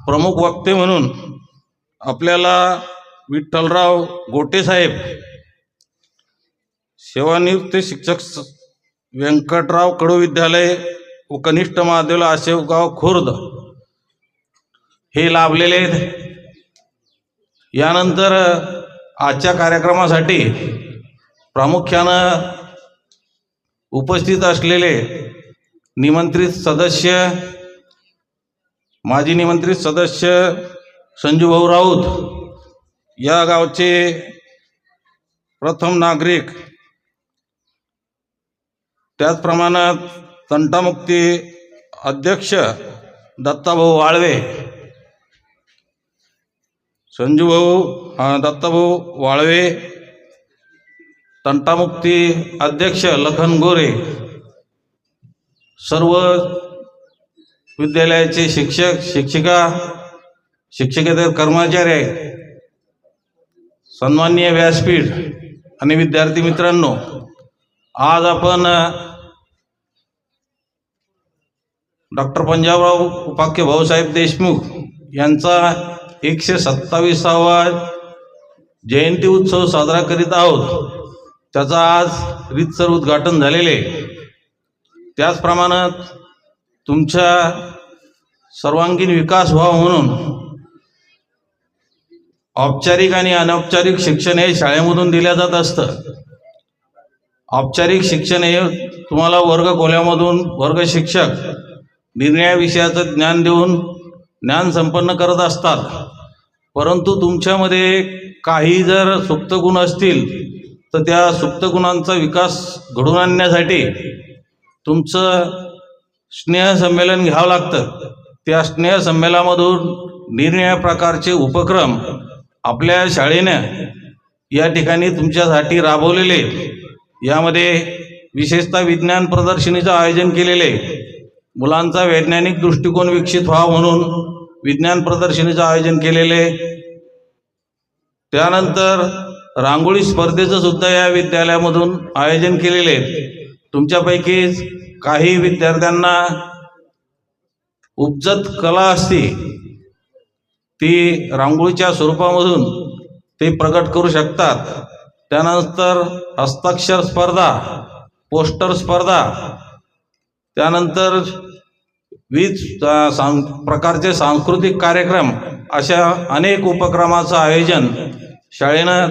प्रमुख वक्ते म्हणून आपल्याला विठ्ठलराव गोटे साहेब, सेवानिवृत्त शिक्षक व्यंकटराव कडू विद्यालय व कनिष्ठ महाविद्यालय आसेवगाव खुर्द हे लाभलेले आहेत. यानंतर आजच्या कार्यक्रमासाठी प्रामुख्यानं उपस्थित असलेले निमंत्रित सदस्य, माजी निमंत्रित सदस्य संजूभाऊ राऊत, या गावचे प्रथम नागरिक, त्याचप्रमाणे तंटामुक्ती अध्यक्ष दत्ताभाऊ वाळवे, संजूभाऊ दत्ताभाऊ वाळवे, तंटामुक्ती अध्यक्ष लखन गोरे, सर्व विद्यालयाचे शिक्षक शिक्षिका, शिक्षकेतर कर्मचारी, सन्माननीय व्यासपीठ आणि विद्यार्थी मित्रांनो, आज आपण डॉक्टर पंजाबराव उपाख्य भाऊसाहेब देशमुख यांचा 127वा जयंती उत्सव साजरा करीत आहोत. त्याचा आज रीतसर उद्घाटन झालेले. त्याचप्रमाणे तुमच्या सर्वांगीण विकास व्हावा म्हणून औपचारिक आणि अनौपचारिक शिक्षण हे शाळेमधून दिल्या जात असतं. औपचारिक शिक्षण हे तुम्हाला वर्ग खोल्यामधून वर्ग शिक्षक निर्णय विषयाचं ज्ञान देऊन ज्ञान संपन्न करत असतात. परंतु तुमच्यामध्ये काही जर सुप्त गुण असतील तर त्या सुप्त गुणांचा विकास घडवून आणण्यासाठी तुमचं स्नेहसंमेलन घ्यावं लागतं. त्या स्नेहसंमेलनामधून निरनिराळ्या प्रकारचे उपक्रम आपल्या शाळेनं या ठिकाणी तुमच्यासाठी राबवलेले. यामध्ये विशेषतः विज्ञान प्रदर्शनीचं आयोजन केलेले. मुलांचा वैज्ञानिक दृष्टिकोन विकसित व्हावा म्हणून विज्ञान प्रदर्शनीचं आयोजन केलेले. त्यानंतर रांगोळी स्पर्धेचं सुद्धा या विद्यालयामधून आयोजन केलेले. तुमच्यापैकी काही विद्यार्थ्यांना उपजत कला असते, ती रांगोळीच्या स्वरूपामधून ते प्रकट करू शकतात. त्यानंतर हस्ताक्षर स्पर्धा, पोस्टर स्पर्धा, त्यानंतर विविध प्रकारचे सांस्कृतिक कार्यक्रम अशा अनेक उपक्रमाचं आयोजन शाळेनं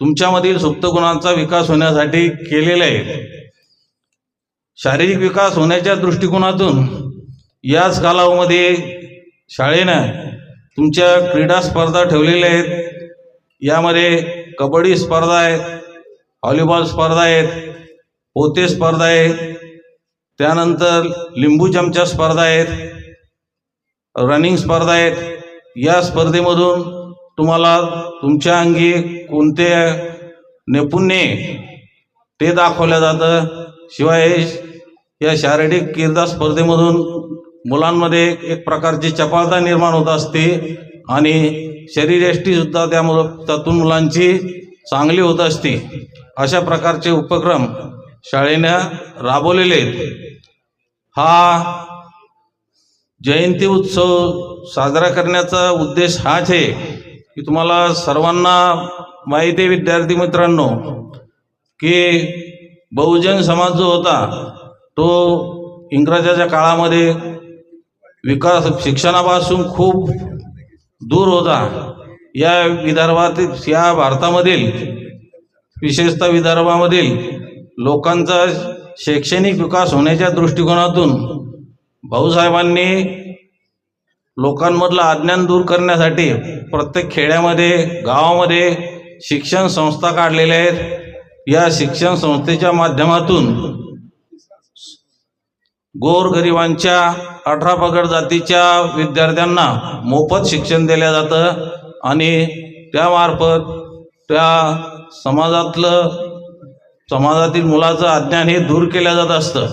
तुमच्यामधील सुप्त गुणांचा विकास होण्यासाठी केलेलं आहे. शारीरिक विकास होण्याच्या दृष्टिकोनातून याच कालावधीमध्ये शाळेनं तुमच्या क्रीडा स्पर्धा ठेवलेल्या आहेत. यामध्ये कबड्डी स्पर्धा आहेत, व्हॉलीबॉल स्पर्धा आहेत, पोते स्पर्धा आहेत, त्यानंतर लिंबू चमचा स्पर्धा आहेत, रनिंग स्पर्धा आहेत. या स्पर्धेमधून तुम्हाला तुमच्या अंगी कोणते नैपुण्य ते दाखवलं जातं. शिवाय या शारीरिक क्रीडा स्पर्धेमधून मुलांमध्ये एक प्रकारची चपळता निर्माण होत असते आणि शरीरयष्टीसुद्धा त्यातून मुलांची चांगली होत असते. अशा प्रकारचे उपक्रम शाळेनं राबवलेले आहेत. हा जयंती उत्सव साजरा करण्याचा उद्देश हाच आहे की तुम्हाला सर्वांना माहिती आहे विद्यार्थी मित्रांनो की बहुजन समाज जो होता तो इंग्रजाच्या काळामध्ये विकास शिक्षणापासून खूप दूर होता. या विदर्भातील या भारतामधील विशेषतः विदर्भामधील लोकांचा शैक्षणिक विकास होण्याच्या दृष्टिकोनातून भाऊसाहेबांनी लोकांमधलं अज्ञान दूर करण्यासाठी प्रत्येक खेड्यामध्ये गावामध्ये शिक्षण संस्था काढलेल्या आहेत. या शिक्षण संस्थेच्या माध्यमातून गोरगरिबांच्या 18 पगड जातीच्या विद्यार्थ्यांना मोफत शिक्षण दिलं जातं आणि त्यामार्फत त्या समाजातील मुलाचं अज्ञान हे दूर केलं जात असतं.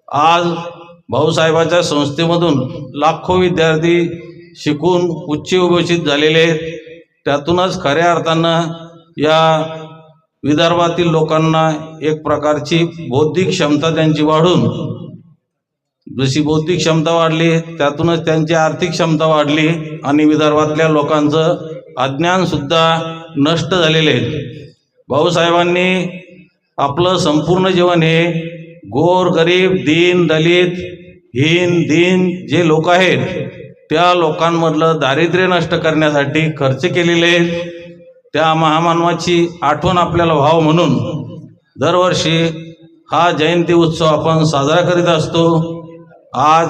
आज भाऊसाहेबाच्या संस्थेमधून लाखो विद्यार्थी शिकून उच्च विभूषित झालेले आहेत. त्यातूनच खऱ्या अर्थानं या विदर्भातील लोकांना एक प्रकारची बौद्धिक क्षमता त्यांची वाढून, जशी बौद्धिक क्षमता वाढली त्यातूनच त्यांची आर्थिक क्षमता वाढली आणि विदर्भातल्या लोकांचं अज्ञानसुद्धा नष्ट झालेले आहे. भाऊसाहेबांनी आपलं संपूर्ण जीवन हे गोर गरीब दीन दलित हीन दीन जे लोक आहेत त्या लोकांमधलं दारिद्र्य नष्ट करण्यासाठी खर्च केलेले आहेत. त्या महामानवाची आठवण आपल्याला व्हावं म्हणून दरवर्षी हा जयंती उत्सव आपण साजरा करीत असतो. आज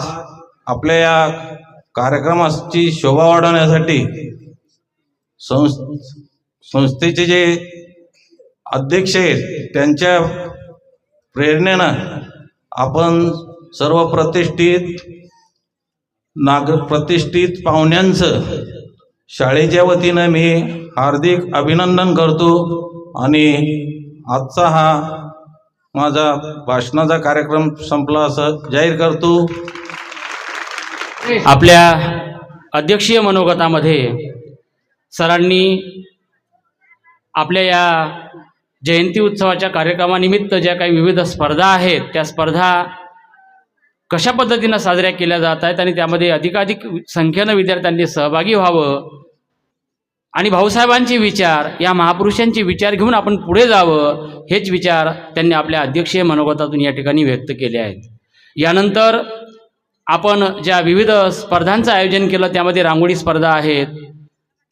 आपल्या या कार्यक्रमाची शोभा वाढवण्यासाठी संस्थेचे जे अध्यक्ष आहेत त्यांच्या प्रेरणेनं आपण सर्व प्रतिष्ठित पाहुण्यांचं शाळेच्या वतीनं मी हार्दिक अभिनंदन करतो आणि आजचा हा माझा भाषणाचा कार्यक्रम संपला असं जाहीर करतो. आपल्या अध्यक्षीय मनोगतामध्ये सरांनी आपल्या या जयंती उत्सवाच्या कार्यक्रमानिमित्त ज्या काही विविध स्पर्धा आहेत त्या स्पर्धा कशा पद्धतीनं साजऱ्या केल्या जात आहेत आणि त्यामध्ये अधिकाधिक संख्येनं विद्यार्थ्यांनी सहभागी व्हावं आणि भाऊसाहेबांचे विचार या महापुरुषांचे विचार घेऊन आपण पुढे जावं हेच विचार त्यांनी आपल्या अध्यक्षीय मनोगतातून या ठिकाणी व्यक्त केले आहेत. यानंतर आपण ज्या विविध स्पर्धांचं आयोजन केलं त्यामध्ये रांगोळी स्पर्धा आहेत,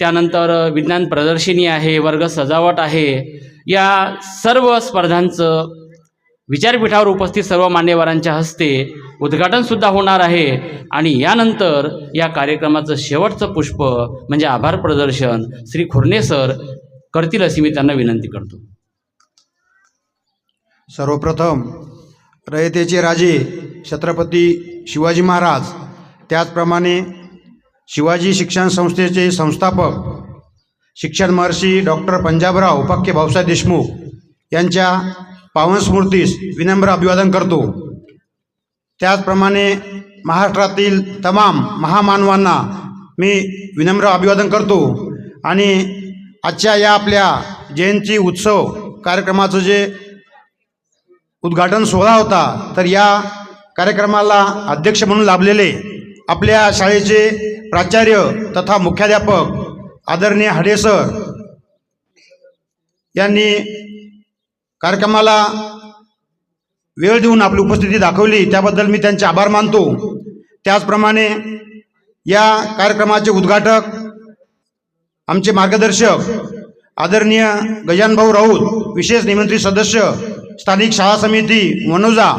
त्यानंतर विज्ञान प्रदर्शनी आहे, वर्ग सजावट आहे. या सर्व स्पर्धांचं विचारपीठावर उपस्थित सर्व मान्यवरांच्या हस्ते उद्घाटनसुद्धा होणार आहे आणि यानंतर या कार्यक्रमाचं शेवटचं पुष्प म्हणजे आभार प्रदर्शन श्री खुर्ने सर करतील अशी मी त्यांना विनंती करतो. सर्वप्रथम रयतेचे राजे छत्रपती शिवाजी महाराज, त्याचप्रमाणे शिवाजी शिक्षण संस्थेचे संस्थापक शिक्षण महर्षी डॉक्टर पंजाबराव उपाख्य भाऊसाहेब देशमुख यांच्या पावन स्मृतीस विनम्र अभिवादन करतो. त्याचप्रमाणे महाराष्ट्रातील तमाम महामानवांना मी विनम्र अभिवादन करतो आणि आजच्या या आपल्या जयंती उत्सव कार्यक्रमाचं जे उद्घाटन सोहळा होता तर या कार्यक्रमाला अध्यक्ष म्हणून लाभलेले आपल्या शाळेचे प्राचार्य तथा मुख्याध्यापक आदरणीय हडे सर यांनी कार्यक्रमाला वेळ देऊन आपली उपस्थिती दाखवली त्याबद्दल मी त्यांचे आभार मानतो. त्याचप्रमाणे या कार्यक्रमाचे उद्घाटक आमचे मार्गदर्शक आदरणीय गजाननभाऊ राऊत, विशेष निमंत्रित सदस्य स्थानिक शाळा समिती वनोजा,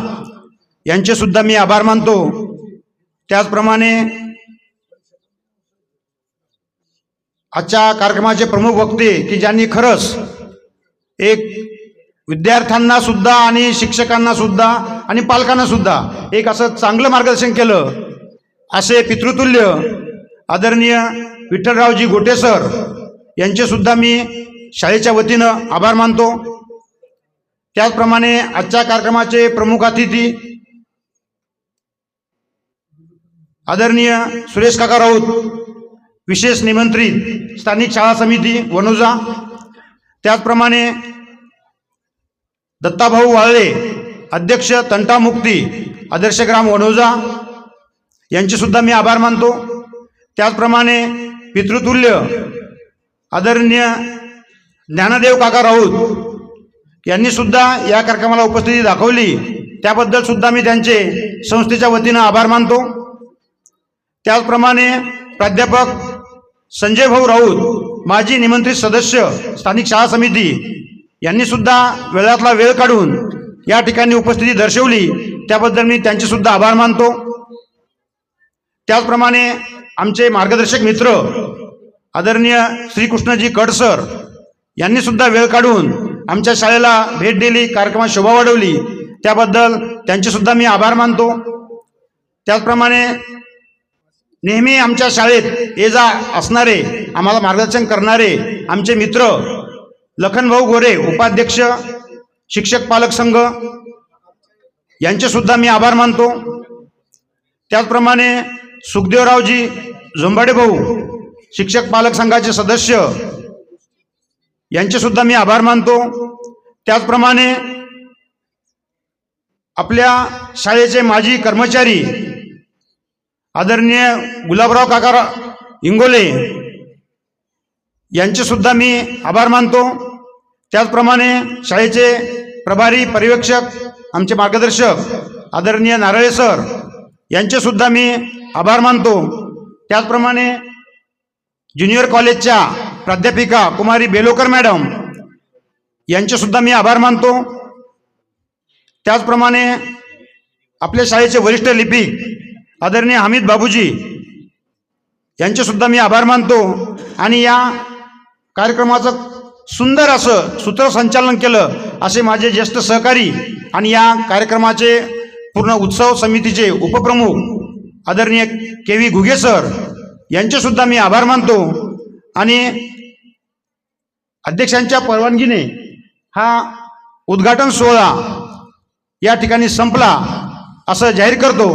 यांचे सुद्धा मी आभार मानतो. त्याचप्रमाणे आजच्या कार्यक्रमाचे प्रमुख वक्ते की ज्यांनी खरंच एक विद्यार्थ्यांना सुद्धा आणि शिक्षकांना सुद्धा आणि पालकांना सुद्धा एक असं चांगलं मार्गदर्शन केलं, असे पितृतुल्य आदरणीय विठ्ठलरावजी गोटे सर यांचे सुद्धा मी शाळेच्या वतीनं आभार मानतो. त्याचप्रमाणे आजच्या कार्यक्रमाचे प्रमुख अतिथी आदरणीय सुरेश काका राऊत, विशेष निमंत्रित स्थानिक शाळा समिती वनोजा, त्याचप्रमाणे दत्ताभाऊ वाळले, अध्यक्ष तंटामुक्ती आदर्श ग्राम वनोजा, यांचे सुद्धा मी आभार मानतो. त्याचप्रमाणे पितृतुल्य आदरणीय ज्ञानदेव काका राऊत यांनी सुद्धा या कार्यक्रमाला उपस्थिती दाखवली, त्याबद्दल सुद्धा मी त्यांचे संस्थेच्या वतीनं आभार मानतो. त्याचप्रमाणे प्राध्यापक संजय भाऊ राऊत, माजी निमंत्रित सदस्य स्थानिक शाळा समिती, यांनी सुद्धा वेळातला वेळ काढून या ठिकाणी उपस्थिती दर्शवली, त्याबद्दल मी त्यांचे सुद्धा आभार मानतो. त्याचप्रमाणे आमचे मार्गदर्शक मित्र आदरणीय श्रीकृष्णजी कट सर यांनी सुद्धा वेळ काढून आमच्या शाळेला भेट दिली, कार्यक्रमात शोभा वाढवली, त्याबद्दल त्यांचे सुद्धा मी आभार मानतो. त्याचप्रमाणे नेहमी आमच्या शाळेत ये जा असणारे, आम्हाला मार्गदर्शन करणारे आमचे मित्र लखनभाऊ गोरे, उपाध्यक्ष शिक्षक पालक संघ, यांचे सुद्धा मी आभार मानतो. त्याचप्रमाणे सुखदेवरावजी झोंबाडे भाऊ, शिक्षक पालक संघाचे सदस्य, यांचे सुद्धा मी आभार मानतो. त्याचप्रमाणे आपल्या शाळेचे माजी कर्मचारी आदरणीय गुलाबराव काका इंगोले यांचे सुद्धा मी आभार मानतो. त्याचप्रमाणे शाळेचे प्रभारी पर्यवेक्षक आमचे मार्गदर्शक आदरणीय नारळे सर यांचे सुद्धा मी आभार मानतो. त्याचप्रमाणे ज्युनियर कॉलेजच्या प्राध्यापिका कुमारी बेलोकर मॅडम यांचे सुद्धा मी आभार मानतो. त्याचप्रमाणे आपल्या शाळेचे वरिष्ठ लिपिक आदरणीय हमीद बाबूजी यांचे सुद्धा मी आभार मानतो. आणि या कार्यक्रमाचं सुंदर असं सूत्रसंचालन केलं असे माझे ज्येष्ठ सहकारी आणि या कार्यक्रमाचे पूर्ण उत्सव समितीचे उपप्रमुख आदरणीय के.व्ही. घुगे सर यांचे सुद्धा मी आभार मानतो. आणि अध्यक्षांच्या परवानगीने हा उद्घाटन सोहळा या ठिकाणी संपला असं जाहीर करतो.